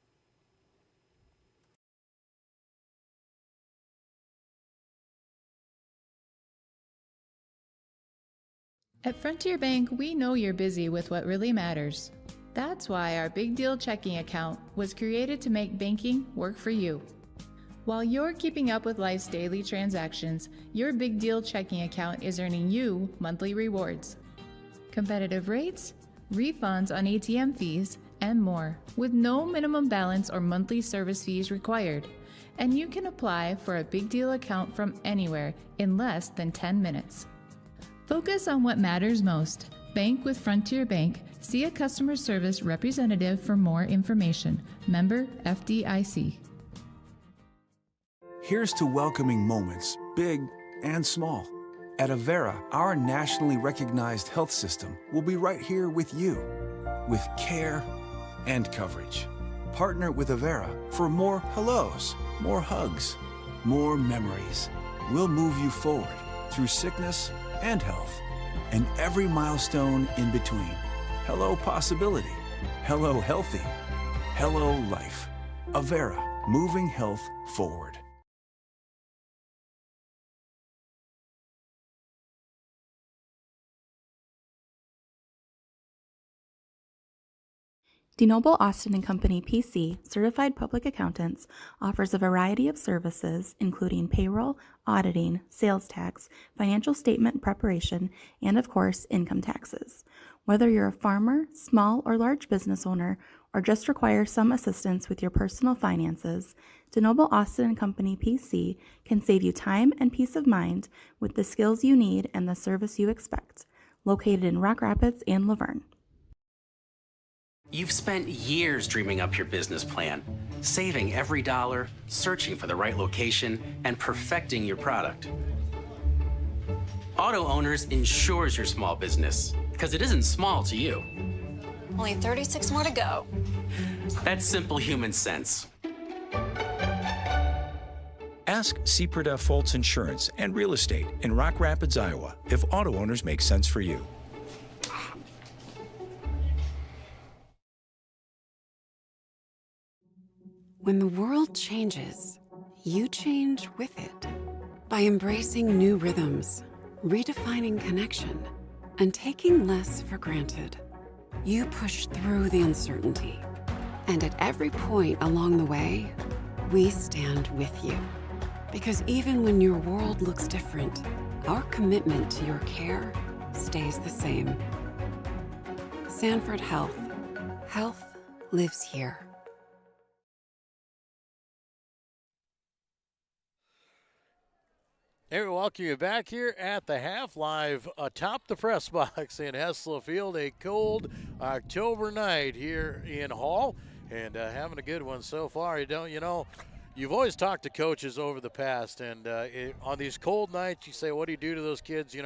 At Frontier Bank, we know you're busy with what really matters. That's why our Big Deal checking account was created to make banking work for you. While you're keeping up with life's daily transactions, your Big Deal checking account is earning you monthly rewards. Competitive rates, refunds on ATM fees, and more, with no minimum balance or monthly service fees required. And you can apply for a Big Deal account from anywhere in less than 10 minutes. Focus on what matters most. Bank with Frontier Bank. See a customer service representative for more information. Member FDIC. Here's to welcoming moments, big and small. At Avera, our nationally recognized health system will be right here with you, with care and coverage. Partner with Avera for more hellos, more hugs, more memories. We'll move you forward through sickness and health, and every milestone in between. Hello possibility, hello healthy, hello life. Avera, moving health forward. DeNoble Austin & Company PC, Certified Public Accountants, offers a variety of services including payroll, auditing, sales tax, financial statement preparation, and of course, income taxes. Whether you're a farmer, small or large business owner, or just require some assistance with your personal finances, DeNoble Austin & Company PC can save you time and peace of mind with the skills you need and the service you expect. Located in Rock Rapids and Laverne. You've spent years dreaming up your business plan, saving every dollar, searching for the right location, and perfecting your product. Auto Owners insures your small business, because it isn't small to you. Only 36 more to go. That's simple human sense. Ask Seaperda Foltz Insurance and Real Estate in Rock Rapids, Iowa, if auto owners make sense for you. When the world changes, you change with it. By embracing new rhythms, redefining connection, and taking less for granted. You push through the uncertainty, and at every point along the way, we stand with you. Because even when your world looks different, our commitment to your care stays the same. Sanford Health. Health lives here. Hey, we welcome you back here at the half, live atop the press box in Hessler Field. A cold October night here in Hall, and having a good one so far. You've always talked to coaches over the past, and on these cold nights, you say, what do you do to those kids?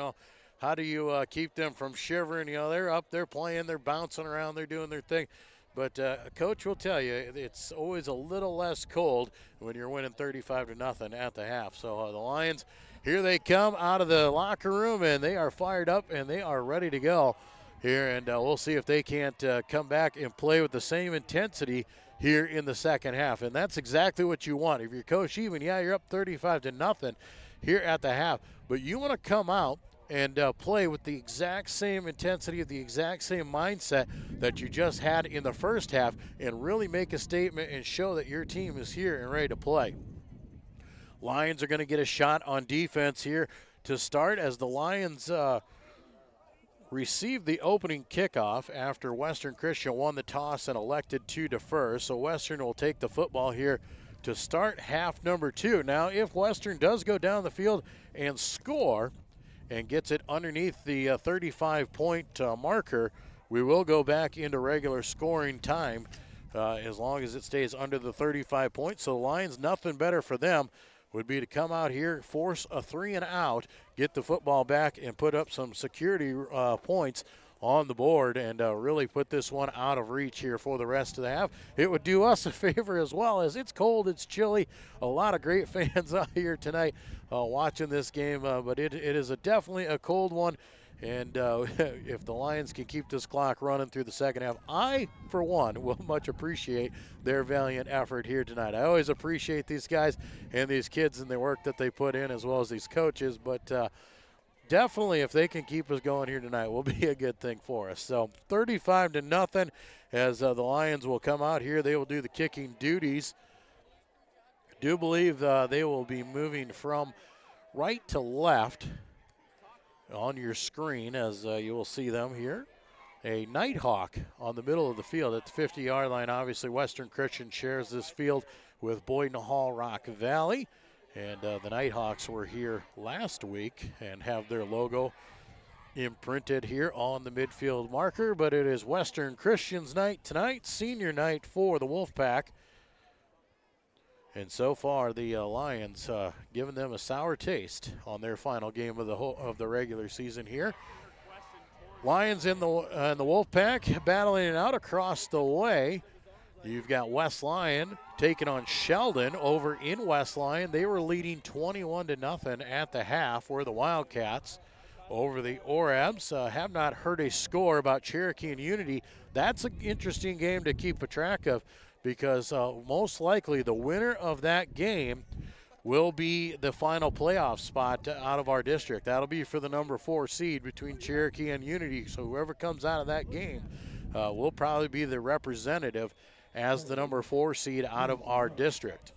How do you keep them from shivering? They're up, they're playing, they're bouncing around, they're doing their thing. But a coach will tell you it's always a little less cold when you're winning 35-0 at the half. So the Lions, here they come out of the locker room, and they are fired up and they are ready to go here. And we'll see if they can't come back and play with the same intensity here in the second half. And that's exactly what you want. If you're Coach Even, you're up 35-0 here at the half. But you want to come out and play with the exact same intensity, the exact same mindset that you just had in the first half, and really make a statement and show that your team is here and ready to play. Lions are going to get a shot on defense here to start as the Lions received the opening kickoff after Western Christian won the toss and elected to defer. So Western will take the football here to start half number 2. Now, if Western does go down the field and score and gets it underneath the 35-point marker, we will go back into regular scoring time as long as it stays under the 35 points. So the Lions, nothing better for them would be to come out here, force a 3 and out, get the football back, and put up some security points on the board and really put this one out of reach here for the rest of the half. It would do us a favor as well, as it's cold, it's chilly. A lot of great fans out here tonight watching this game, but it is definitely a cold one. And if the Lions can keep this clock running through the second half, I, for one, will much appreciate their valiant effort here tonight. I always appreciate these guys and these kids and the work that they put in, as well as these coaches. But definitely, if they can keep us going here tonight, will be a good thing for us. So 35-0 as the Lions will come out here. They will do the kicking duties. I do believe they will be moving from right to left on your screen, as you will see them here. A Nighthawk on the middle of the field at the 50-yard line. Obviously, Western Christian shares this field with Boyden Hall Rock Valley. And the Nighthawks were here last week and have their logo imprinted here on the midfield marker. But it is Western Christian's night tonight, senior night for the Wolfpack. And so far, the Lions giving them a sour taste on their final game of the regular season here. Lions in the Wolfpack battling it out across the way. You've got West Lyon taking on Sheldon over in West Lyon. They were leading 21-0 at the half, where the Wildcats over the Orabs have not heard a score about Cherokee and Unity. That's an interesting game to keep a track of, because most likely the winner of that game will be the final playoff spot out of our district. That'll be for the number 4 seed between Cherokee and Unity. So whoever comes out of that game will probably be the representative as the number 4 seed out of our district.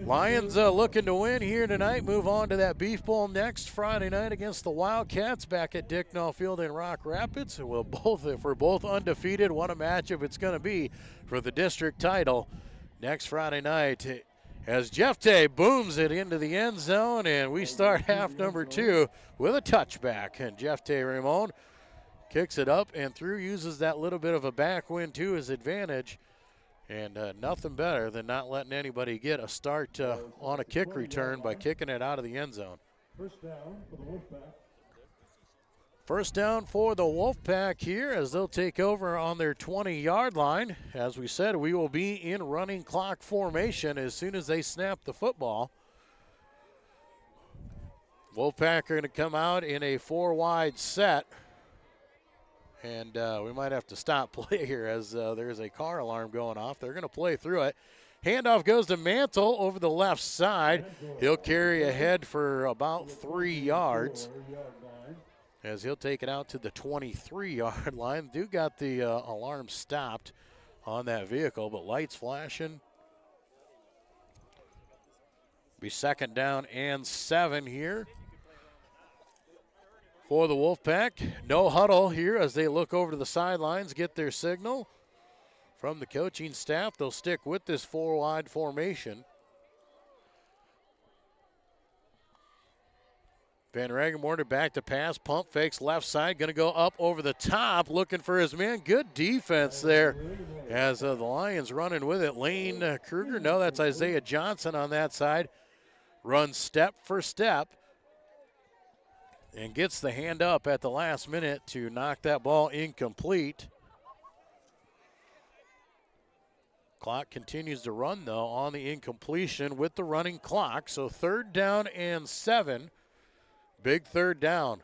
Lions looking to win here tonight. Move on to that Beef Bowl next Friday night against the Wildcats back at Dicknall Field in Rock Rapids. We'll if we're both undefeated, what a matchup it's going to be for the district title next Friday night. As Jeff Tay booms it into the end zone, and we start half number 2 with a touchback. And Jeff Tay Ramon kicks it up and through, uses that little bit of a backwind to his advantage. And nothing better than not letting anybody get a start on a kick return by kicking it out of the end zone. First down for the Wolfpack. First down for the Wolfpack here as they'll take over on their 20-yard line. As we said, we will be in running clock formation as soon as they snap the football. Wolfpack are going to come out in a 4-wide set. And we might have to stop play here as there's a car alarm going off. They're going to play through it. Handoff goes to Mantle over the left side. He'll carry ahead for about 3 yards. as he'll take it out to the 23-yard line. Do got the alarm stopped on that vehicle, but lights flashing. Be 2nd down and 7 here for the Wolfpack. No huddle here as they look over to the sidelines, get their signal from the coaching staff. They'll stick with this 4-wide formation. Van Regenmoorder back to pass, pump fakes left side, going to go up over the top, looking for his man. Good defense there as the Lions running with it. Lane Kruger, no, that's Isaiah Johnson on that side. Runs step for step and gets the hand up at the last minute to knock that ball incomplete. Clock continues to run, though, on the incompletion with the running clock. So 3rd down and 7. Big 3rd down.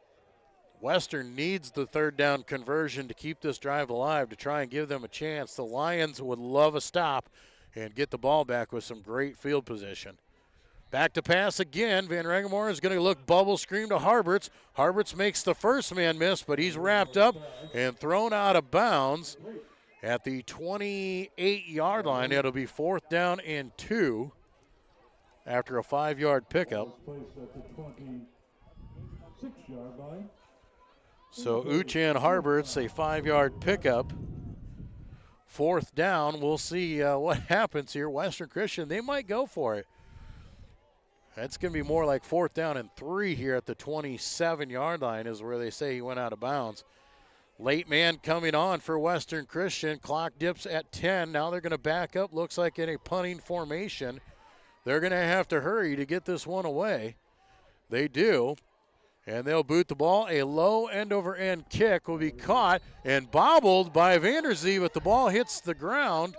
Western needs the 3rd down conversion to keep this drive alive, to try and give them a chance. The Lions would love a stop and get the ball back with some great field position. Back to pass again. Van Regenmoorder is going to look bubble screen to Harberts. Harberts makes the first man miss, but he's wrapped up and thrown out of bounds at the 28-yard line. It'll be 4th down and 2 after a 5-yard pickup. So Uchan Harberts, a 5-yard pickup. 4th down. We'll see what happens here. Western Christian, they might go for it. That's going to be more like 4th down and 3 here at the 27-yard line is where they say he went out of bounds. Late man coming on for Western Christian. Clock dips at 10. Now they're going to back up. Looks like in a punting formation. They're going to have to hurry to get this one away. They do. And they'll boot the ball. A low end-over-end kick will be caught and bobbled by Vanderzee, but the ball hits the ground.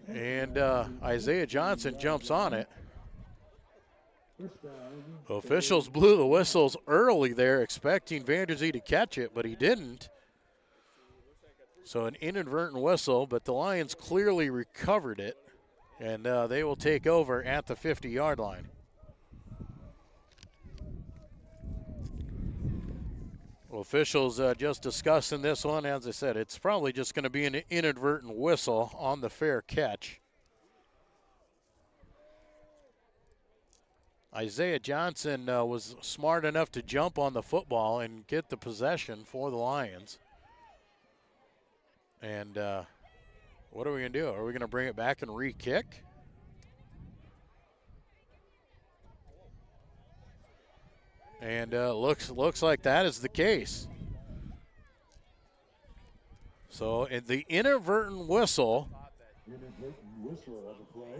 And Isaiah Johnson jumps on it. Officials blew the whistles early there, expecting Vanderzee to catch it, but he didn't. So an inadvertent whistle, but the Lions clearly recovered it, and they will take over at the 50-yard line. Officials just discussing this one. As I said, it's probably just going to be an inadvertent whistle on the fair catch. Isaiah Johnson was smart enough to jump on the football and get the possession for the Lions. And what are we going to do? Are we going to bring it back and re-kick? And looks like that is the case. So the inadvertent whistle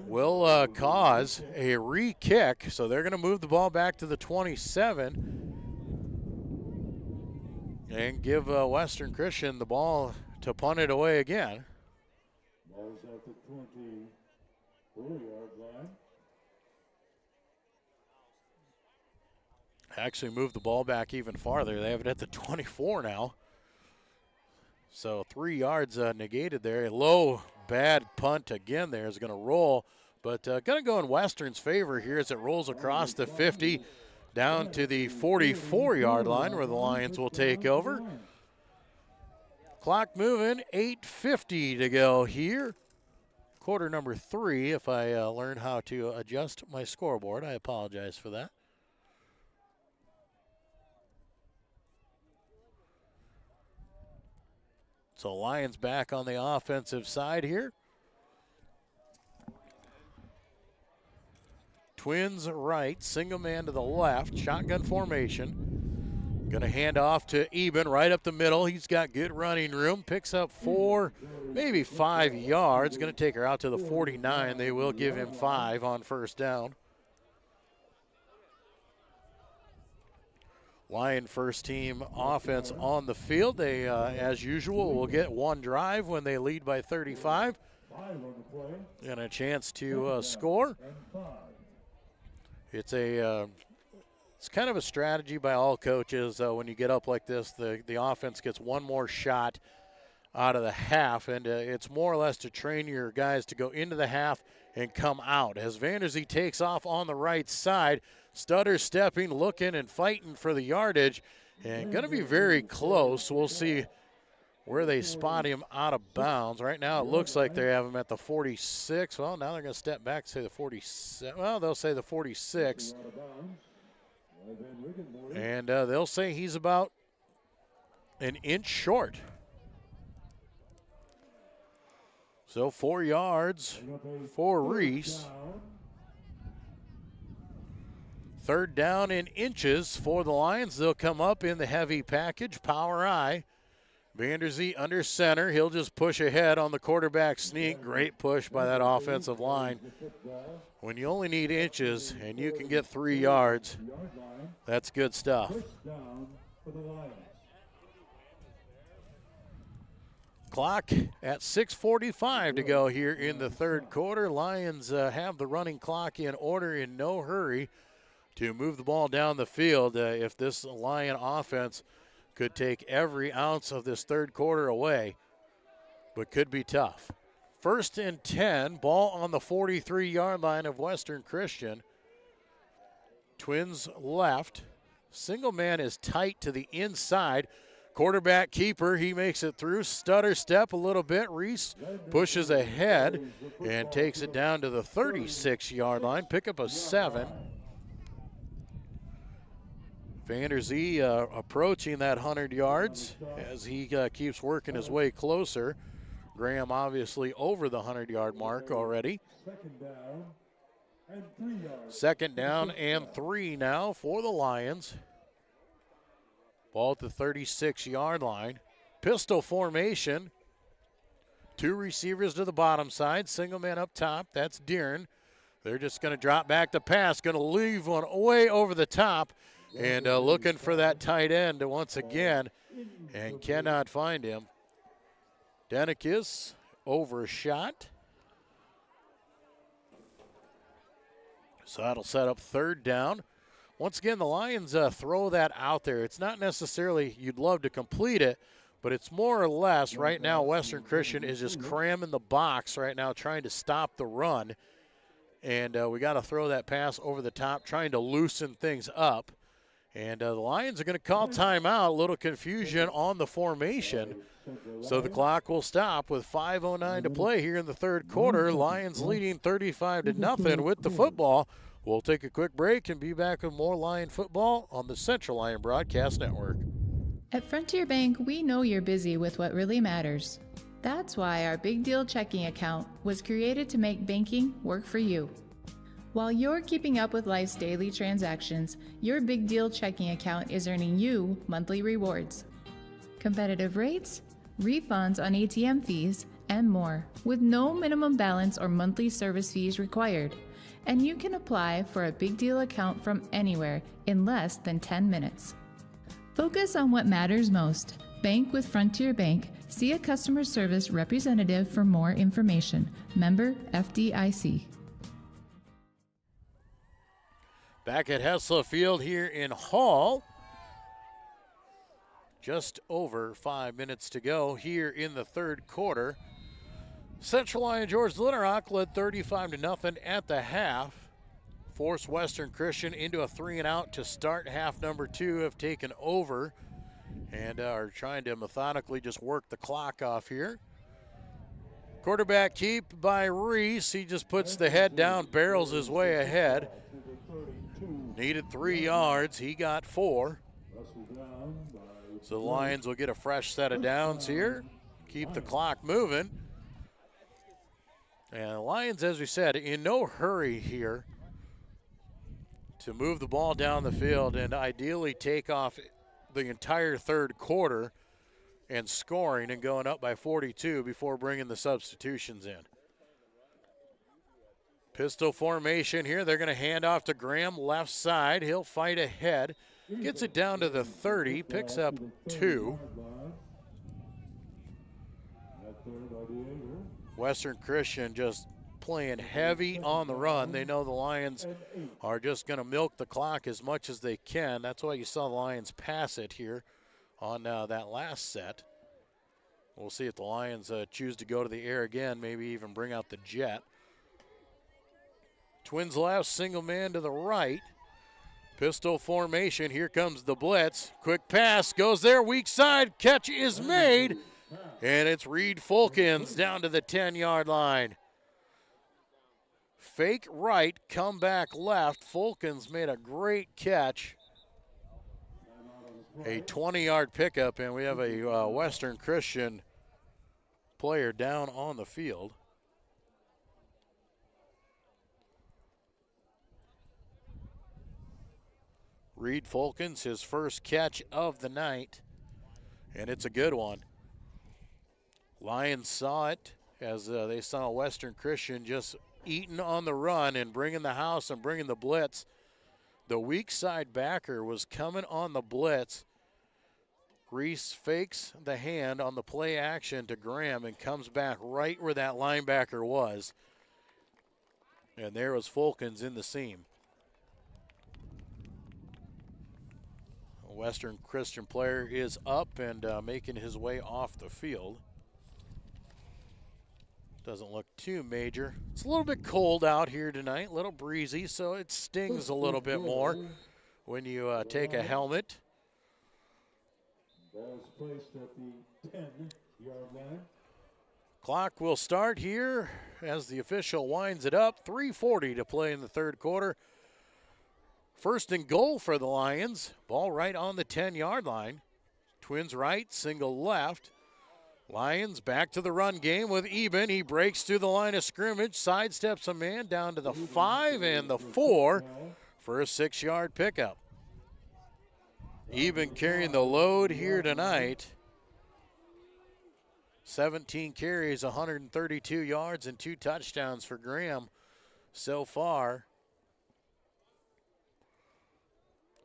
will cause a re-kick. So they're going to move the ball back to the 27 and give Western Christian the ball to punt it away again. Ball's at the 24-yard line. Actually moved the ball back even farther. They have it at the 24 now. So 3 yards negated there. A low, bad punt again there is going to roll, but going to go in Western's favor here as it rolls across the 50 down to the 44-yard line where the Lions will take over. Clock moving, 8:50 to go here. Quarter number 3, if I learn how to adjust my scoreboard. I apologize for that. So Lions back on the offensive side here. Twins right, single man to the left, shotgun formation. Going to hand off to Eben right up the middle. He's got good running room, picks up 4, maybe 5 yards. Going to take her out to the 49. They will give him 5 on first down. Lion first team offense on the field. They, as usual, will get one drive when they lead by 35 and a chance to score. It's kind of a strategy by all coaches. When you get up like this, the offense gets one more shot out of the half, and it's more or less to train your guys to go into the half and come out. As Vanderzee takes off on the right side, Stutter stepping, looking, and fighting for the yardage, And going to be very close. We'll see where they spot him out of bounds. Right now it looks like they have him at the 46. Well, now they're going to step back and say the 47. Well, they'll say the 46. And they'll say he's about an inch short. So 4 yards for Reese. Third down in inches for the Lions. They'll come up in the heavy package, power I. Vanderzee under center. He'll just push ahead on the quarterback sneak. Great push by that offensive line. When you only need inches and you can get 3 yards, that's good stuff. Clock at 6:45 to go here in the third quarter. Lions have the running clock in order, in no hurry to move the ball down the field. If this Lion offense could take every ounce of this third quarter away, but could be tough. 1st and 10, ball on the 43-yard line of Western Christian. Twins left. Single man is tight to the inside. Quarterback keeper, he makes it through. Stutter step a little bit. Reese pushes ahead and takes it down to the 36-yard line. Pick up a 7. Vanderzee approaching that 100 yards as he keeps working his way closer. Graham obviously over the 100-yard mark already. 2nd down and 3 now for the Lions. Ball at the 36-yard line. Pistol formation. 2 receivers to the bottom side. Single man up top. That's Deeren. They're just going to drop back to pass. Going to leave one way over the top. And looking for that tight end once again, and cannot find him. Denikis overshot. So that'll set up 3rd down. Once again, the Lions throw that out there. It's not necessarily you'd love to complete it, but it's more or less right now Western Christian is just cramming the box right now, trying to stop the run. And we got to throw that pass over the top, trying to loosen things up. And the Lions are going to call timeout. A little confusion on the formation. So the clock will stop with 5:09 to play here in the third quarter. Lions leading 35-0 with the football. We'll take a quick break and be back with more Lion football on the Central Lyon Broadcast Network. At Frontier Bank, we know you're busy with what really matters. That's why our Big Deal checking account was created to make banking work for you. While you're keeping up with life's daily transactions, your Big Deal checking account is earning you monthly rewards. Competitive rates, refunds on ATM fees, and more, with no minimum balance or monthly service fees required. And you can apply for a Big Deal account from anywhere in less than 10 minutes. Focus on what matters most. Bank with Frontier Bank. See a customer service representative for more information. Member FDIC. Back at Hessler Field here in Hall. Just over 5 minutes to go here in the third quarter. Central Lyon George Little Rock led 35-0 at the half. Forced Western Christian into a 3-and-out to start half number 2. Have taken over and are trying to methodically just work the clock off here. Quarterback keep by Reese. He just puts the head down, barrels his way ahead. Needed 3 yards. He got 4. So the Lions will get a fresh set of downs here. Keep the clock moving. And the Lions, as we said, in no hurry here to move the ball down the field and ideally take off the entire third quarter and scoring and going up by 42 before bringing the substitutions in. Pistol formation here. They're going to hand off to Graham left side. He'll fight ahead. Gets it down to the 30. Picks up 2. Western Christian just playing heavy on the run. They know the Lions are just going to milk the clock as much as they can. That's why you saw the Lions pass it here on that last set. We'll see if the Lions choose to go to the air again, maybe even bring out the jet. Twins left, single man to the right. Pistol formation. Here comes the blitz. Quick pass goes there. Weak side. Catch is made. And it's Reed Fulkins down to the 10-yard line. Fake right, come back left. Fulkins made a great catch. A 20-yard pickup, and we have a Western Christian player down on the field. Reed Fulkins, his first catch of the night, and it's a good one. Lions saw it as they saw Western Christian just eating on the run and bringing the house and bringing the blitz. The weak side backer was coming on the blitz. Reese fakes the hand on the play action to Graham and comes back right where that linebacker was. And there was Fulkins in the seam. A Western Christian player is up and making his way off the field. Doesn't look too major. It's a little bit cold out here tonight, a little breezy, so it stings a little bit more when you take a helmet. Ball is placed at the 10-yard line. Clock will start here as the official winds it up. 3:40 to play in the third quarter. First and goal for the Lions. Ball right on the 10-yard line. Twins right, single left. Lions back to the run game with Eben. He breaks through the line of scrimmage, sidesteps a man down to the 5 and the 4 for a 6-yard pickup. Eben carrying the load here tonight. 17 carries, 132 yards, and 2 touchdowns for Graham so far.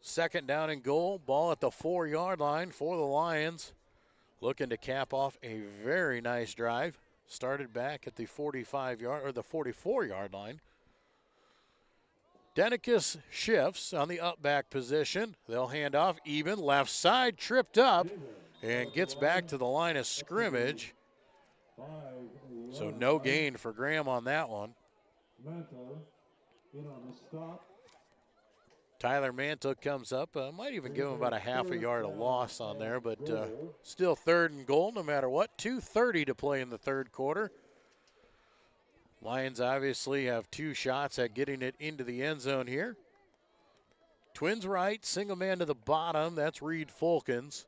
Second down and goal. Ball at the 4-yard line for the Lions. Looking to cap off a very nice drive. Started back at the 45-yard or the 44-yard line. Denicus shifts on the up back position. They'll hand off. Eben left side, tripped up and gets back to the line of scrimmage. So no gain for Graham on that one. Tyler Mantle comes up. Might even give him about a half a yard of loss on there, but still third and goal no matter what. 2:30 to play in the third quarter. Lions obviously have 2 shots at getting it into the end zone here. Twins right, single man to the bottom. That's Reed Fulkins.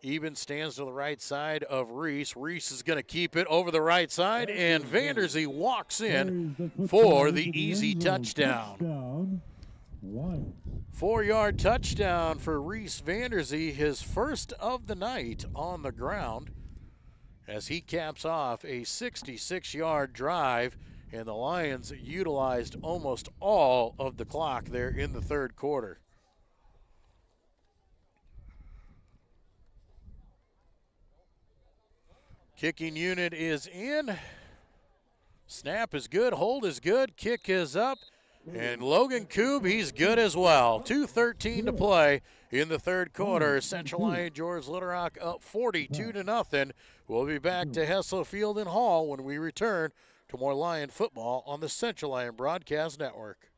Eben stands to the right side of Reese. Reese is going to keep it over the right side, and Vanderzee walks in for the easy touchdown. 4-yard touchdown for Reese Vanderzee, his first of the night on the ground, as he caps off a 66-yard drive, and the Lions utilized almost all of the clock there in the third quarter. Kicking unit is in. Snap is good, hold is good, kick is up. And Logan Koob, he's good as well. 2:13 to play in the third quarter. Central Lyon George Little Rock up 42-0. We'll be back to Hessel Field and Hall when we return to more Lion football on the Central Lyon Broadcast Network.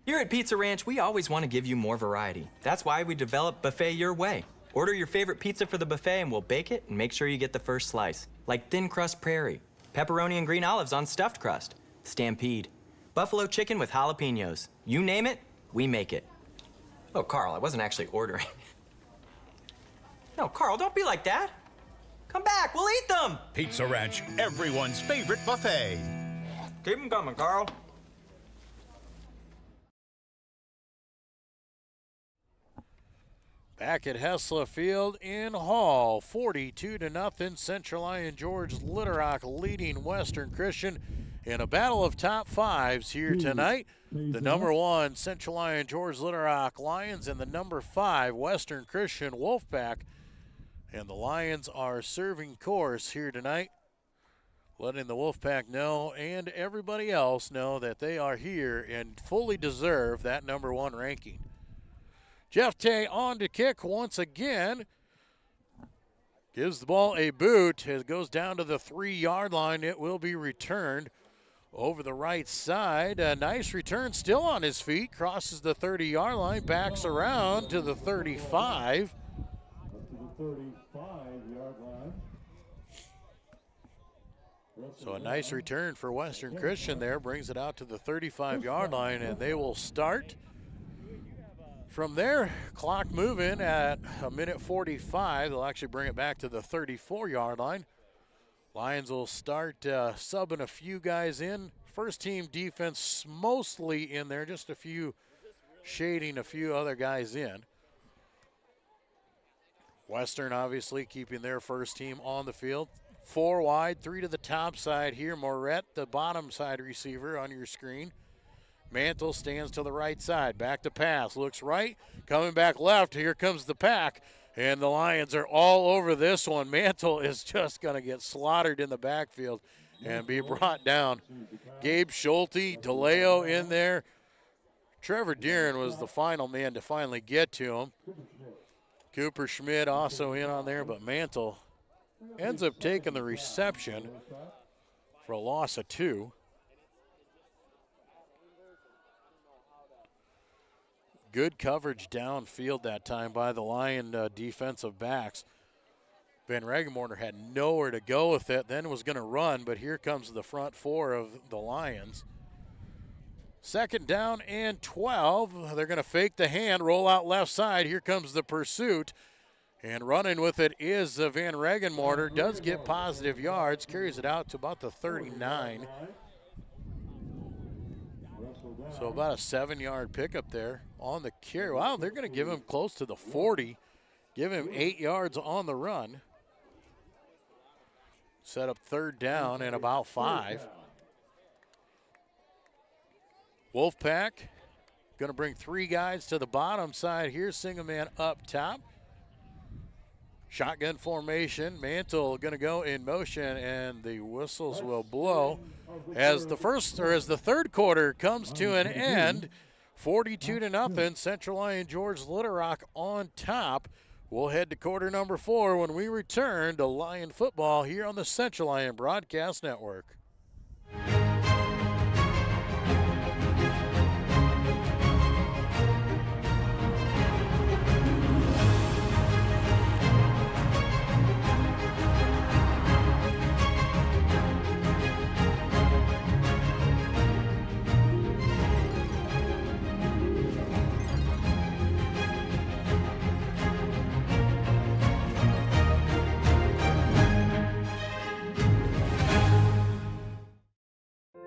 Here at Pizza Ranch, we always want to give you more variety. That's why we developed Buffet Your Way. Order your favorite pizza for the buffet and we'll bake it and make sure you get the first slice. Like thin crust prairie, pepperoni and green olives on stuffed crust, stampede, buffalo chicken with jalapenos. You name it, we make it. Oh, Carl, I wasn't actually ordering. No, Carl, don't be like that. Come back, we'll eat them. Pizza Ranch, everyone's favorite buffet. Keep them coming, Carl. Back at Hessler Field in Hall, 42-0. Central Lyon George Little Rock leading Western Christian in a battle of top fives here tonight. The number 1 Central Lyon George Little Rock Lions and the number 5 Western Christian Wolfpack. And the Lions are serving course here tonight, letting the Wolfpack know and everybody else know that they are here and fully deserve that number 1 ranking. Jeff Tay on to kick once again. Gives the ball a boot. It goes down to the 3-yard line. It will be returned over the right side. A nice return, still on his feet, crosses the 30-yard line, backs around to the 35. To the 35-yard line. So a nice return for Western Christian there, brings it out to the 35-yard line, and they will start. From there, clock moving at a minute 45. They'll actually bring it back to the 34-yard line. Lions will start subbing a few guys in. First team defense mostly in there, just a few shading a few other guys in. Western obviously keeping their first team on the field. 4 wide, 3 to the top side here. Moret, the bottom side receiver on your screen. Mantle stands to the right side. Back to pass. Looks right. Coming back left. Here comes the pack. And the Lions are all over this one. Mantle is just going to get slaughtered in the backfield and be brought down. Gabe Schulte, DeLeo in there. Trevor Deeren was the final man to finally get to him. Cooper Schmidt also in on there, but Mantle ends up taking the reception for a loss of 2. Good coverage downfield that time by the Lion defensive backs. Van Regenborner had nowhere to go with it, then was going to run, but here comes the front 4 of the Lions. Second down and 12. They're going to fake the hand, roll out left side. Here comes the pursuit. And running with it is Van Regenborner. Does get positive yards, carries it out to about the 39. So about a 7-yard pickup there on the carry. Wow, they're going to give him close to the 40. Give him 8 yards on the run. Set up third down and about 5. Wolfpack going to bring 3 guys to the bottom side here. Single man up top. Shotgun formation. Mantle going to go in motion, and the whistles will blow as the third quarter comes to an end. 42-0. Central Lyon George Little Rock on top. We'll head to quarter number 4 when we return to Lion football here on the Central Lyon Broadcast Network.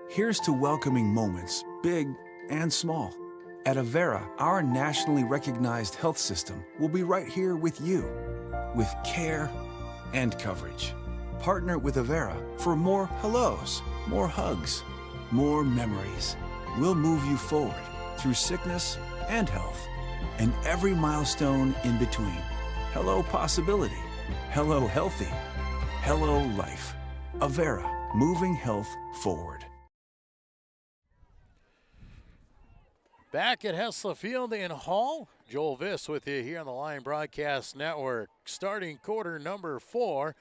Here's to welcoming moments, big and small. At Avera, our nationally recognized health system will be right here with you, with care and coverage. Partner with Avera for more hellos, more hugs, more memories. We'll move you forward through sickness and health, and every milestone in between. Hello possibility, hello healthy, hello life. Avera, moving health forward. Back at Hessler Field in Hall, Joel Viss with you here on the Lion Broadcast Network. Starting quarter number 4.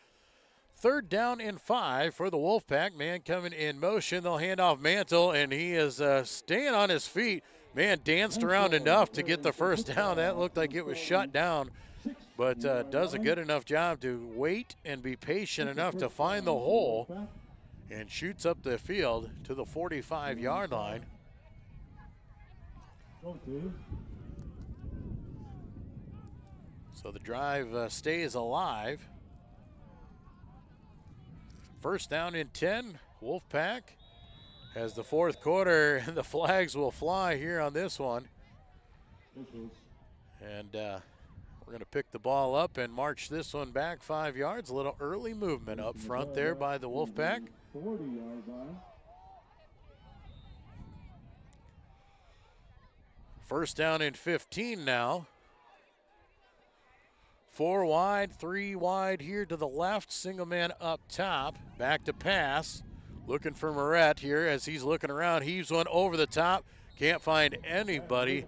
Third down and 5 for the Wolfpack. Man coming in motion. They'll hand off Mantle, and he is staying on his feet. Man danced around enough to get the first down. That looked like it was shut down, but does a good enough job to wait and be patient enough to find the hole and shoots up the field to the 45-yard line. So the drive stays alive. First down and 10. Wolfpack has the fourth quarter, and the flags will fly here on this one. And we're going to pick the ball up and march this one back 5 yards. A little early movement up front there by the Wolfpack. 40-yard line. First down and 15 now. 4 wide, 3 wide here to the left. Single man up top. Back to pass. Looking for Moret here as he's looking around. Heaves one over the top. Can't find anybody.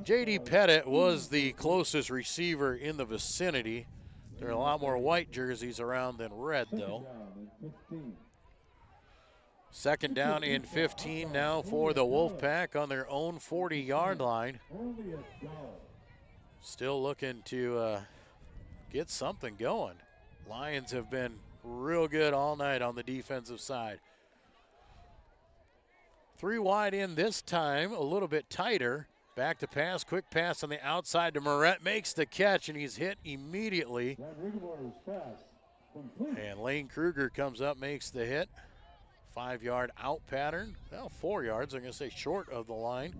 J.D. Pettit was the closest receiver in the vicinity. There are a lot more white jerseys around than red, though. Second down and 15 now for the Wolfpack on their own 40-yard line. Still looking to get something going. Lions have been real good all night on the defensive side. 3 wide in this time, a little bit tighter. Back to pass, quick pass on the outside to Moret, makes the catch, and he's hit immediately. And Lane Kruger comes up, makes the hit. 5-yard out pattern. Well, 4 yards, I'm going to say short of the line.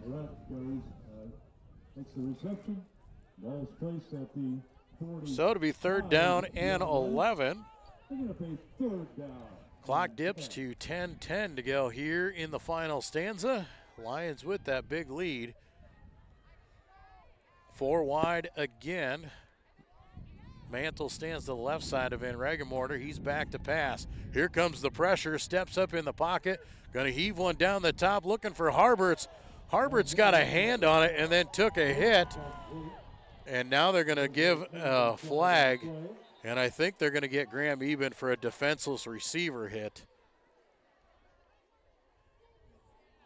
Makes the reception. Ball is placed at the 40. So to be 3rd down and 11. They're going to play 3rd down. Clock dips to 10:10 to go here in the final stanza. Lions with that big lead. 4 wide again. Mantle stands to the left side of Van Regenmorter. He's back to pass. Here comes the pressure. Steps up in the pocket. Going to heave one down the top. Looking for Harberts. Harbert's got a hand on it and then took a hit. And now they're going to give a flag. And I think they're going to get Graham Eben for a defenseless receiver hit.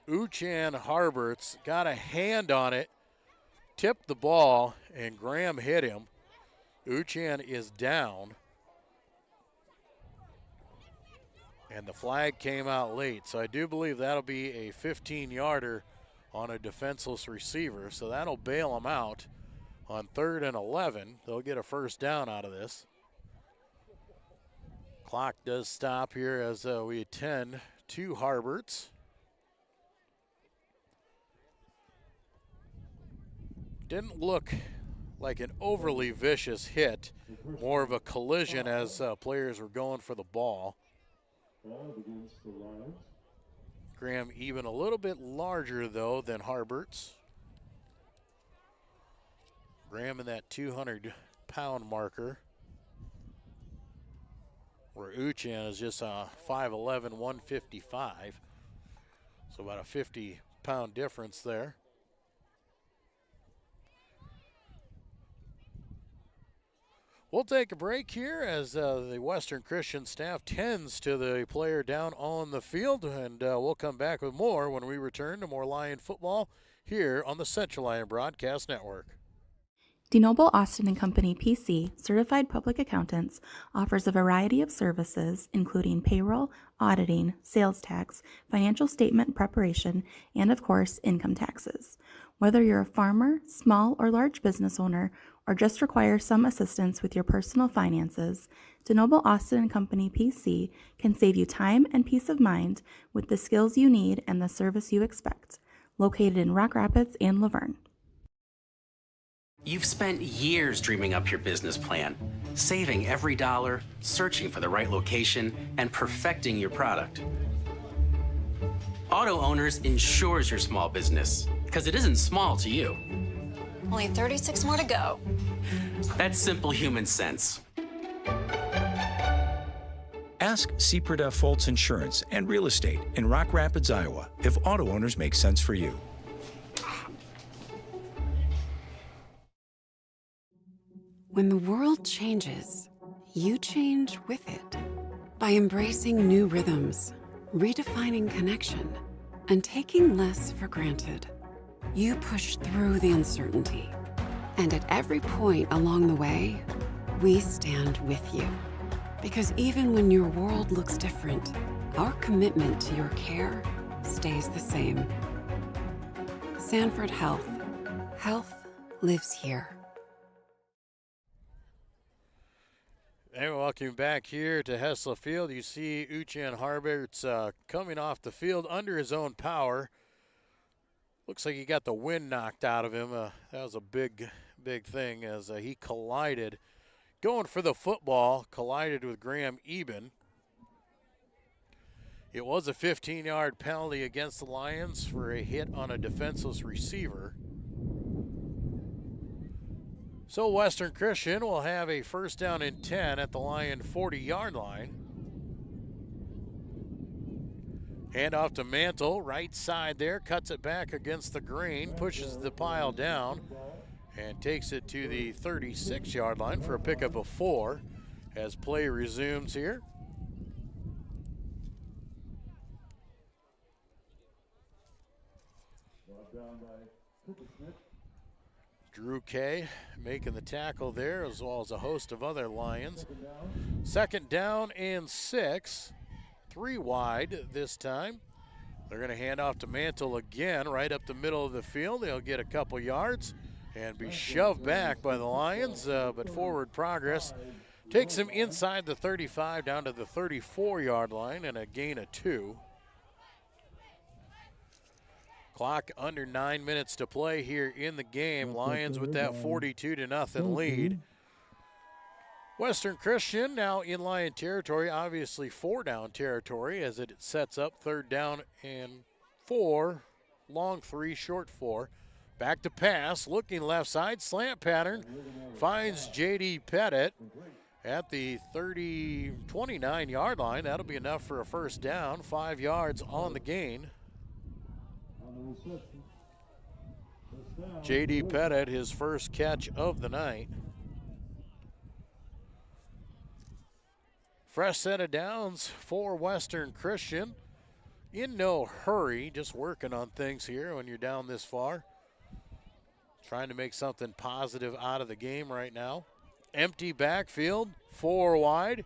Uchan Harberts got a hand on it, tipped the ball, and Graham hit him. Uchan is down. And the flag came out late. So I do believe that'll be a 15-yarder on a defenseless receiver. So that'll bail them out on 3rd and 11. They'll get a 1st down out of this. Clock does stop here as we attend to Harberts. Didn't look like an overly vicious hit, more of a collision as players were going for the ball. Graham Eben a little bit larger though than Harberts. Graham in that 200-pound marker, where Uchan is just 5'11", 155. So about a 50-pound difference there. We'll take a break here as the Western Christian staff tends to the player down on the field, and we'll come back with more when we return to more Lion football here on the Central Lion Broadcast Network. DeNoble Austin & Company PC, certified public accountants, offers a variety of services including payroll, auditing, sales tax, financial statement preparation, and of course, income taxes. Whether you're a farmer, small or large business owner, or just require some assistance with your personal finances, DeNoble Austin & Company PC can save you time and peace of mind with the skills you need and the service you expect. Located in Rock Rapids and Laverne. You've spent years dreaming up your business plan, saving every dollar, searching for the right location, and perfecting your product. Auto Owners insures your small business, because it isn't small to you. Only 36 more to go. That's simple human sense. Ask Seaperda Foltz Insurance and Real Estate in Rock Rapids, Iowa, if auto owners make sense for you. When the world changes, you change with it. By embracing new rhythms, redefining connection, and taking less for granted, you push through the uncertainty. And at every point along the way, we stand with you. Because even when your world looks different, our commitment to your care stays the same. Sanford Health. Health lives here. And welcome back here to Hessler Field. You see Uchan Harberts coming off the field under his own power. Looks like he got the wind knocked out of him. That was a big thing as he collided. Going for the football, collided with Graham Eben. It was a 15-yard penalty against the Lions for a hit on a defenseless receiver. So Western Christian will have a 1st down and 10 at the Lion 40-yard line. Hand off to Mantle, right side there, cuts it back against the grain, pushes the pile down, and takes it to the 36-yard line for a pickup of 4 as play resumes here. Drew Kay making the tackle there, as well as a host of other Lions. Second down and 6. 3 wide this time. They're going to hand off to Mantle again, right up the middle of the field. They'll get a couple yards and be shoved back by the Lions, but forward progress takes him inside the 35 down to the 34-yard line, and a gain of 2. Clock under 9 minutes to play here in the game. Lions with that 42-0 lead. Western Christian now in Lion territory, obviously 4-down territory as it sets up 3rd down and 4, long 3, short 4. Back to pass, looking left side, slant pattern, finds J.D. Pettit at the 29-yard line. That'll be enough for a first down, 5 yards on the gain. J.D. Pettit, his first catch of the night. Fresh set of downs for Western Christian. In no hurry, just working on things here when you're down this far. Trying to make something positive out of the game right now. Empty backfield, 4 wide.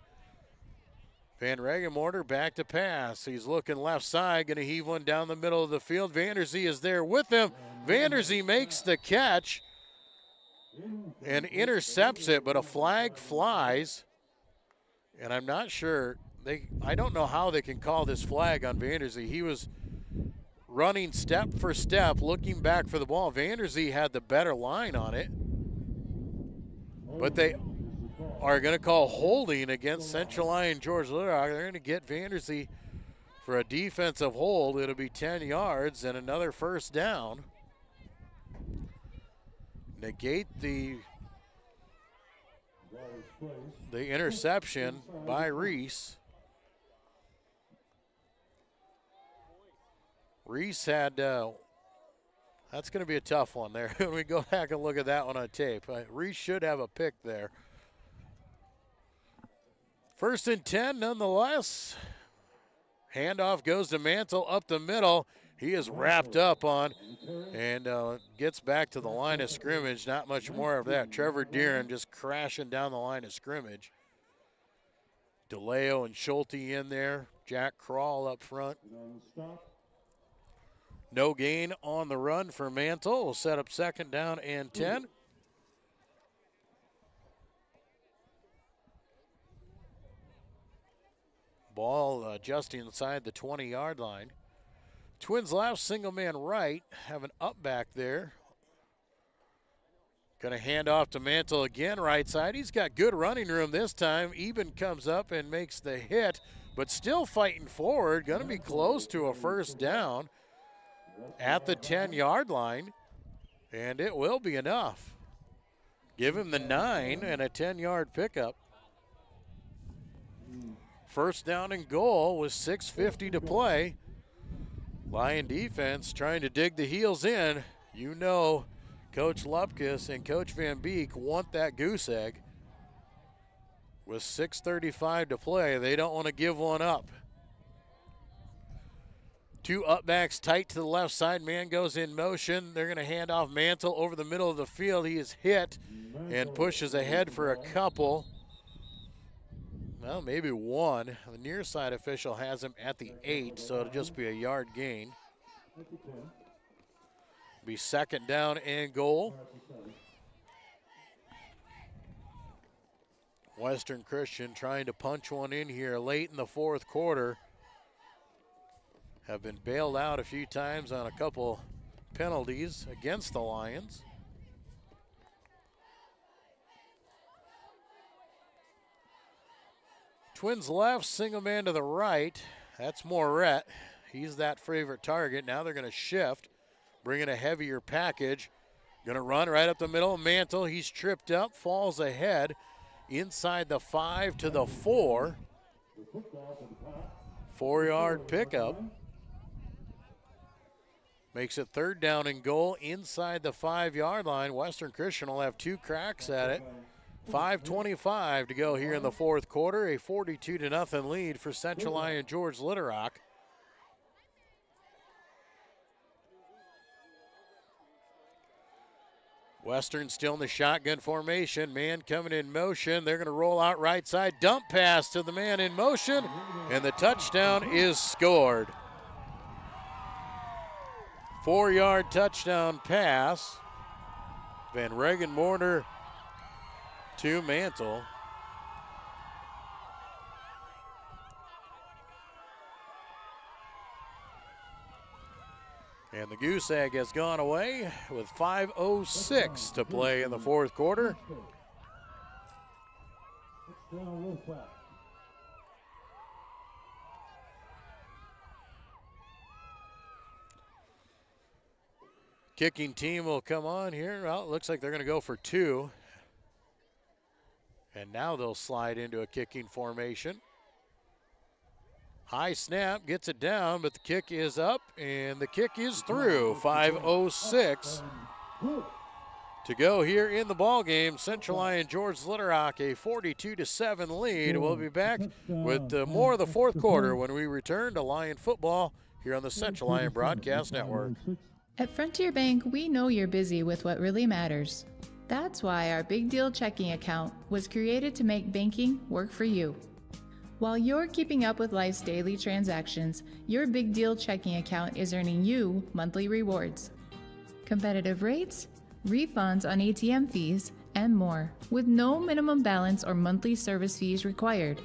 Van Regenmorter back to pass. He's looking left side, going to heave one down the middle of the field. Vanderzee is there with him. Vanderzee makes the catch and intercepts it, but a flag flies. And I'm not sure, I don't know how they can call this flag on Vanderzee. He was running step for step, looking back for the ball. Vanderzee had the better line on it. But they are going to call holding against Central Lyon George Little Rock. They're going to get Vanderzee for a defensive hold. It'll be 10 yards and another first down. Negate the interception by Reese. Reese had, that's going to be a tough one there. When we go back and look at that one on tape. Reese should have a pick there. 1st and 10 nonetheless. Handoff goes to Mantle up the middle. He is wrapped up on and gets back to the line of scrimmage. Not much more of that. Trevor Deeren just crashing down the line of scrimmage. DeLeo and Schulte in there. Jack Crawl up front. No gain on the run for Mantle. We'll set up 2nd down and 10. Ball just inside the 20-yard line. Twins left, single man right. Have an up back there. Going to hand off to Mantle again, right side. He's got good running room this time. Eben comes up and makes the hit, but still fighting forward. Going to be close to a first down at the 10-yard line, and it will be enough. Give him the 9 and a 10-yard pickup. First down and goal with 6:50 to play. Lion defense trying to dig the heels in. You know Coach Lupkus and Coach Van Beek want that goose egg. With 6:35 to play, they don't want to give one up. 2 up backs tight to the left side. Man goes in motion. They're going to hand off Mantle over the middle of the field. He is hit and pushes ahead for a couple. Well, maybe 1. The near side official has him at the 8, so it'll just be a yard gain. Be 2nd down and goal. Western Christian trying to punch one in here late in the 4th quarter. Have been bailed out a few times on a couple penalties against the Lions. Twins left, single man to the right. That's Moret. He's that favorite target. Now they're going to shift, bring in a heavier package. Going to run right up the middle. Mantle, he's tripped up, falls ahead inside the 5 to the 4. 4-yard pickup. Makes it 3rd down and goal inside the 5-yard line. Western Christian will have 2 cracks at it. 5:25 to go here in the 4th quarter. A 42-0 lead for Central Lyon, George Little Rock. Western still in the shotgun formation. Man coming in motion. They're going to roll out right side. Dump pass to the man in motion. And the touchdown is scored. 4-yard touchdown pass. Van Regenmorter to Mantle. And the goose egg has gone away with 5:06 to play in the fourth quarter. Kicking team will come on here. Well, it looks like they're going to go for 2. And now they'll slide into a kicking formation. High snap, gets it down, but the kick is up, and the kick is through. 5:06 to go here in the ball game. Central Lyon George Little Rock, a 42-7 lead. We'll be back with more of the fourth quarter when we return to Lyon football here on the Central Lyon Broadcast Network. At Frontier Bank, we know you're busy with what really matters. That's why our Big Deal checking account was created to make banking work for you. While you're keeping up with life's daily transactions, your Big Deal checking account is earning you monthly rewards. Competitive rates, refunds on ATM fees, and more, with no minimum balance or monthly service fees required.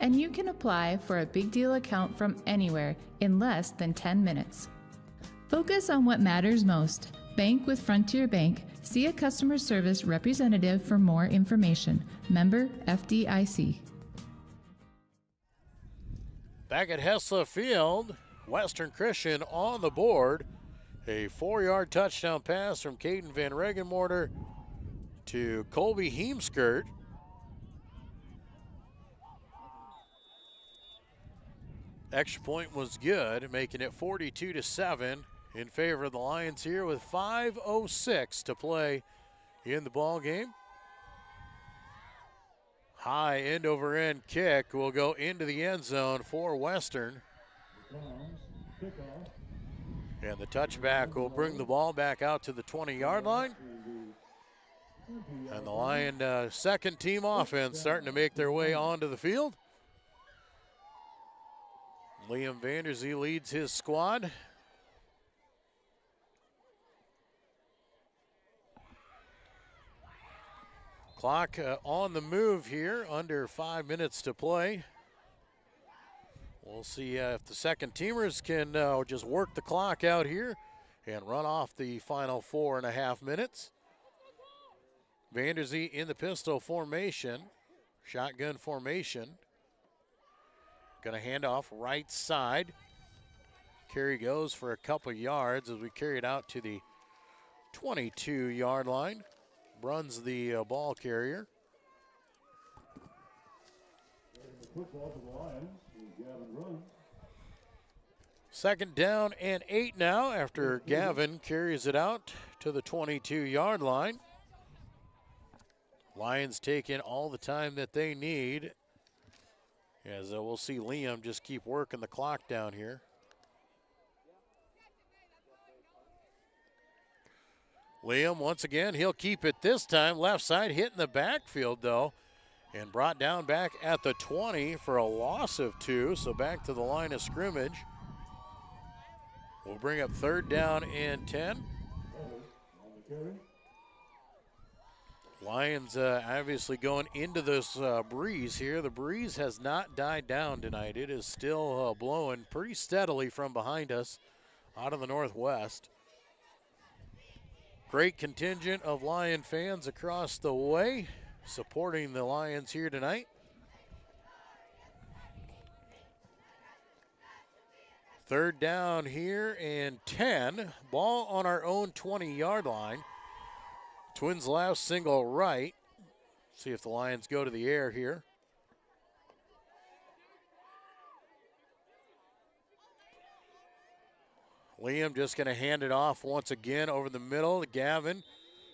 And you can apply for a Big Deal account from anywhere in less than 10 minutes. Focus on what matters most. Bank with Frontier Bank. See a customer service representative for more information. Member FDIC. Back at Hessla Field, Western Christian on the board. A 4-yard touchdown pass from Caden Van Regenmorter to Colby Heemskirt. Extra point was good, making it 42-7 in favor of the Lions here with 5:06 to play in the ball game. High end over end kick will go into the end zone for Western. And the touchback will bring the ball back out to the 20-yard line. And the Lion second team offense starting to make their way onto the field. Liam Vanderzee leads his squad. Clock on the move here, under 5 minutes to play. We'll see if the second teamers can just work the clock out here and run off the final 4.5 minutes. Vanderzee in the pistol formation, shotgun formation. Gonna hand off right side. Carry goes for a couple yards as we carry it out to the 22-yard line. Runs the ball carrier. Second down and 8 now after Gavin carries it out to the 22-yard line. Lions taking all the time that they need, as we'll see Liam just keep working the clock down here. Liam, once again, he'll keep it this time. Left side hitting the backfield, though, and brought down back at the 20 for a loss of 2, so back to the line of scrimmage. We'll bring up third down and 10. Lions obviously going into this breeze here. The breeze has not died down tonight. It is still blowing pretty steadily from behind us out of the northwest. Great contingent of Lion fans across the way supporting the Lions here tonight. Third down here and 10. Ball on our own 20-yard line. Twins left, single right. See if the Lions go to the air here. Liam just going to hand it off once again over the middle to Gavin.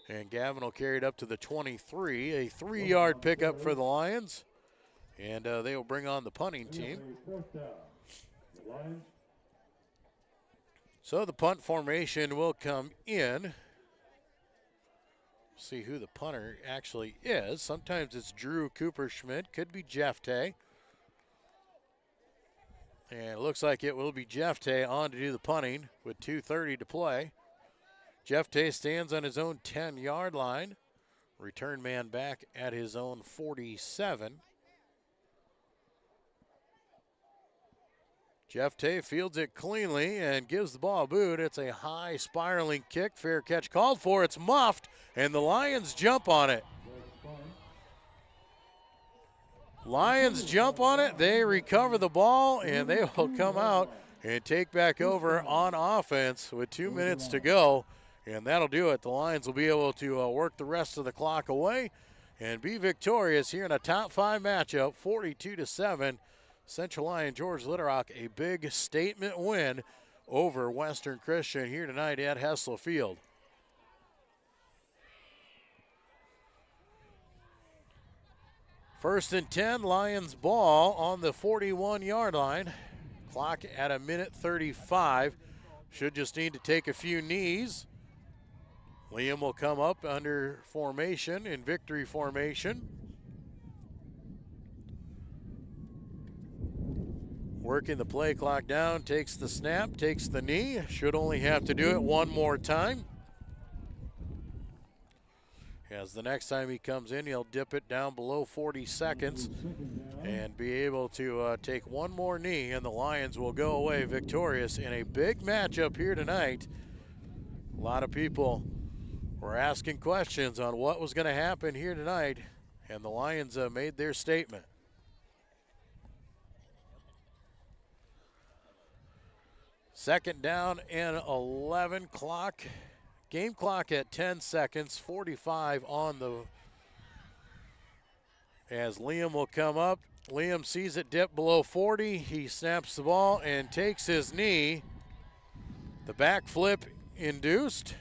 And Gavin will carry it up to the 23. A 3-yard pickup for the Lions. And they will bring on the punting team. So the punt formation will come in. See who the punter actually is. Sometimes it's Drew Cooper-Schmidt. Could be Jeff Tay. And it looks like it will be Jeff Tay on to do the punting with 2:30 to play. Jeff Tay stands on his own 10-yard line. Return man back at his own 47. Jeff Tay fields it cleanly and gives the ball a boot. It's a high spiraling kick. Fair catch called for. It's muffed, and the Lions jump on it. Lions jump on it. They recover the ball, and they will come out and take back over on offense with 2 minutes to go. And that'll do it. The Lions will be able to work the rest of the clock away and be victorious here in a top 5 matchup, 42-7. Central Lyon George Litterock, a big statement win over Western Christian here tonight at Hessler Field. First and 10, Lions ball on the 41-yard line. Clock at 1:35. Should just need to take a few knees. Liam will come up under formation, in victory formation. Working the play clock down, takes the snap, takes the knee. Should only have to do it one more time. As the next time he comes in, he'll dip it down below 40 seconds and be able to take one more knee, and the Lions will go away victorious in a big matchup here tonight. A lot of people were asking questions on what was going to happen here tonight, and the Lions made their statement. Second down and 11 clock. Game clock at 10 seconds, 45 on the, as Liam will come up. Liam sees it dip below 40. He snaps the ball and takes his knee. The backflip induced.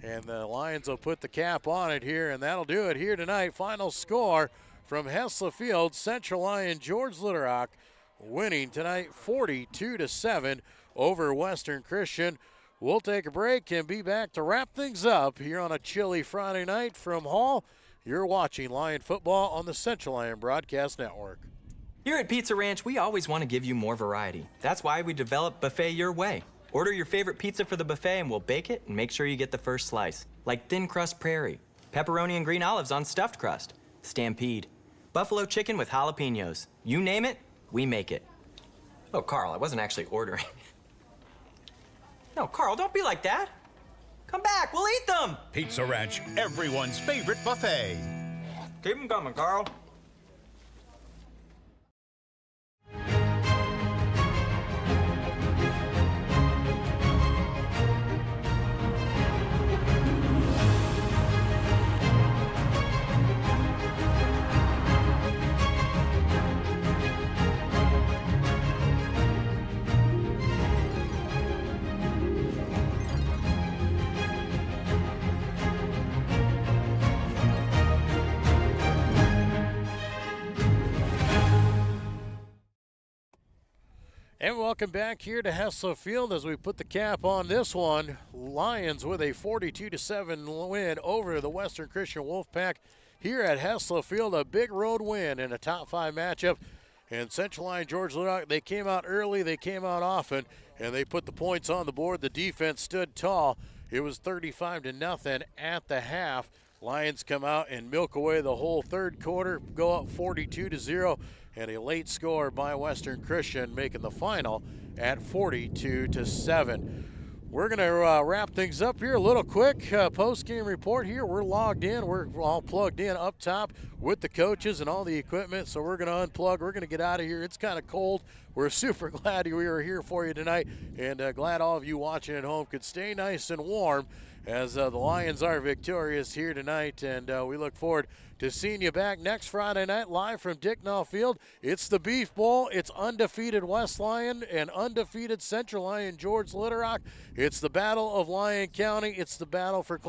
And the Lions will put the cap on it here, and that'll do it here tonight. Final score from Hessler Field, Central Lyon George Litterock winning tonight 42-7 over Western Christian. We'll take a break and be back to wrap things up here on a chilly Friday night from Hall. You're watching Lion football on the Central Lyon Broadcast Network. Here at Pizza Ranch, we always want to give you more variety. That's why we developed Buffet Your Way. Order your favorite pizza for the buffet and we'll bake it and make sure you get the first slice. Like thin crust prairie, pepperoni and green olives on stuffed crust, stampede, buffalo chicken with jalapenos. You name it, we make it. Oh, Carl, I wasn't actually ordering. No, Carl, don't be like that. Come back, we'll eat them. Pizza Ranch, everyone's favorite buffet. Keep them coming, Carl. And welcome back here to Hessler Field as we put the cap on this one. Lions with a 42-7 win over the Western Christian Wolfpack here at Hessler Field. A big road win in a top 5 matchup. And Central Lyon George Litterock, they came out early, they came out often, and they put the points on the board. The defense stood tall. It was 35-0 at the half. Lions come out and milk away the whole third quarter, go up 42-0. And a late score by Western Christian, making the final at 42-7. We're going to wrap things up here. A little quick post-game report here. We're logged in. We're all plugged in up top with the coaches and all the equipment. So we're going to unplug. We're going to get out of here. It's kind of cold. We're super glad we were here for you tonight, and glad all of you watching at home could stay nice and warm as the Lions are victorious here tonight. And we look forward to seeing you back next Friday night live from Dicknall Field. It's the Beef Bowl. It's undefeated West Lyon and undefeated Central Lyon George Litterock. It's the Battle of Lyon County. It's the battle for